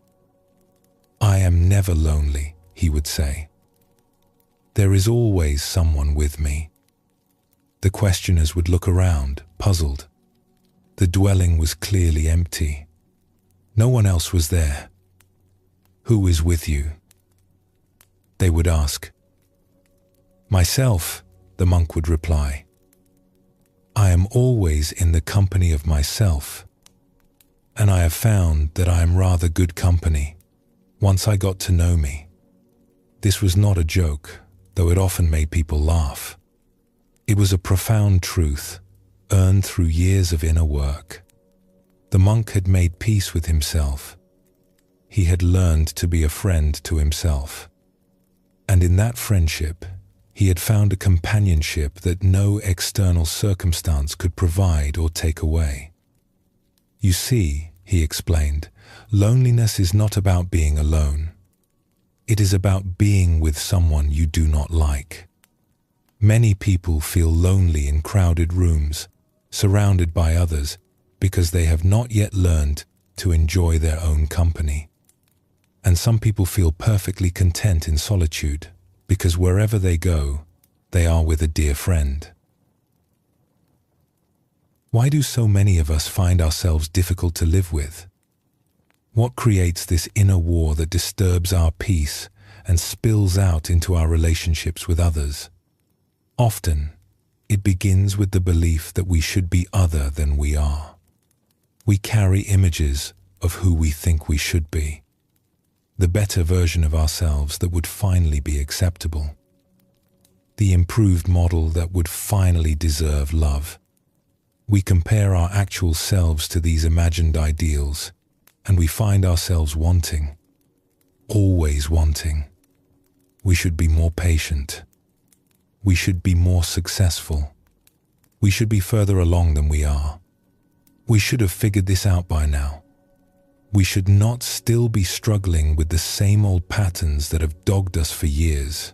"I am never lonely," he would say. "There is always someone with me." The questioners would look around, puzzled. The dwelling was clearly empty. No one else was there. "Who is with you?" they would ask. "Myself," the monk would reply. "I am always in the company of myself, and I have found that I am rather good company once I got to know me." This was not a joke, though it often made people laugh. It was a profound truth, earned through years of inner work. The monk had made peace with himself. He had learned to be a friend to himself. And in that friendship, he had found a companionship that no external circumstance could provide or take away. "You see," he explained, "loneliness is not about being alone. It is about being with someone you do not like." Many people feel lonely in crowded rooms, surrounded by others, because they have not yet learned to enjoy their own company. And some people feel perfectly content in solitude, because wherever they go, they are with a dear friend. Why do so many of us find ourselves difficult to live with? What creates this inner war that disturbs our peace and spills out into our relationships with others? Often, it begins with the belief that we should be other than we are. We carry images of who we think we should be, the better version of ourselves that would finally be acceptable, the improved model that would finally deserve love. We compare our actual selves to these imagined ideals, and we find ourselves wanting, always wanting. We should be more patient. We should be more successful. We should be further along than we are. We should have figured this out by now. We should not still be struggling with the same old patterns that have dogged us for years.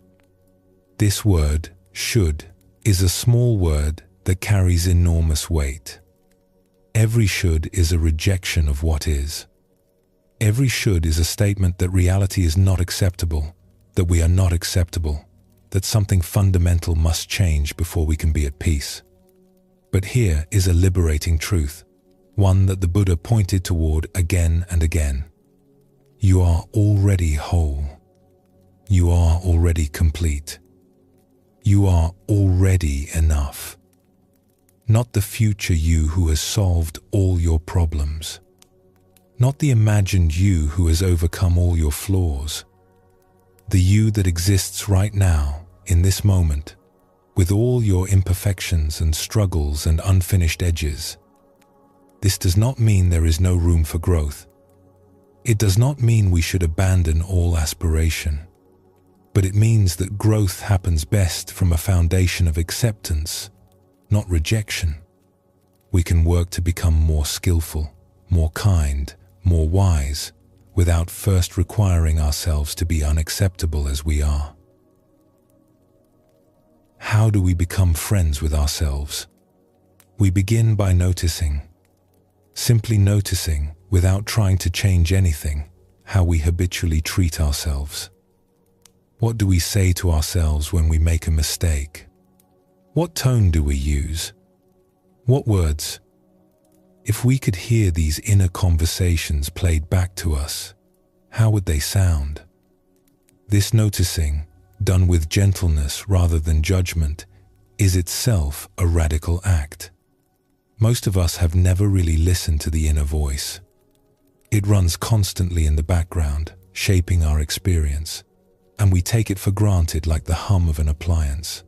This word, should, is a small word that carries enormous weight. Every should is a rejection of what is. Every should is a statement that reality is not acceptable, that we are not acceptable, that something fundamental must change before we can be at peace. But here is a liberating truth, one that the Buddha pointed toward again and again. You are already whole. You are already complete. You are already enough. Not the future you who has solved all your problems. Not the imagined you who has overcome all your flaws. The you that exists right now, in this moment, with all your imperfections and struggles and unfinished edges. This does not mean there is no room for growth. It does not mean we should abandon all aspiration. But it means that growth happens best from a foundation of acceptance, not rejection. We can work to become more skillful, more kind, more wise, without first requiring ourselves to be unacceptable as we are. How do we become friends with ourselves? We begin by noticing, simply noticing without trying to change anything, how we habitually treat ourselves. What do we say to ourselves when we make a mistake? What tone do we use? What words? If we could hear these inner conversations played back to us, how would they sound? This noticing, done with gentleness rather than judgment, is itself a radical act. Most of us have never really listened to the inner voice. It runs constantly in the background, shaping our experience, and we take it for granted like the hum of an appliance.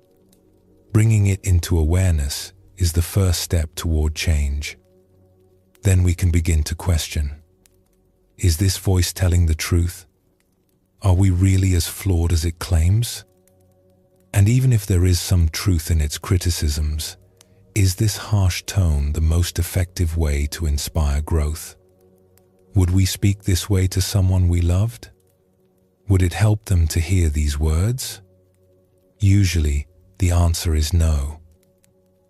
Bringing it into awareness is the first step toward change. Then we can begin to question, is this voice telling the truth? Are we really as flawed as it claims? And even if there is some truth in its criticisms, is this harsh tone the most effective way to inspire growth? Would we speak this way to someone we loved? Would it help them to hear these words? Usually, the answer is no.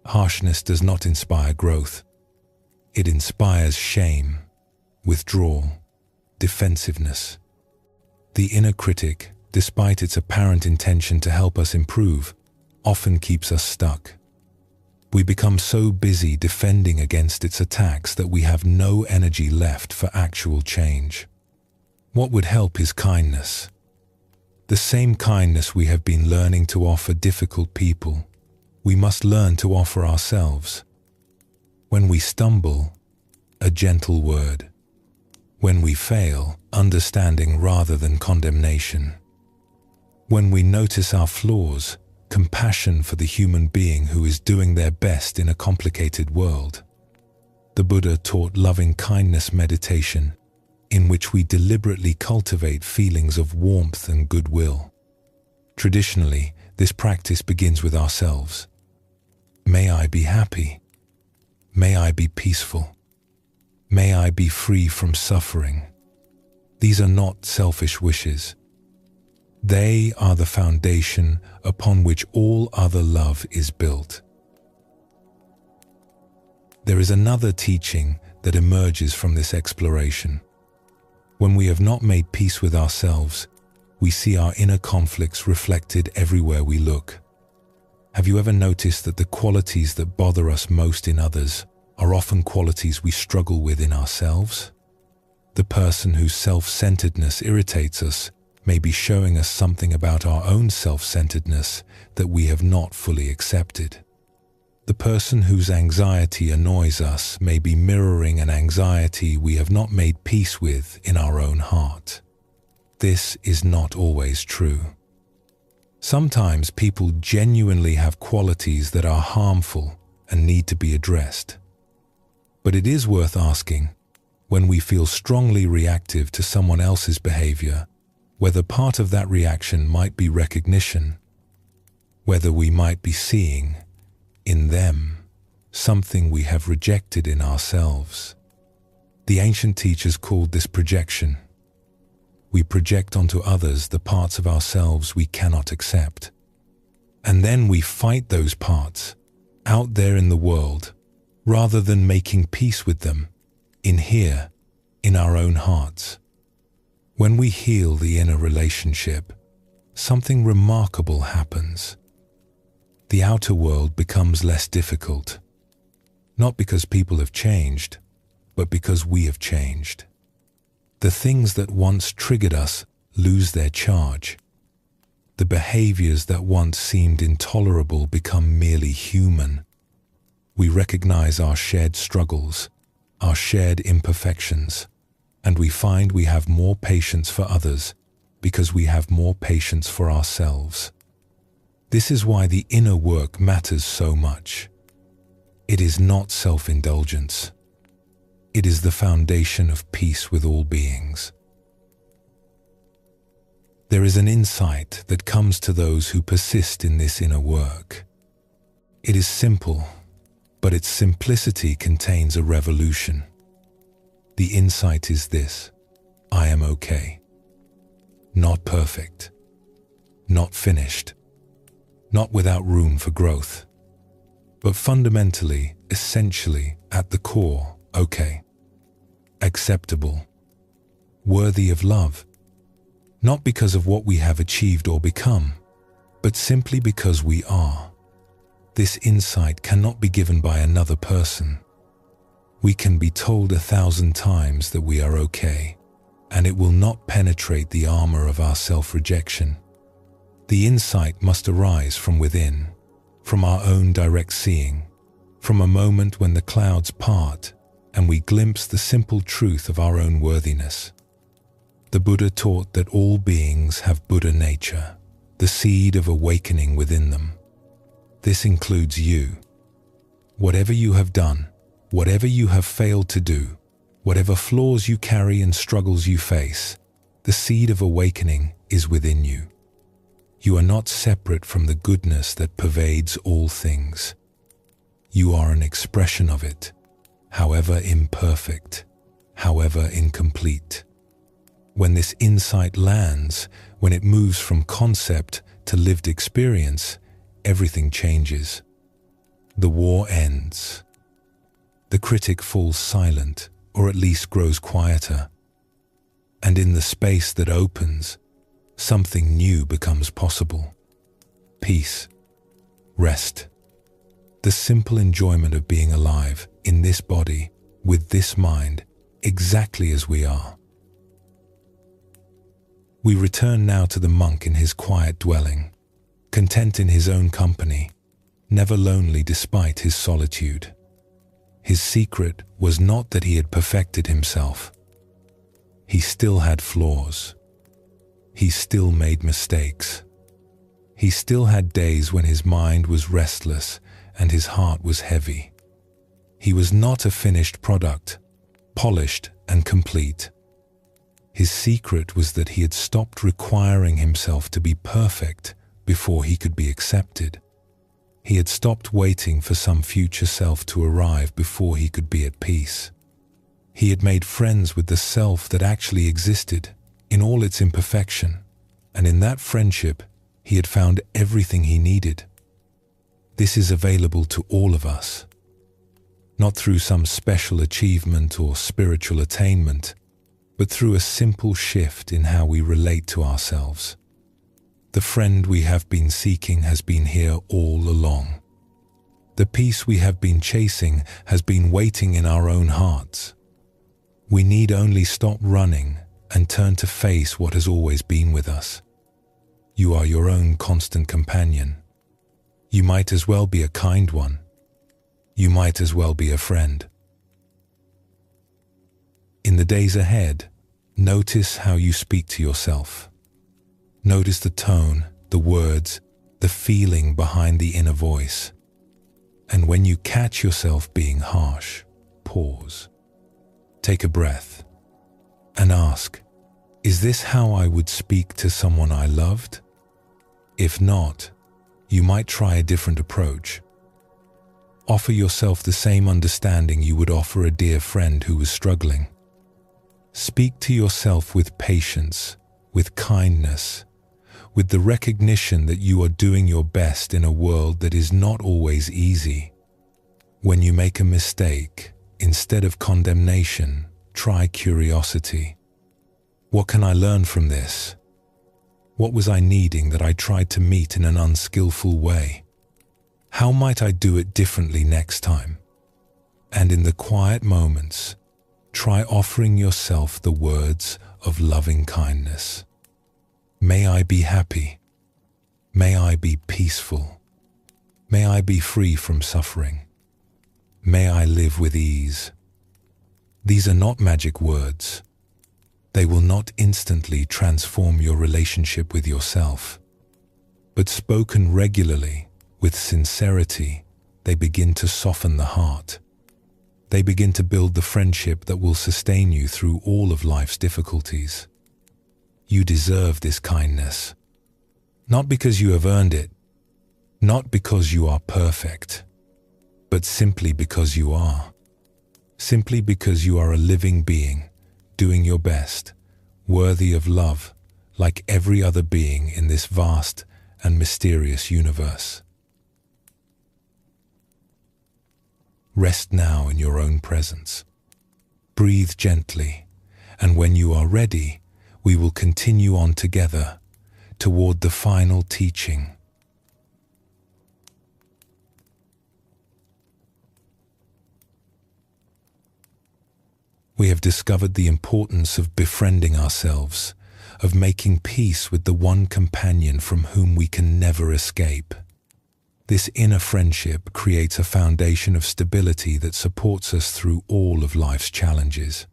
Harshness does not inspire growth. It inspires shame, withdrawal, defensiveness. The inner critic, despite its apparent intention to help us improve, often keeps us stuck. We become so busy defending against its attacks that we have no energy left for actual change. What would help is kindness. The same kindness we have been learning to offer difficult people, we must learn to offer ourselves. When we stumble, a gentle word. When we fail, understanding rather than condemnation. When we notice our flaws, compassion for the human being who is doing their best in a complicated world. The Buddha taught loving kindness meditation, in which we deliberately cultivate feelings of warmth and goodwill. Traditionally, this practice begins with ourselves. May I be happy. May I be peaceful. May I be free from suffering. These are not selfish wishes. They are the foundation upon which all other love is built. There is another teaching that emerges from this exploration. When we have not made peace with ourselves, we see our inner conflicts reflected everywhere we look. Have you ever noticed that the qualities that bother us most in others are often qualities we struggle with in ourselves? The person whose self-centeredness irritates us may be showing us something about our own self-centeredness that we have not fully accepted. The person whose anxiety annoys us may be mirroring an anxiety we have not made peace with in our own heart. This is not always true. Sometimes people genuinely have qualities that are harmful and need to be addressed. But it is worth asking, when we feel strongly reactive to someone else's behavior, whether part of that reaction might be recognition, whether we might be seeing in them something we have rejected in ourselves. The ancient teachers called this projection. We project onto others the parts of ourselves we cannot accept. And then we fight those parts out there in the world, rather than making peace with them in here, in our own hearts. When we heal the inner relationship, something remarkable happens. The outer world becomes less difficult, not because people have changed, but because we have changed. The things that once triggered us lose their charge. The behaviors that once seemed intolerable become merely human. We recognize our shared struggles, our shared imperfections, and we find we have more patience for others because we have more patience for ourselves. This is why the inner work matters so much. It is not self-indulgence. It is the foundation of peace with all beings. There is an insight that comes to those who persist in this inner work. It is simple, but its simplicity contains a revolution. The insight is this: I am okay. Not perfect. Not finished. not without room for growth. But fundamentally, essentially, at the core, okay. Acceptable. Worthy of love. Not because of what we have achieved or become, but simply because we are. This insight cannot be given by another person. We can be told 1,000 times that we are okay, and it will not penetrate the armor of our self-rejection. The insight must arise from within, from our own direct seeing, from a moment when the clouds part and we glimpse the simple truth of our own worthiness. The Buddha taught that all beings have Buddha nature, the seed of awakening within them. This includes you. Whatever you have done, whatever you have failed to do, whatever flaws you carry and struggles you face, the seed of awakening is within you. You are not separate from the goodness that pervades all things. You are an expression of it, however imperfect, however incomplete. When this insight lands, when it moves from concept to lived experience, everything changes. The war ends. The critic falls silent, or at least grows quieter. And in the space that opens, something new becomes possible. Peace, rest, the simple enjoyment of being alive in this body, with this mind, exactly as we are. We return now to the monk in his quiet dwelling, content in his own company, never lonely despite his solitude. His secret was not that he had perfected himself. He still had flaws. He still made mistakes. He still had days when his mind was restless and his heart was heavy. He was not a finished product, polished and complete. His secret was that he had stopped requiring himself to be perfect before he could be accepted. He had stopped waiting for some future self to arrive before he could be at peace. He had made friends with the self that actually existed in all its imperfection, and in that friendship, he had found everything he needed. This is available to all of us, not through some special achievement or spiritual attainment, but through a simple shift in how we relate to ourselves. The friend we have been seeking has been here all along. The peace we have been chasing has been waiting in our own hearts. We need only stop running and turn to face what has always been with us. You are your own constant companion. You might as well be a kind one. You might as well be a friend. In the days ahead, notice how you speak to yourself. Notice the tone, the words, the feeling behind the inner voice. And when you catch yourself being harsh, pause. Take a breath and ask, is this how I would speak to someone I loved? If not, you might try a different approach. Offer yourself the same understanding you would offer a dear friend who was struggling. Speak to yourself with patience, with kindness, with the recognition that you are doing your best in a world that is not always easy. When you make a mistake, instead of condemnation, try curiosity. What can I learn from this? What was I needing that I tried to meet in an unskillful way? How might I do it differently next time? And in the quiet moments, try offering yourself the words of loving kindness. May I be happy. May I be peaceful. May I be free from suffering. May I live with ease. These are not magic words. They will not instantly transform your relationship with yourself. But spoken regularly, with sincerity, they begin to soften the heart. They begin to build the friendship that will sustain you through all of life's difficulties. You deserve this kindness. Not because you have earned it, not because you are perfect, but simply because you are. Simply because you are a living being, doing your best, worthy of love, like every other being in this vast and mysterious universe. Rest now in your own presence. Breathe gently, and when you are ready, we will continue on together toward the final teaching. We have discovered the importance of befriending ourselves, of making peace with the one companion from whom we can never escape. This inner friendship creates a foundation of stability that supports us through all of life's challenges.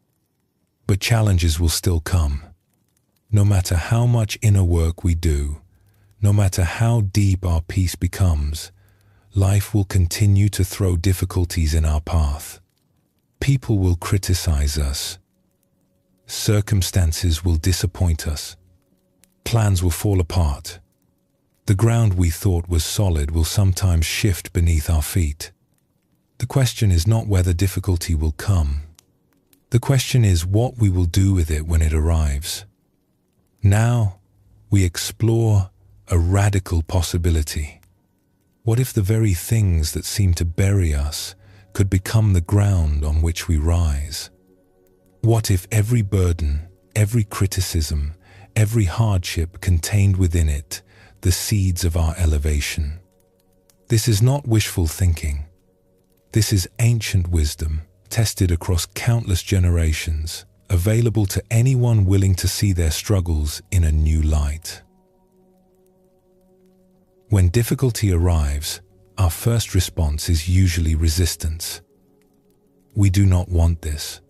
But challenges will still come. No matter how much inner work we do, no matter how deep our peace becomes, life will continue to throw difficulties in our path. People will criticize us. Circumstances will disappoint us. Plans will fall apart. The ground we thought was solid will sometimes shift beneath our feet. The question is not whether difficulty will come. The question is what we will do with it when it arrives. Now, we explore a radical possibility. What if the very things that seem to bury us could become the ground on which we rise? What if every burden, every criticism, every hardship contained within it the seeds of our elevation? This is not wishful thinking. This is ancient wisdom, tested across countless generations, available to anyone willing to see their struggles in a new light. When difficulty arrives, our first response is usually resistance. We do not want this.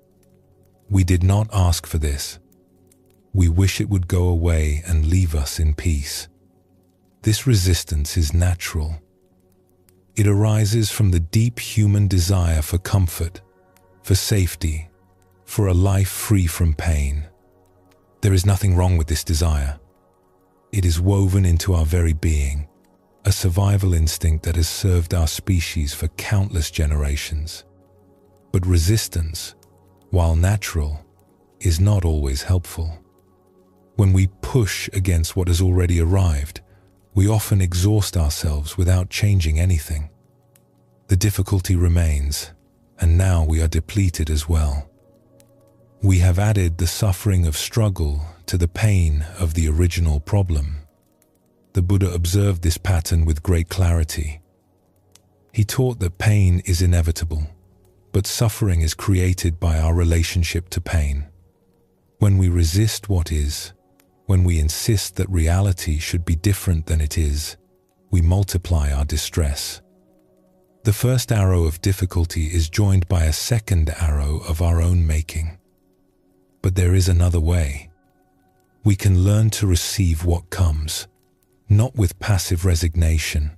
We did not ask for this. We wish it would go away and leave us in peace. This resistance is natural. It arises from the deep human desire for comfort, for safety, for a life free from pain. There is nothing wrong with this desire. It is woven into our very being, a survival instinct that has served our species for countless generations. But resistance, while natural, is not always helpful. When we push against what has already arrived, we often exhaust ourselves without changing anything. The difficulty remains, and now we are depleted as well. We have added the suffering of struggle to the pain of the original problem. The Buddha observed this pattern with great clarity. He taught that pain is inevitable, but suffering is created by our relationship to pain. When we resist what is, when we insist that reality should be different than it is, we multiply our distress. The first arrow of difficulty is joined by a second arrow of our own making. But there is another way. We can learn to receive what comes, not with passive resignation,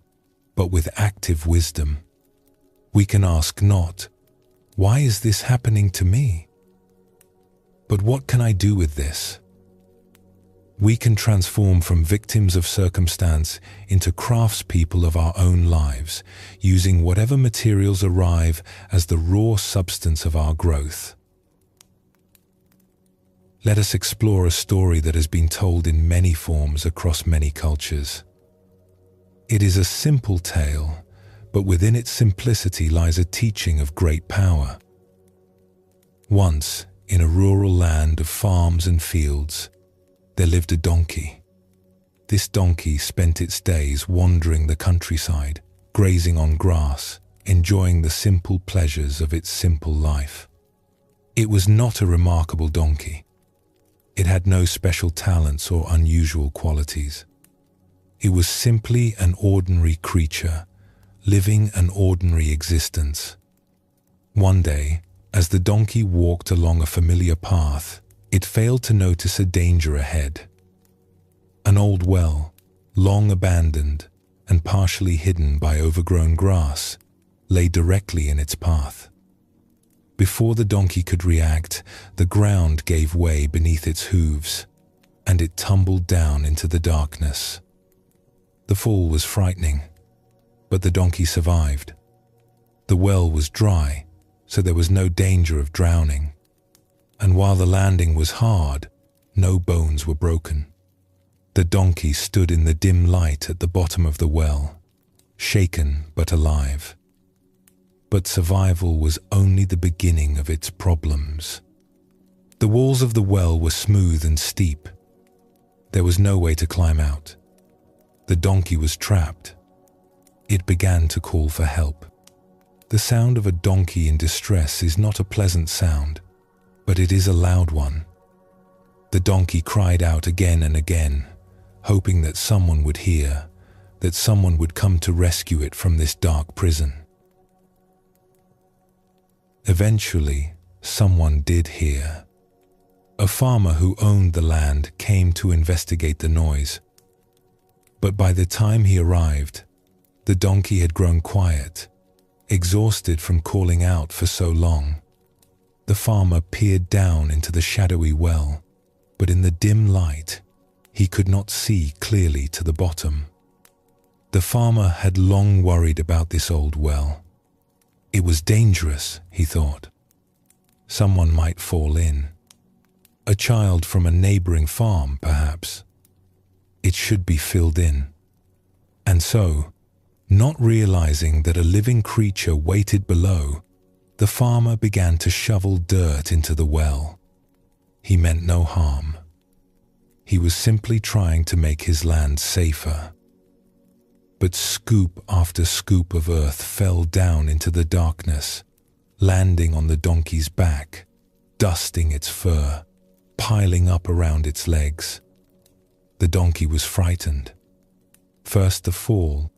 but with active wisdom. We can ask not, "Why is this happening to me?" but "What can I do with this?" We can transform from victims of circumstance into craftspeople of our own lives, using whatever materials arrive as the raw substance of our growth. Let us explore a story that has been told in many forms across many cultures. It is a simple tale, but within its simplicity lies a teaching of great power. Once, in a rural land of farms and fields, there lived a donkey. This donkey spent its days wandering the countryside, grazing on grass, enjoying the simple pleasures of its simple life. It was not a remarkable donkey. It had no special talents or unusual qualities. It was simply an ordinary creature, living an ordinary existence. One day, as the donkey walked along a familiar path, it failed to notice a danger ahead. An old well, long abandoned and partially hidden by overgrown grass, lay directly in its path. Before the donkey could react, the ground gave way beneath its hooves, and it tumbled down into the darkness. The fall was frightening, but the donkey survived. The well was dry, so there was no danger of drowning. And while the landing was hard, no bones were broken. The donkey stood in the dim light at the bottom of the well, shaken but alive. But survival was only the beginning of its problems. The walls of the well were smooth and steep. There was no way to climb out. The donkey was trapped. It began to call for help. The sound of a donkey in distress is not a pleasant sound, but it is a loud one. The donkey cried out again and again, hoping that someone would hear, that someone would come to rescue it from this dark prison. Eventually, someone did hear. A farmer who owned the land came to investigate the noise. But by the time he arrived, the donkey had grown quiet, exhausted from calling out for so long. The farmer peered down into the shadowy well, but in the dim light, he could not see clearly to the bottom. The farmer had long worried about this old well. It was dangerous, he thought. Someone might fall in. A child from a neighboring farm, perhaps. It should be filled in. And so, not realizing that a living creature waited below, the farmer began to shovel dirt into the well. He meant no harm. He was simply trying to make his land safer. But scoop after scoop of earth fell down into the darkness, landing on the donkey's back, dusting its fur, piling up around its legs. The donkey was frightened. First the fall,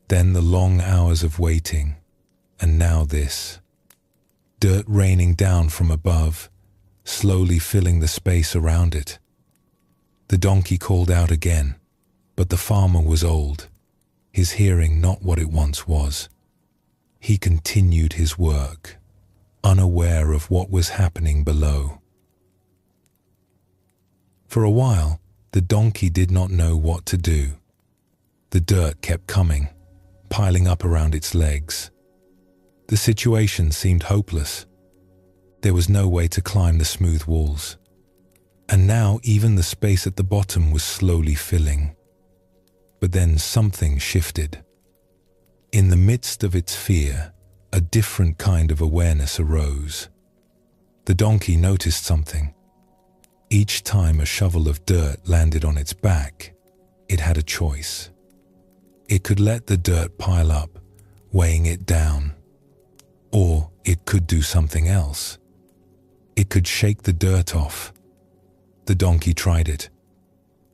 then the long hours of waiting, and now this. Dirt raining down from above, slowly filling the space around it. The donkey called out again, but the farmer was old, his hearing not what it once was. He continued his work, unaware of what was happening below. For a while, the donkey did not know what to do. The dirt kept coming, piling up around its legs. The situation seemed hopeless. There was no way to climb the smooth walls. And now even the space at the bottom was slowly filling. But then something shifted. In the midst of its fear, a different kind of awareness arose. The donkey noticed something. Each time a shovel of dirt landed on its back, it had a choice. It could let the dirt pile up, weighing it down. Or it could do something else. It could shake the dirt off. The donkey tried it.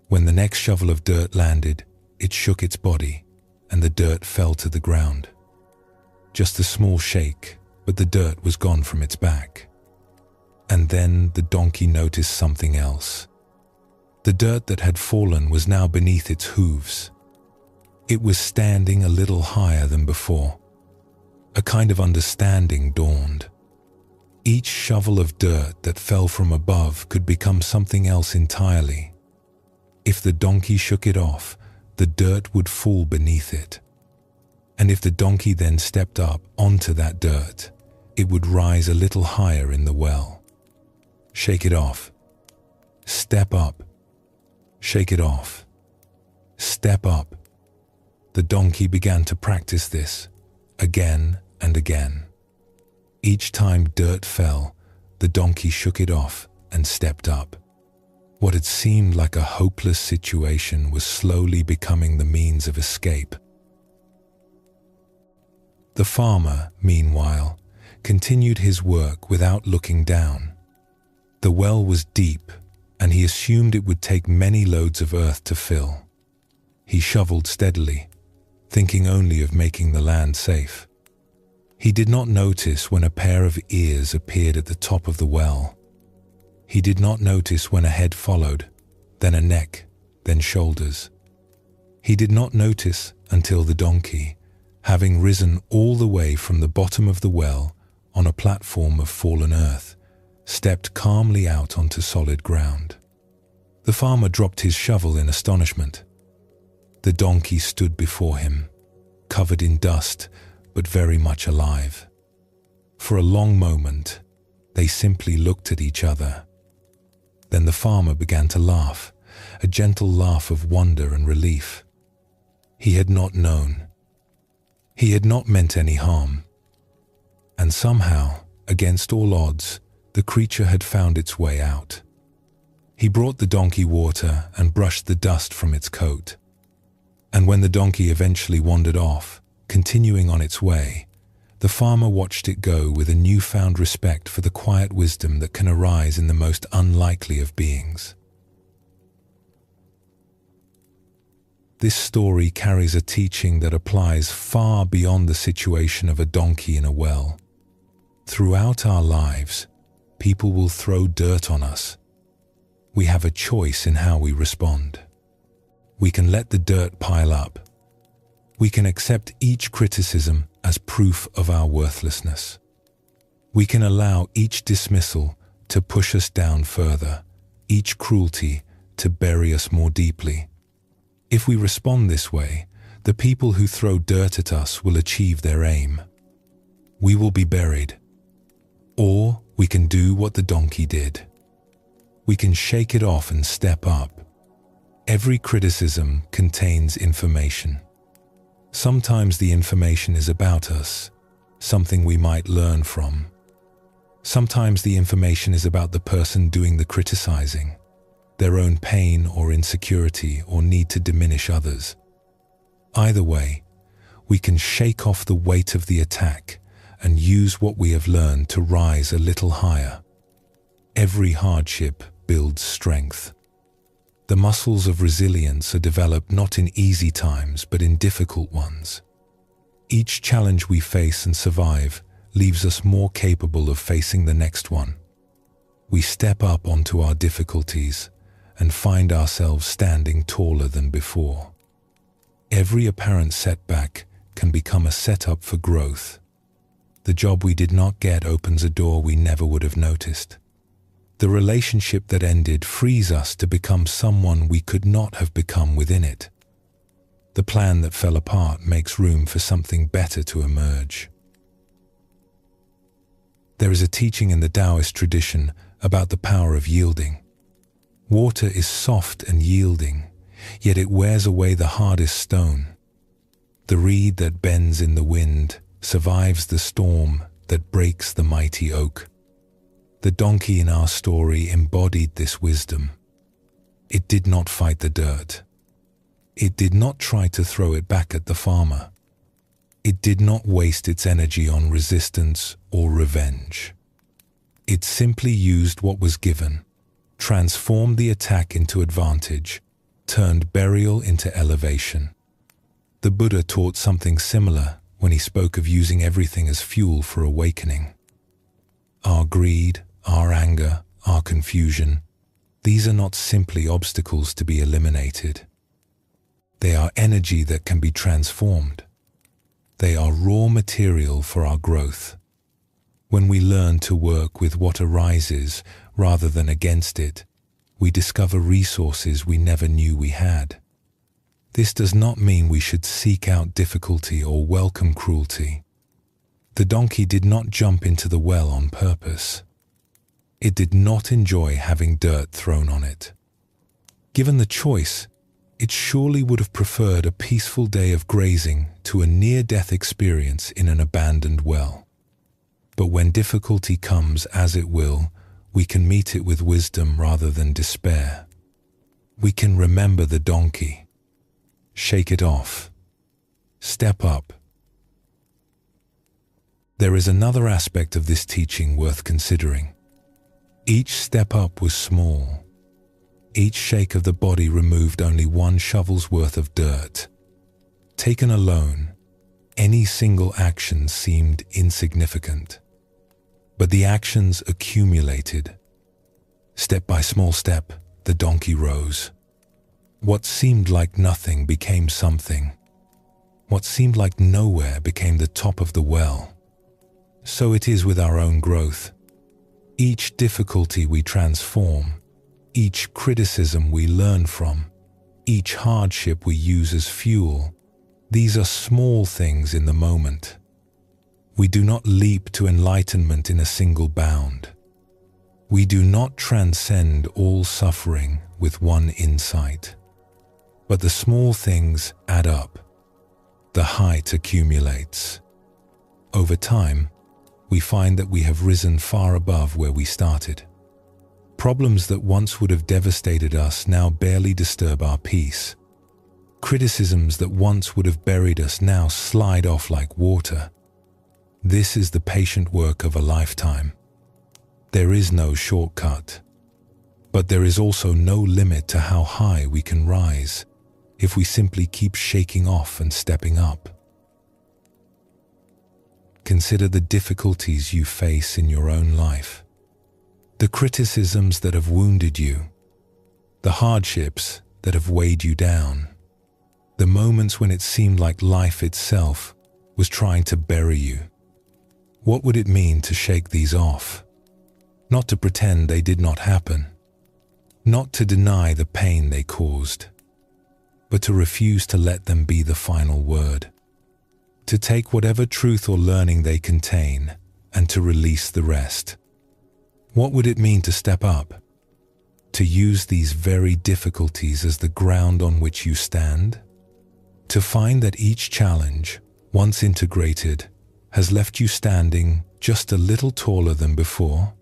When the next shovel of dirt landed, it shook its body, and the dirt fell to the ground. Just a small shake, but the dirt was gone from its back. And then the donkey noticed something else. The dirt that had fallen was now beneath its hooves. It was standing a little higher than before. A kind of understanding dawned. Each shovel of dirt that fell from above could become something else entirely. If the donkey shook it off, the dirt would fall beneath it. And if the donkey then stepped up onto that dirt, it would rise a little higher in the well. Shake it off. Step up. Shake it off. Step up. The donkey began to practice this, again and again. Each time dirt fell, the donkey shook it off and stepped up. What had seemed like a hopeless situation was slowly becoming the means of escape. The farmer, meanwhile, continued his work without looking down. The well was deep, and he assumed it would take many loads of earth to fill. He shoveled steadily, thinking only of making the land safe. He did not notice when a pair of ears appeared at the top of the well. He did not notice when a head followed, then a neck, then shoulders. He did not notice until the donkey, having risen all the way from the bottom of the well on a platform of fallen earth, stepped calmly out onto solid ground. The farmer dropped his shovel in astonishment. The donkey stood before him, covered in dust, but very much alive. For a long moment, they simply looked at each other. Then the farmer began to laugh, a gentle laugh of wonder and relief. He had not known. He had not meant any harm. And somehow, against all odds, the creature had found its way out. He brought the donkey water and brushed the dust from its coat. And when the donkey eventually wandered off, continuing on its way, the farmer watched it go with a newfound respect for the quiet wisdom that can arise in the most unlikely of beings. This story carries a teaching that applies far beyond the situation of a donkey in a well. Throughout our lives, people will throw dirt on us. We have a choice in how we respond. We can let the dirt pile up. We can accept each criticism as proof of our worthlessness. We can allow each dismissal to push us down further, each cruelty to bury us more deeply. If we respond this way, the people who throw dirt at us will achieve their aim. We will be buried. Or we can do what the donkey did. We can shake it off and step up. Every criticism contains information. Sometimes the information is about us, something we might learn from. Sometimes the information is about the person doing the criticizing, their own pain or insecurity or need to diminish others. Either way, we can shake off the weight of the attack and use what we have learned to rise a little higher. Every hardship builds strength. The muscles of resilience are developed not in easy times but in difficult ones. Each challenge we face and survive leaves us more capable of facing the next one. We step up onto our difficulties and find ourselves standing taller than before. Every apparent setback can become a setup for growth. The job we did not get opens a door we never would have noticed. The relationship that ended frees us to become someone we could not have become within it. The plan that fell apart makes room for something better to emerge. There is a teaching in the Taoist tradition about the power of yielding. Water is soft and yielding, yet it wears away the hardest stone. The reed that bends in the wind survives the storm that breaks the mighty oak. The donkey in our story embodied this wisdom. It did not fight the dirt. It did not try to throw it back at the farmer. It did not waste its energy on resistance or revenge. It simply used what was given, transformed the attack into advantage, turned burial into elevation. The Buddha taught something similar when he spoke of using everything as fuel for awakening. Our greed, our anger, our confusion, these are not simply obstacles to be eliminated. They are energy that can be transformed. They are raw material for our growth. When we learn to work with what arises rather than against it, we discover resources we never knew we had. This does not mean we should seek out difficulty or welcome cruelty. The donkey did not jump into the well on purpose. It did not enjoy having dirt thrown on it. Given the choice, it surely would have preferred a peaceful day of grazing to a near-death experience in an abandoned well. But when difficulty comes, as it will, we can meet it with wisdom rather than despair. We can remember the donkey. Shake it off. Step up. There is another aspect of this teaching worth considering. Each step up was small. Each shake of the body removed only one shovel's worth of dirt. Taken alone, any single action seemed insignificant. But the actions accumulated. Step by small step, the donkey rose. What seemed like nothing became something. What seemed like nowhere became the top of the well. So it is with our own growth. Each difficulty we transform, each criticism we learn from, each hardship we use as fuel, these are small things in the moment. We do not leap to enlightenment in a single bound. We do not transcend all suffering with one insight. But the small things add up. The height accumulates. Over time, we find that we have risen far above where we started. Problems that once would have devastated us now barely disturb our peace. Criticisms that once would have buried us now slide off like water. This is the patient work of a lifetime. There is no shortcut. But there is also no limit to how high we can rise if we simply keep shaking off and stepping up. Consider the difficulties you face in your own life, the criticisms that have wounded you, the hardships that have weighed you down, the moments when it seemed like life itself was trying to bury you. What would it mean to shake these off? Not to pretend they did not happen, not to deny the pain they caused, but to refuse to let them be the final word. To take whatever truth or learning they contain and to release the rest. What would it mean to step up? To use these very difficulties as the ground on which you stand? To find that each challenge, once integrated, has left you standing just a little taller than before?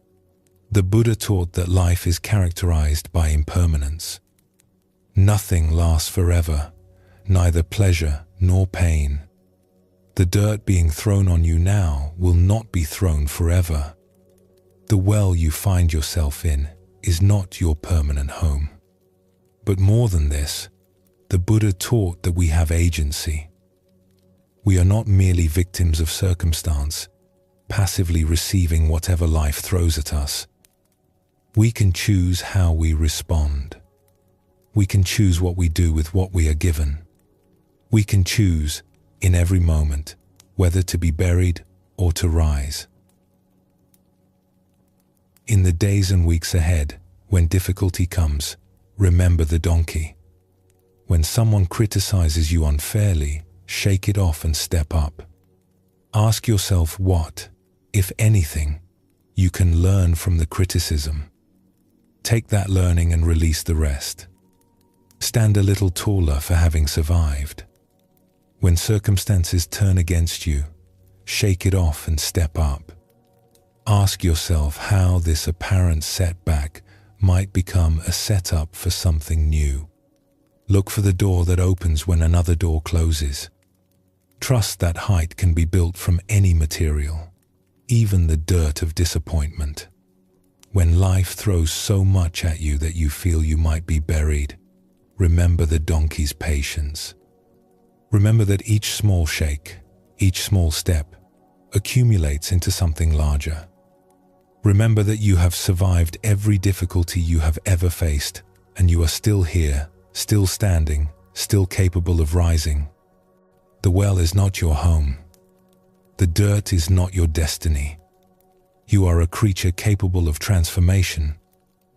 The Buddha taught that life is characterized by impermanence. Nothing lasts forever, neither pleasure nor pain. The dirt being thrown on you now will not be thrown forever. The well you find yourself in is not your permanent home. But more than this, the Buddha taught that we have agency. We are not merely victims of circumstance, passively receiving whatever life throws at us. We can choose how we respond. We can choose what we do with what we are given. We can choose, in every moment, whether to be buried or to rise. In the days and weeks ahead, when difficulty comes, remember the donkey. When someone criticizes you unfairly, shake it off and step up. Ask yourself what, if anything, you can learn from the criticism. Take that learning and release the rest. Stand a little taller for having survived. When circumstances turn against you, shake it off and step up. Ask yourself how this apparent setback might become a setup for something new. Look for the door that opens when another door closes. Trust that height can be built from any material, even the dirt of disappointment. When life throws so much at you that you feel you might be buried, remember the donkey's patience. Remember that each small shake, each small step, accumulates into something larger. Remember that you have survived every difficulty you have ever faced, and you are still here, still standing, still capable of rising. The well is not your home. The dirt is not your destiny. You are a creature capable of transformation,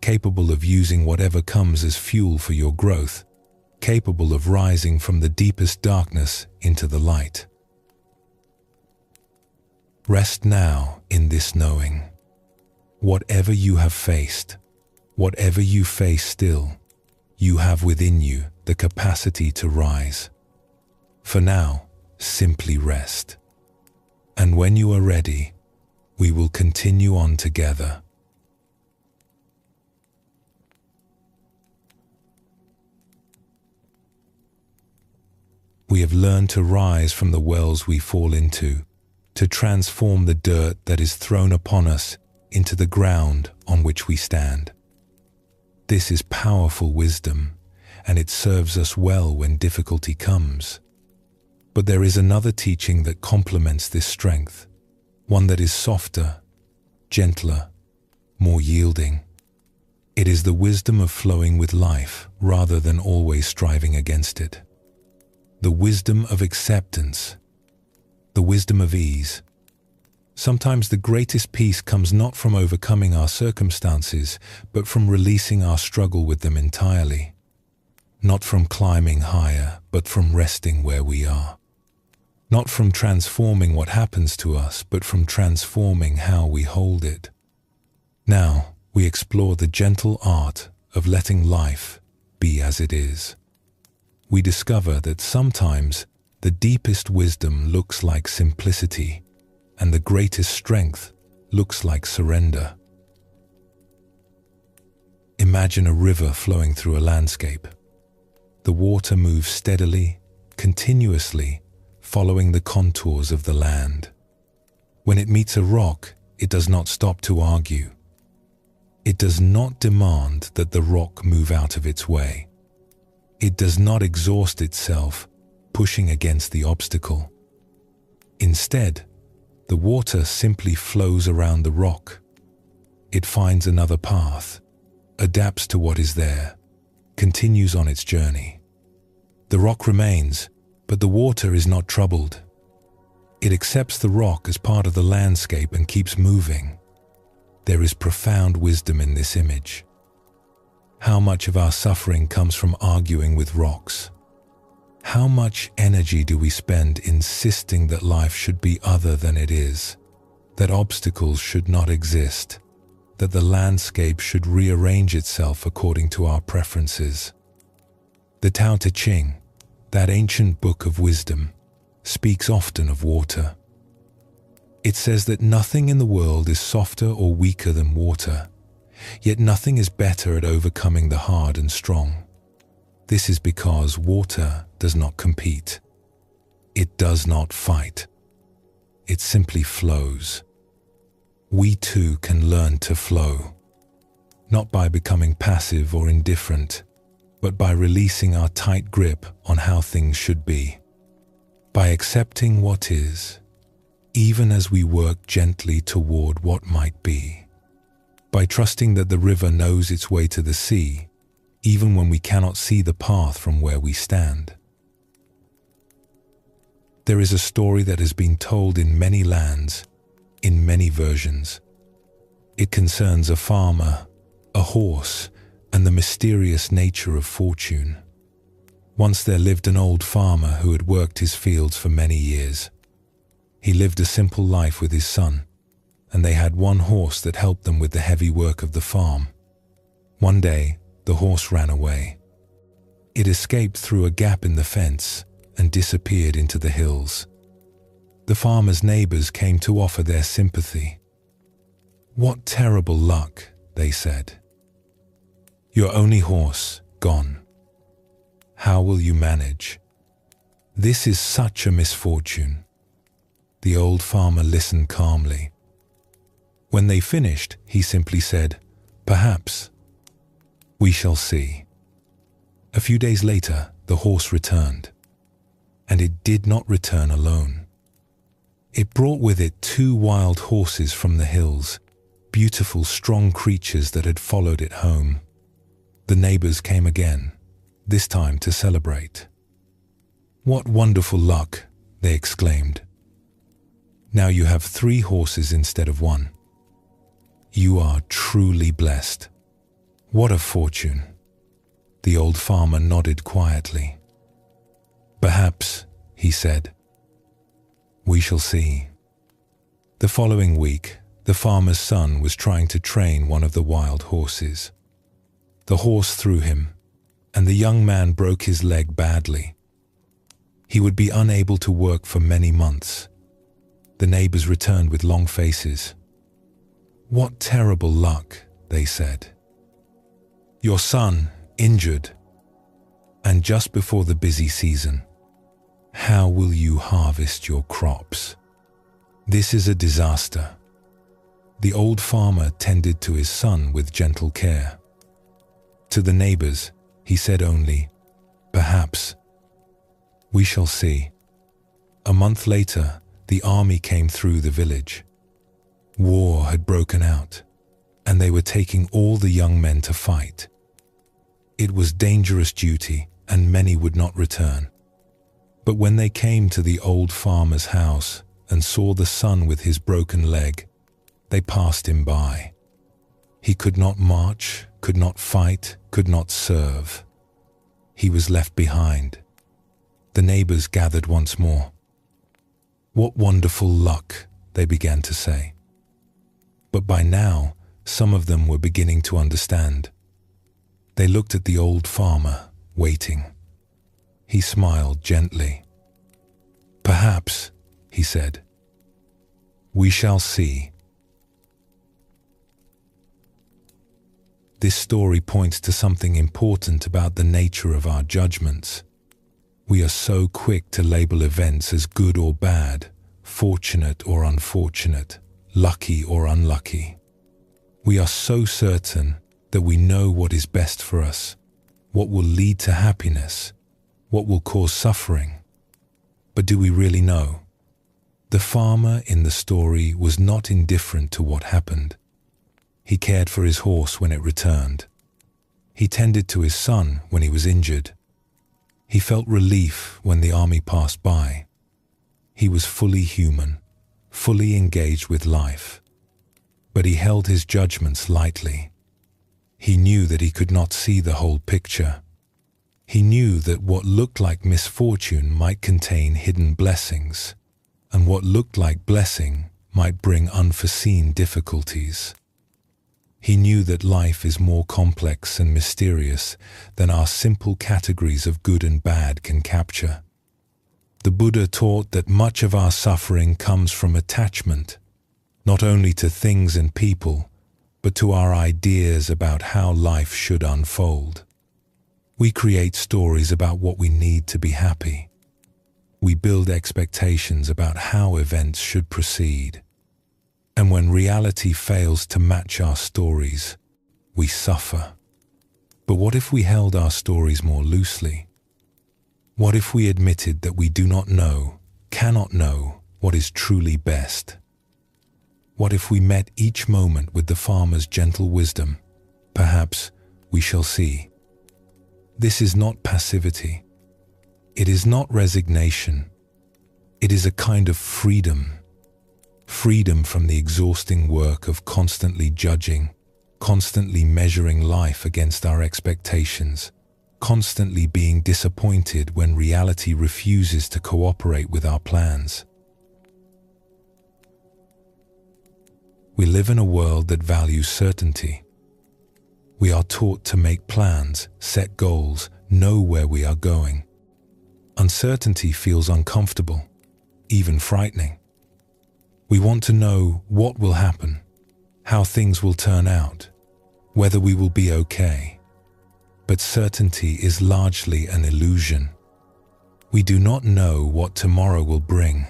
capable of using whatever comes as fuel for your growth, capable of rising from the deepest darkness into the light. Rest now in this knowing. Whatever you have faced, whatever you face still, you have within you the capacity to rise. For now, simply rest. And when you are ready, we will continue on together. We have learned to rise from the wells we fall into, to transform the dirt that is thrown upon us into the ground on which we stand. This is powerful wisdom, and it serves us well when difficulty comes. But there is another teaching that complements this strength, one that is softer, gentler, more yielding. It is the wisdom of flowing with life rather than always striving against it. The wisdom of acceptance, the wisdom of ease. Sometimes the greatest peace comes not from overcoming our circumstances, but from releasing our struggle with them entirely. Not from climbing higher, but from resting where we are. Not from transforming what happens to us, but from transforming how we hold it. Now, we explore the gentle art of letting life be as it is, we discover that sometimes the deepest wisdom looks like simplicity, and the greatest strength looks like surrender. Imagine a river flowing through a landscape. The water moves steadily, continuously, following the contours of the land. When it meets a rock, it does not stop to argue. It does not demand that the rock move out of its way. It does not exhaust itself, pushing against the obstacle. Instead, the water simply flows around the rock. It finds another path, adapts to what is there, continues on its journey. The rock remains, but the water is not troubled. It accepts the rock as part of the landscape and keeps moving. There is profound wisdom in this image. How much of our suffering comes from arguing with rocks? How much energy do we spend insisting that life should be other than it is, that obstacles should not exist, that the landscape should rearrange itself according to our preferences? The Tao Te Ching, that ancient book of wisdom, speaks often of water. It says that nothing in the world is softer or weaker than water, yet nothing is better at overcoming the hard and strong. This is because water does not compete. It does not fight. It simply flows. We too can learn to flow, not by becoming passive or indifferent, but by releasing our tight grip on how things should be, by accepting what is, even as we work gently toward what might be, by trusting that the river knows its way to the sea, even when we cannot see the path from where we stand. There is a story that has been told in many lands, in many versions. It concerns a farmer, a horse, and the mysterious nature of fortune. Once there lived an old farmer who had worked his fields for many years. He lived a simple life with his son, and they had one horse that helped them with the heavy work of the farm. One day, the horse ran away. It escaped through a gap in the fence and disappeared into the hills. The farmer's neighbors came to offer their sympathy. "What terrible luck," they said. "Your only horse gone. How will you manage? This is such a misfortune." The old farmer listened calmly. When they finished, he simply said, "Perhaps. We shall see." A few days later, the horse returned. And it did not return alone. It brought with it 2 wild horses from the hills, beautiful, strong creatures that had followed it home. The neighbors came again, this time to celebrate. "What wonderful luck," they exclaimed. "Now you have 3 horses instead of 1. You are truly blessed. What a fortune." The old farmer nodded quietly. "Perhaps," he said. "We shall see." The following week, the farmer's son was trying to train one of the wild horses. The horse threw him, and the young man broke his leg badly. He would be unable to work for many months. The neighbors returned with long faces. "What terrible luck," they said. "Your son, injured. And just before the busy season. How will you harvest your crops? This is a disaster." The old farmer tended to his son with gentle care. To the neighbors, he said only, "Perhaps. We shall see." A month later, the army came through the village. War had broken out, and they were taking all the young men to fight. It was dangerous duty, and many would not return. But when they came to the old farmer's house and saw the son with his broken leg, they passed him by. He could not march, could not fight, could not serve. He was left behind. The neighbors gathered once more. "What wonderful luck," they began to say. But by now, some of them were beginning to understand. They looked at the old farmer, waiting. He smiled gently. "Perhaps," he said. "We shall see." This story points to something important about the nature of our judgments. We are so quick to label events as good or bad, fortunate or unfortunate, lucky or unlucky. We are so certain that we know what is best for us, what will lead to happiness, what will cause suffering. But do we really know? The farmer in the story was not indifferent to what happened. He cared for his horse when it returned. He tended to his son when he was injured. He felt relief when the army passed by. He was fully human, fully engaged with life. But he held his judgments lightly. He knew that he could not see the whole picture. He knew that what looked like misfortune might contain hidden blessings, and what looked like blessing might bring unforeseen difficulties. He knew that life is more complex and mysterious than our simple categories of good and bad can capture. The Buddha taught that much of our suffering comes from attachment, not only to things and people, but to our ideas about how life should unfold. We create stories about what we need to be happy. We build expectations about how events should proceed. And when reality fails to match our stories, we suffer. But what if we held our stories more loosely? What if we admitted that we do not know, cannot know, what is truly best? What if we met each moment with the farmer's gentle wisdom? Perhaps we shall see. This is not passivity. It is not resignation. It is a kind of freedom. Freedom from the exhausting work of constantly judging, constantly measuring life against our expectations, constantly being disappointed when reality refuses to cooperate with our plans. We live in a world that values certainty. We are taught to make plans, set goals, know where we are going. Uncertainty feels uncomfortable, even frightening. We want to know what will happen, how things will turn out, whether we will be okay. But certainty is largely an illusion. We do not know what tomorrow will bring.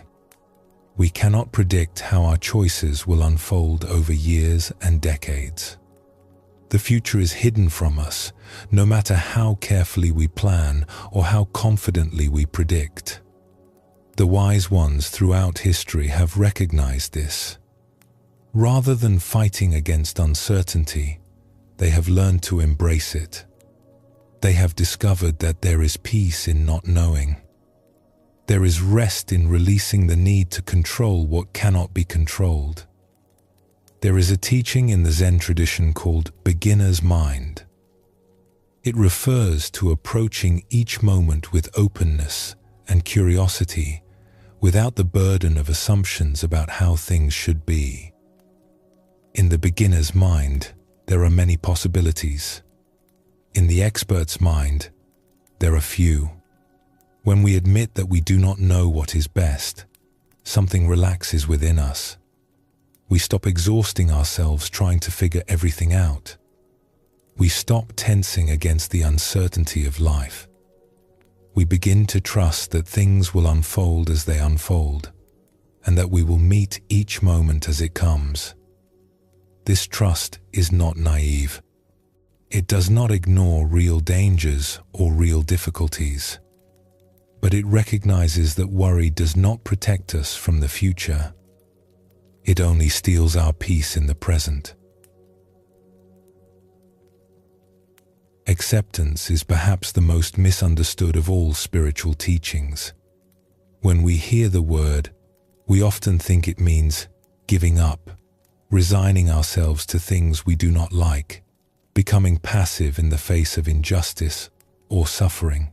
We cannot predict how our choices will unfold over years and decades. The future is hidden from us, no matter how carefully we plan or how confidently we predict. The wise ones throughout history have recognized this. Rather than fighting against uncertainty, they have learned to embrace it. They have discovered that there is peace in not knowing. There is rest in releasing the need to control what cannot be controlled. There is a teaching in the Zen tradition called beginner's mind. It refers to approaching each moment with openness and curiosity, without the burden of assumptions about how things should be. In the beginner's mind, there are many possibilities. In the expert's mind, there are few. When we admit that we do not know what is best, something relaxes within us. We stop exhausting ourselves trying to figure everything out. We stop tensing against the uncertainty of life. We begin to trust that things will unfold as they unfold, and that we will meet each moment as it comes. This trust is not naive. It does not ignore real dangers or real difficulties, but it recognizes that worry does not protect us from the future. It only steals our peace in the present. Acceptance is perhaps the most misunderstood of all spiritual teachings. When we hear the word, we often think it means giving up, resigning ourselves to things we do not like, becoming passive in the face of injustice or suffering.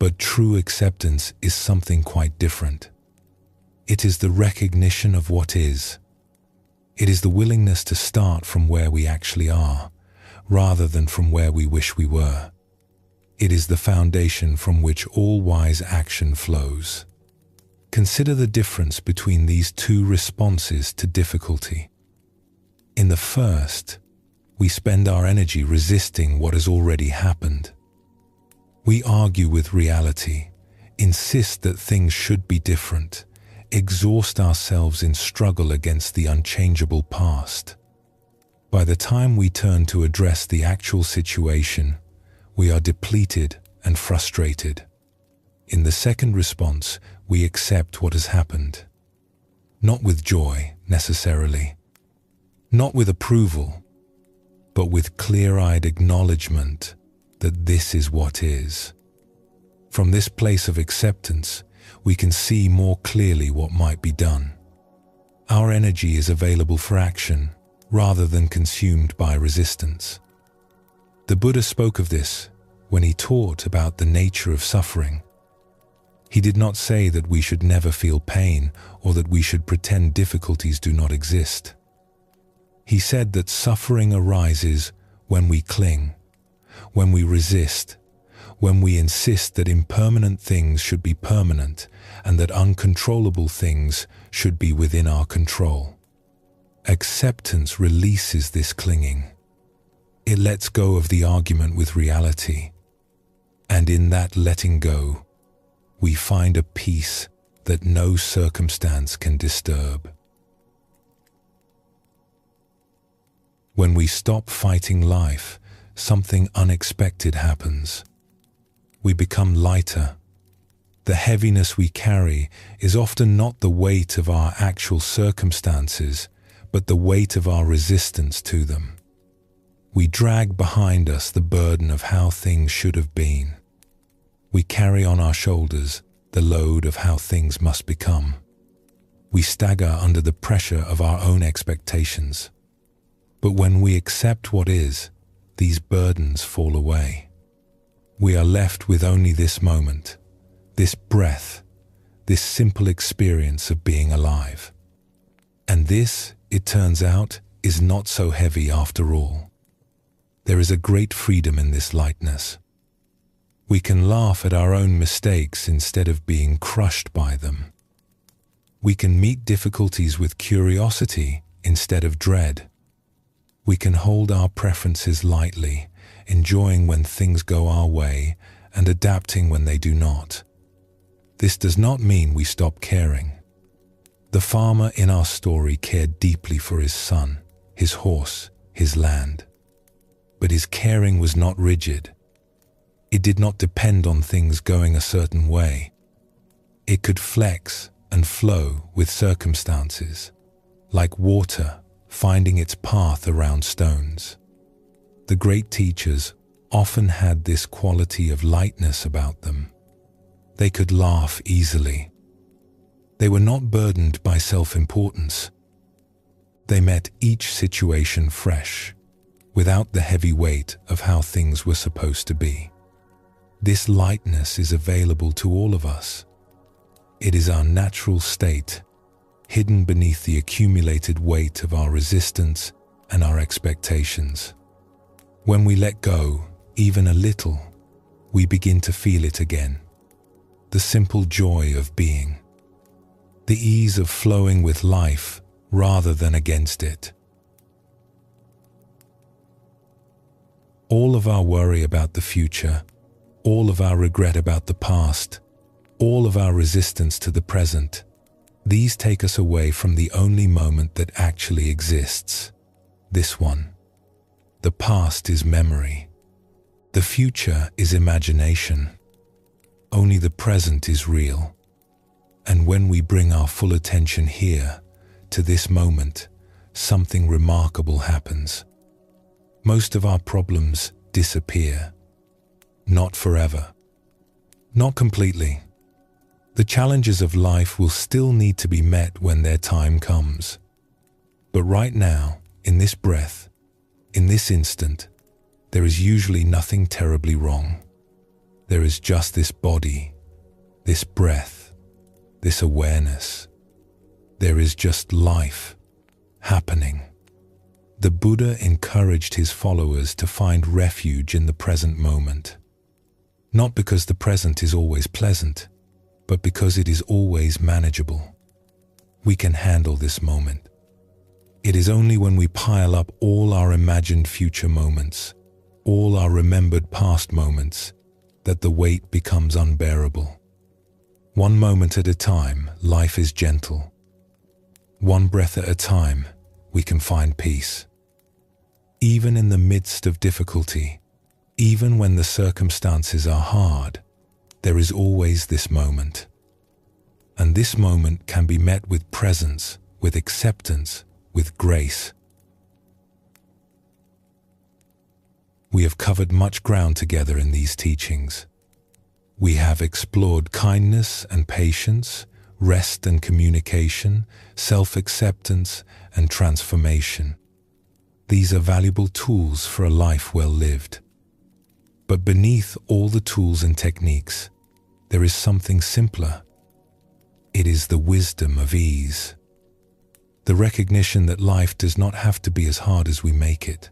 But true acceptance is something quite different. It is the recognition of what is. It is the willingness to start from where we actually are, rather than from where we wish we were. It is the foundation from which all wise action flows. Consider the difference between these two responses to difficulty. In the first, we spend our energy resisting what has already happened. We argue with reality, insist that things should be different, exhaust ourselves in struggle against the unchangeable past. By the time we turn to address the actual situation, we are depleted and frustrated. In the second response, we accept what has happened. Not with joy, necessarily. Not with approval, but with clear-eyed acknowledgement that this is what is. From this place of acceptance, we can see more clearly what might be done. Our energy is available for action, rather than consumed by resistance. The Buddha spoke of this when he taught about the nature of suffering. He did not say that we should never feel pain or that we should pretend difficulties do not exist. He said that suffering arises when we cling, when we resist, when we insist that impermanent things should be permanent and that uncontrollable things should be within our control. Acceptance releases this clinging. It lets go of the argument with reality. And in that letting go, we find a peace that no circumstance can disturb. When we stop fighting life, something unexpected happens. We become lighter. The heaviness we carry is often not the weight of our actual circumstances, but the weight of our resistance to them. We drag behind us the burden of how things should have been. We carry on our shoulders the load of how things must become. We stagger under the pressure of our own expectations. But when we accept what is, these burdens fall away. We are left with only this moment, this breath, this simple experience of being alive. And this, it turns out, is not so heavy after all. There is a great freedom in this lightness. We can laugh at our own mistakes instead of being crushed by them. We can meet difficulties with curiosity instead of dread. We can hold our preferences lightly, enjoying when things go our way and adapting when they do not. This does not mean we stop caring. The farmer in our story cared deeply for his son, his horse, his land. But his caring was not rigid. It did not depend on things going a certain way. It could flex and flow with circumstances, like water finding its path around stones. The great teachers often had this quality of lightness about them. They could laugh easily. They were not burdened by self-importance. They met each situation fresh, without the heavy weight of how things were supposed to be. This lightness is available to all of us. It is our natural state, hidden beneath the accumulated weight of our resistance and our expectations. When we let go, even a little, we begin to feel it again. The simple joy of being. The ease of flowing with life rather than against it. All of our worry about the future, all of our regret about the past, all of our resistance to the present, these take us away from the only moment that actually exists. This one. The past is memory. The future is imagination. Only the present is real. And when we bring our full attention here, to this moment, something remarkable happens. Most of our problems disappear. Not forever. Not completely. The challenges of life will still need to be met when their time comes. But right now, in this breath, in this instant, there is usually nothing terribly wrong. There is just this body, this breath, this awareness. There is just life happening. The Buddha encouraged his followers to find refuge in the present moment. Not because the present is always pleasant, but because it is always manageable. We can handle this moment. It is only when we pile up all our imagined future moments, all our remembered past moments, that the weight becomes unbearable. One moment at a time, life is gentle. One breath at a time, we can find peace. Even in the midst of difficulty, even when the circumstances are hard, there is always this moment. And this moment can be met with presence, with acceptance, with grace. We have covered much ground together in these teachings. We have explored kindness and patience, rest and communication, self-acceptance and transformation. These are valuable tools for a life well lived. But beneath all the tools and techniques, there is something simpler. It is the wisdom of ease. The recognition that life does not have to be as hard as we make it.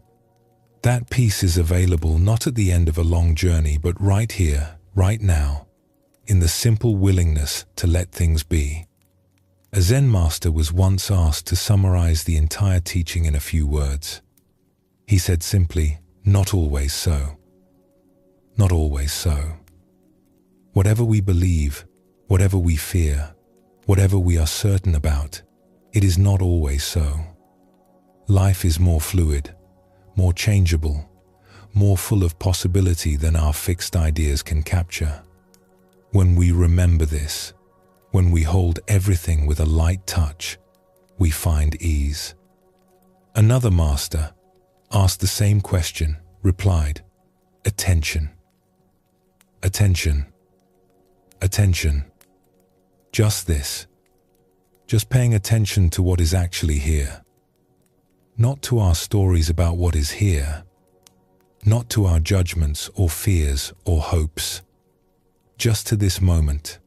That peace is available not at the end of a long journey, but right here, right now, in the simple willingness to let things be. A Zen master was once asked to summarize the entire teaching in a few words. He said simply, "Not always so. Not always so." Whatever we believe, whatever we fear, whatever we are certain about, it is not always so. Life is more fluid, more changeable, more full of possibility than our fixed ideas can capture. When we remember this, when we hold everything with a light touch, we find ease. Another master, asked the same question, replied, "Attention. Attention. Attention. Just this. Just paying attention to what is actually here. Not to our stories about what is here. Not to our judgments or fears or hopes. Just to this moment,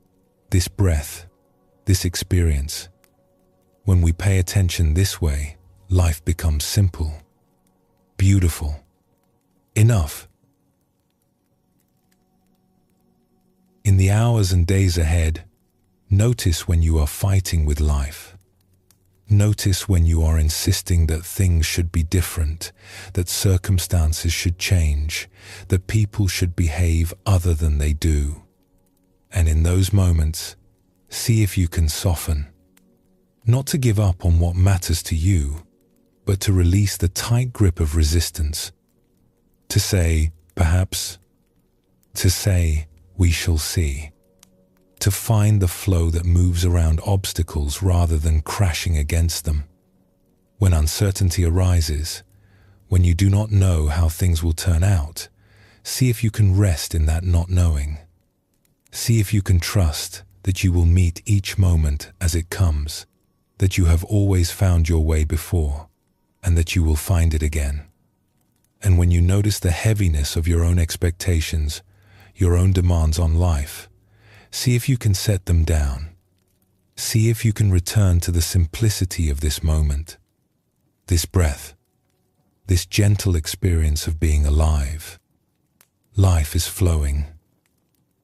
this breath, this experience. When we pay attention this way, life becomes simple, beautiful, enough. In the hours and days ahead, notice when you are fighting with life. Notice when you are insisting that things should be different, that circumstances should change, that people should behave other than they do. And in those moments, see if you can soften. Not to give up on what matters to you, but to release the tight grip of resistance. To say, perhaps, to say, we shall see. To find the flow that moves around obstacles rather than crashing against them. When uncertainty arises, when you do not know how things will turn out, see if you can rest in that not knowing. See if you can trust that you will meet each moment as it comes, that you have always found your way before, and that you will find it again. And when you notice the heaviness of your own expectations, your own demands on life, see if you can set them down. See if you can return to the simplicity of this moment, this breath, this gentle experience of being alive. Life is flowing.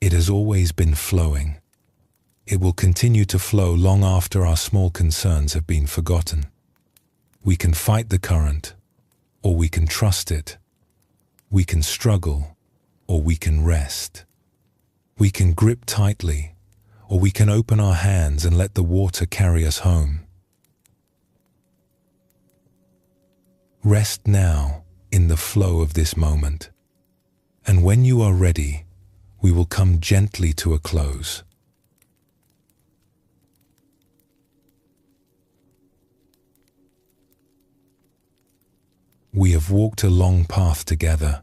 It has always been flowing. It will continue to flow long after our small concerns have been forgotten. We can fight the current, or we can trust it. We can struggle, or we can rest. We can grip tightly, or we can open our hands and let the water carry us home. Rest now in the flow of this moment, and when you are ready, we will come gently to a close. We have walked a long path together.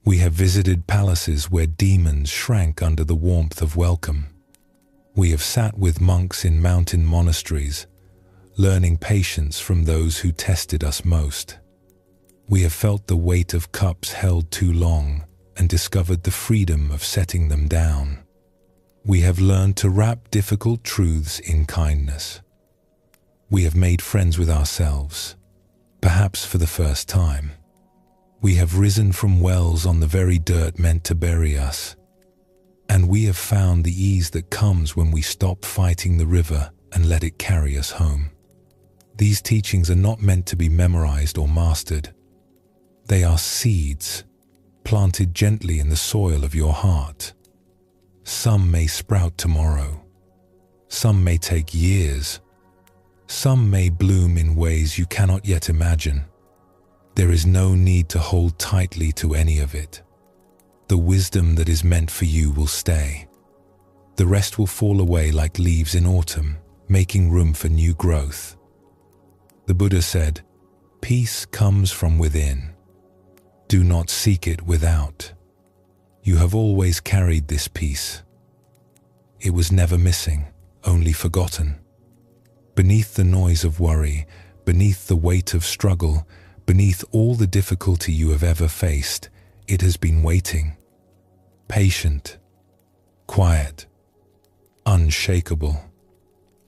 We have visited palaces where demons shrank under the warmth of welcome. We have sat with monks in mountain monasteries, learning patience from those who tested us most. We have felt the weight of cups held too long and discovered the freedom of setting them down. We have learned to wrap difficult truths in kindness. We have made friends with ourselves. perhaps for the first time. We have risen from wells on the very dirt meant to bury us, and we have found the ease that comes when we stop fighting the river and let it carry us home. These teachings are not meant to be memorized or mastered. They are seeds planted gently in the soil of your heart. Some may sprout tomorrow. Some may take years. Some may bloom in ways you cannot yet imagine. There is no need to hold tightly to any of it. The wisdom that is meant for you will stay. The rest will fall away like leaves in autumn, making room for new growth. The Buddha said, "Peace comes from within. Do not seek it without. You have always carried this peace. It was never missing, only forgotten. Beneath the noise of worry, beneath the weight of struggle, beneath all the difficulty you have ever faced, it has been waiting. Patient, quiet, unshakable.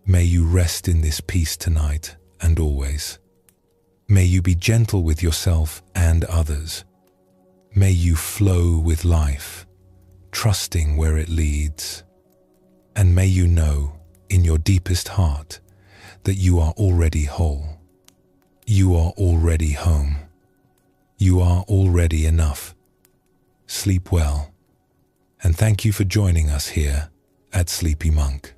May you rest in this peace tonight and always. May you be gentle with yourself and others. May you flow with life, trusting where it leads. And may you know, in your deepest heart, that you are already whole. You are already home. You are already enough. Sleep well, and thank you for joining us here at Sleepy Monk.